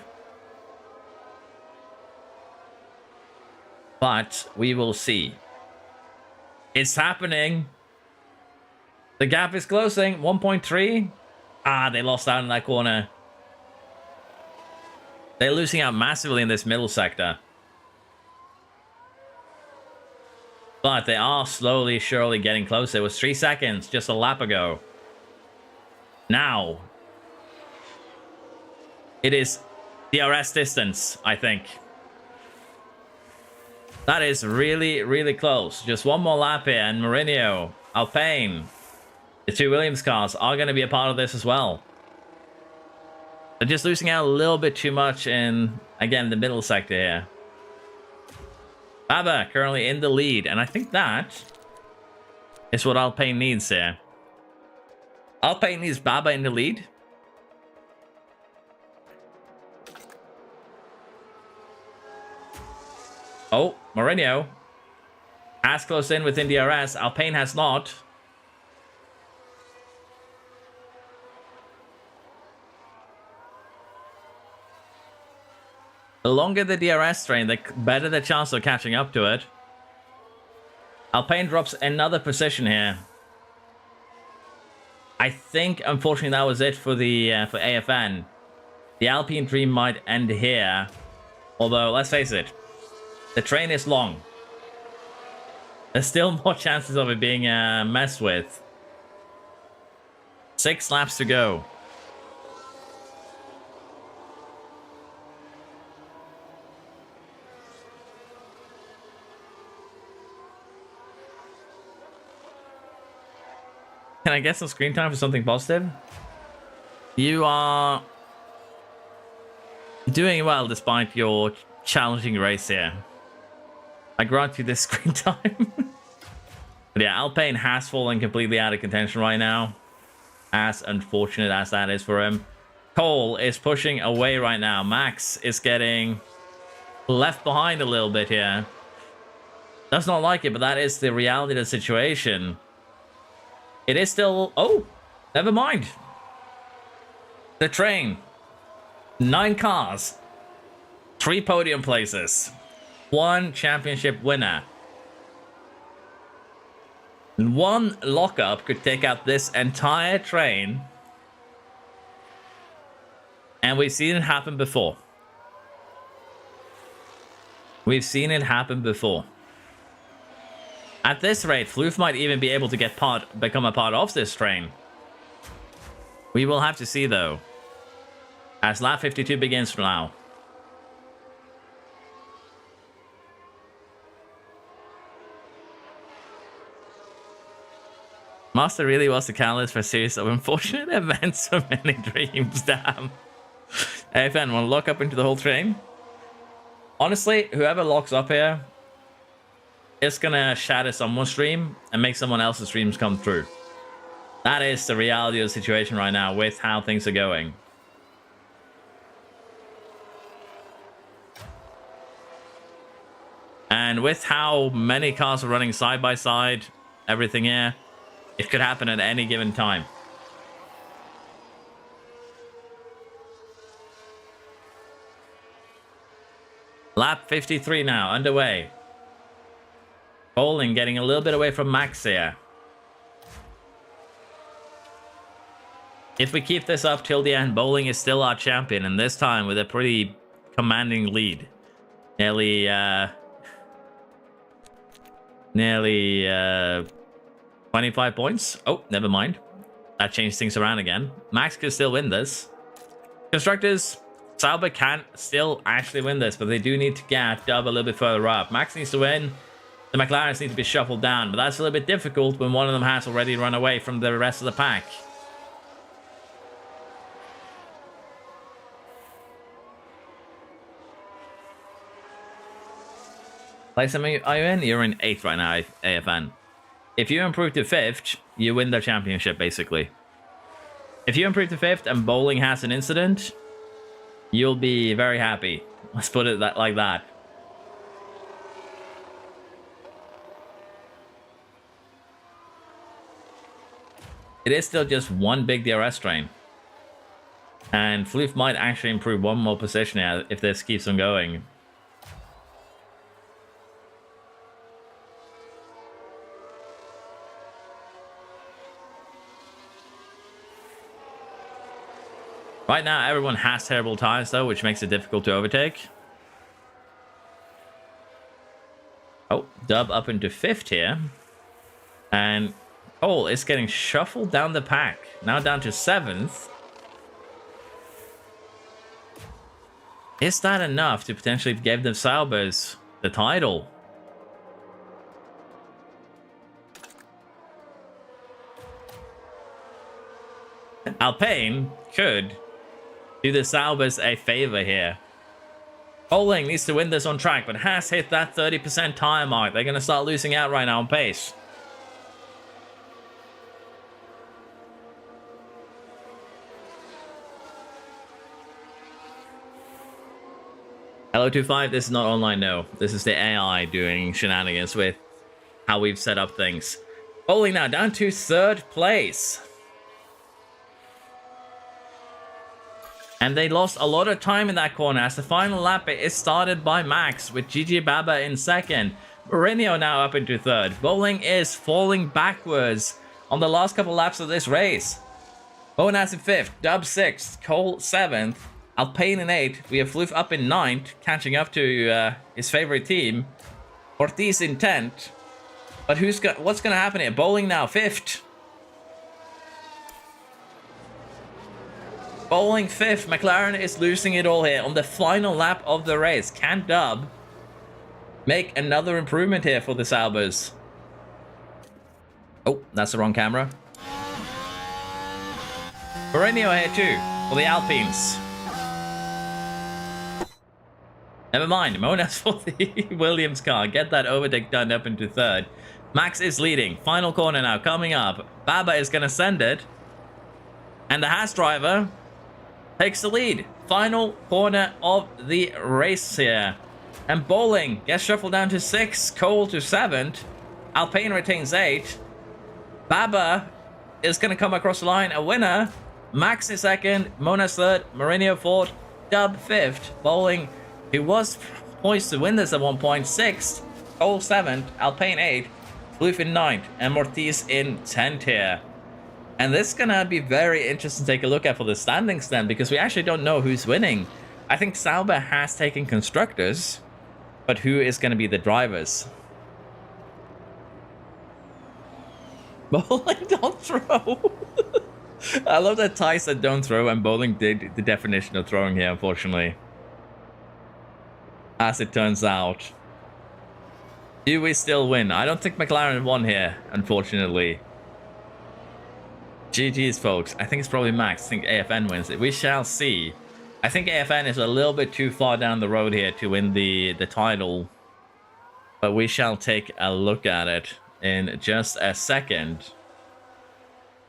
But we will see. It's happening. The gap is closing. 1.3. Ah, they lost out in that corner. They're losing out massively in this middle sector. But they are slowly, surely getting closer. It was 3 seconds just a lap ago. Now, it is DRS distance, I think. That is really, really close. Just one more lap here, and Mourinho, Alpine, the 2 Williams cars are going to be a part of this as well. They're just losing out a little bit too much in, again, the middle sector here. Baba currently in the lead, and I think that is what Alpine needs here. Alpine needs Baba in the lead. Oh, Mourinho has closed in within DRS. Alpine has not. The longer the DRS train, the better the chance of catching up to it. Alpine drops another position here. I think, unfortunately, that was it for the for AFN. The Alpine dream might end here. Although, let's face it, the train is long. There's still more chances of it being messed with. 6 laps to go. Can I get some screen time for something positive? You are doing well despite your challenging race here. I grant you this screen time. But yeah, Alpine has fallen completely out of contention right now. As unfortunate as that is for him. Cole is pushing away right now. Max is getting left behind a little bit here. Does not like it, but that is the reality of the situation. It is still... Oh, never mind. The train. 9 cars. 3 podium places. 1 championship winner. And 1 lockup could take out this entire train. And we've seen it happen before. We've seen it happen before. At this rate, Floof might even be able to become a part of this train. We will have to see, though. As lap 52 begins from now. Master really was the catalyst for a series of unfortunate events for many dreams. Damn. AFN, want to lock up into the whole train? Honestly, whoever locks up here, it's gonna shatter someone's dream and make someone else's dreams come true. That is the reality of the situation right now with how things are going. And with how many cars are running side by side, everything here, it could happen at any given time. Lap 53 now, underway. Bowling getting a little bit away from Max here. If we keep this up till the end, Bowling is still our champion, and this time with a pretty commanding lead. Nearly 25 points. Oh, never mind. That changed things around again. Max could still win this. Constructors, Sauber can still actually win this, but they do need to get Dub a little bit further up. Max needs to win. The McLarens need to be shuffled down, but that's a little bit difficult when one of them has already run away from the rest of the pack. Place are you in? You're in 8th right now, AFN. If you improve to 5th, you win the championship, basically. If you improve to 5th and Bowling has an incident, you'll be very happy. Let's put it like that. It is still just one big DRS train. And Floof might actually improve one more position here if this keeps on going. Right now, everyone has terrible tires, though, which makes it difficult to overtake. Oh, Dub up into 5th here. And Cole is getting shuffled down the pack. Now down to 7th. Is that enough to potentially give the Saubers the title? Alpine could do the Saubers a favor here. Bowling needs to win this on track, but has hit that 30% tire mark. They're going to start losing out right now on pace. Hello 25, this is not online, no. This is the AI doing shenanigans with how we've set up things. Bowling now down to 3rd place. And they lost a lot of time in that corner as the final lap is started by Max with Gigi Baba in 2nd. Mourinho now up into 3rd. Bowling is falling backwards on the last couple laps of this race. Bonas in 5th, Dub 6th, Cole 7th, Alpine in 8th. We have Floof up in 9th, catching up to his favorite team. Ortiz in 10th. But what's going to happen here? Bowling now 5th. Bowling 5th. McLaren is losing it all here on the final lap of the race. Can Dub make another improvement here for the Saubers? Oh, that's the wrong camera. Mourinho here too for the Alpines. Never mind, Monas for the Williams car. Get that overtake done up into 3rd. Max is leading. Final corner now coming up. Baba is going to send it. And the Haas driver takes the lead. Final corner of the race here. And Bowling gets shuffled down to 6th. Cole to 7th. Alpine retains 8th. Baba is going to come across the line. A winner. Max is 2nd. Monas 3rd. Mourinho 4th. Dub 5th. Bowling, who was poised to win this at one point, 6th. Cole 7th. Alpine 8th. Floof in 9th. And Mortiz in 10th here. And this is going to be very interesting to take a look at for the standings then, because we actually don't know who's winning. I think Sauber has taken constructors, but who is going to be the drivers? Bowling, don't throw. I love that Ty said don't throw, and Bowling did the definition of throwing here, unfortunately. As it turns out. Do we still win? I don't think McLaren won here, unfortunately. GG's, folks. I think it's probably Max. I think AFN wins it. We shall see. I think AFN is a little bit too far down the road here to win the title. But we shall take a look at it in just a second.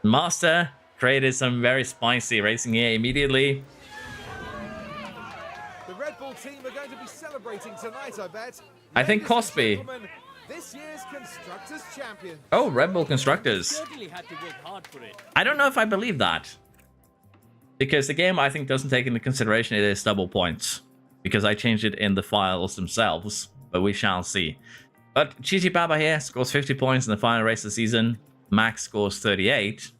Master created some very spicy racing here immediately. The Red Bull team are going to be celebrating tonight, I bet. I think Cosby. This year's Constructors Champion. Oh, Red Bull Constructors. Certainly had to work hard for it. I don't know if I believe that. Because the game, I think, doesn't take into consideration it is double points. Because I changed it in the files themselves. But we shall see. But Gigi Baba here scores 50 points in the final race of the season. Max scores 38.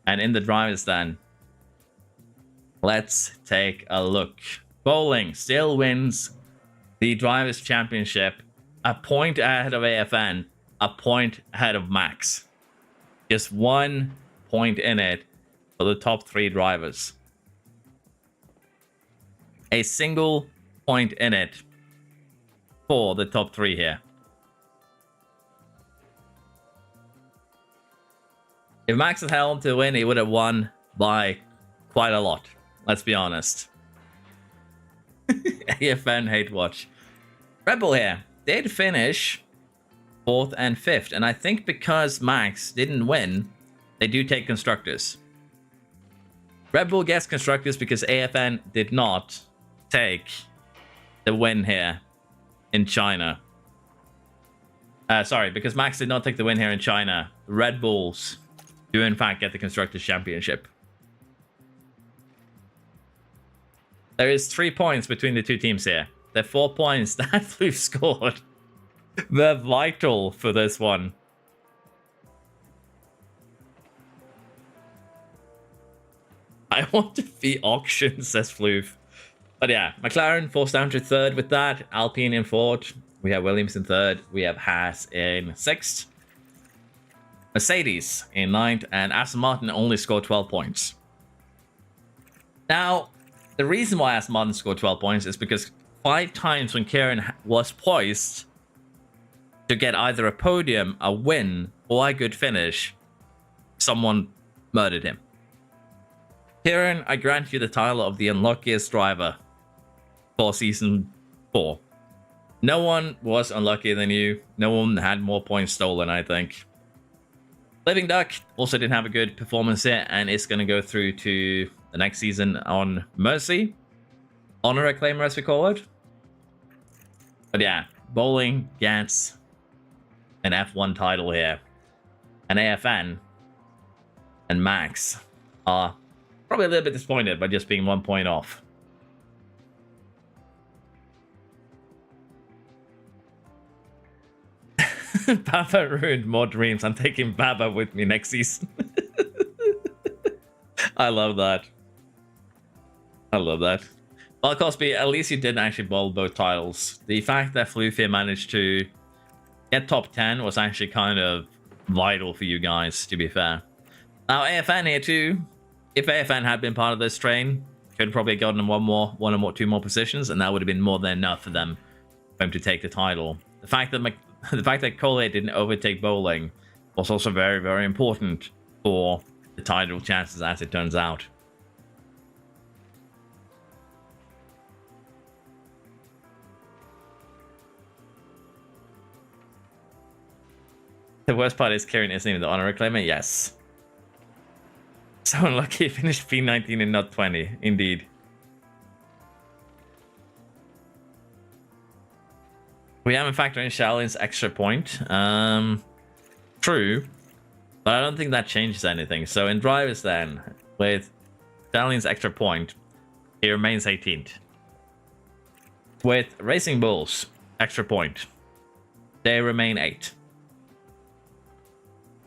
And in the drivers then, let's take a look. Bowling still wins the Drivers' Championship. A point ahead of AFN. A point ahead of Max. Just 1 point in it for the top 3 drivers. A single point in it for the top 3 here. If Max had held to win, he would have won by quite a lot. Let's be honest. AFN hate watch. Red Bull here did finish 4th and 5th. And I think because Max didn't win, they do take constructors. Red Bull gets constructors because AFN did not take the win here in China. Sorry, because Max did not take the win here in China. Red Bulls to in fact get the Constructors' Championship. There is 3 points between the two teams here. The 4 points that we've scored. They're vital for this one. I want to be auction, says Floof. But yeah, McLaren forced down to 3rd with that. Alpine in 4th. We have Williams in 3rd. We have Haas in 6th. Mercedes in 9th. And Aston Martin only scored 12 points. Now, the reason why Aston Martin scored 12 points is because 5 times when Kieran was poised to get either a podium, a win, or a good finish, someone murdered him. Kieran, I grant you the title of the unluckiest driver for season 4. No one was unluckier than you. No one had more points stolen, I think. Living Duck also didn't have a good performance here, and it's going to go through to the next season on Mercy. Honor Reclaimer, as we call it. But yeah, Bowling gets an F1 title here. And AFN and Max are probably a little bit disappointed by just being 1 point off. Baba ruined more dreams. I'm taking Baba with me next season. I love that. I love that. Well, Cosby, at least you didn't actually bowl both titles. The fact that Flufia managed to get top 10 was actually kind of vital for you guys, to be fair. Now, AFN here too. If AFN had been part of this train, could have probably gotten one or two more positions, and that would have been more than enough for them to take the title. The fact that Collier didn't overtake Bowling was also very, very important for the title chances, as it turns out. The worst part is Kieran isn't even the honor reclaimer. Yes. So unlucky, finished P19 and not 20. Indeed. We haven't factored in Shaolin's extra point. True. But I don't think that changes anything. So in drivers then, with Shaolin's extra point, he remains 18th. With Racing Bulls, extra point, they remain 8th.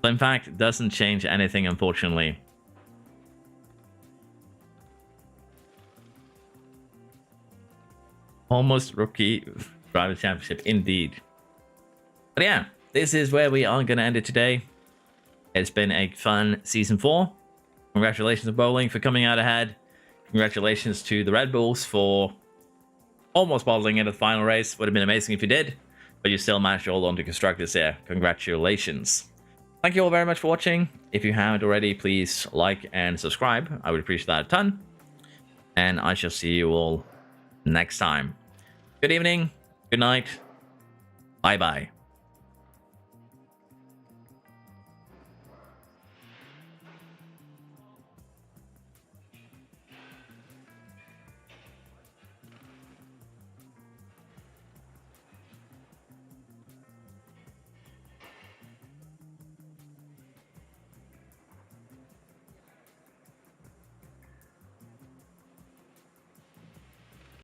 So in fact, it doesn't change anything, unfortunately. Almost rookie driver championship, indeed. But yeah, this is where we are going to end it today. It's been a fun season 4. Congratulations to Bowling for coming out ahead. Congratulations to the Red Bulls for almost bottling into the final race. Would have been amazing if you did, but you still managed to hold on to Constructors here. Congratulations. Thank you all very much for watching. If you haven't already, please like and subscribe. I would appreciate that a ton. And I shall see you all next time. Good evening. Good night. Bye-bye.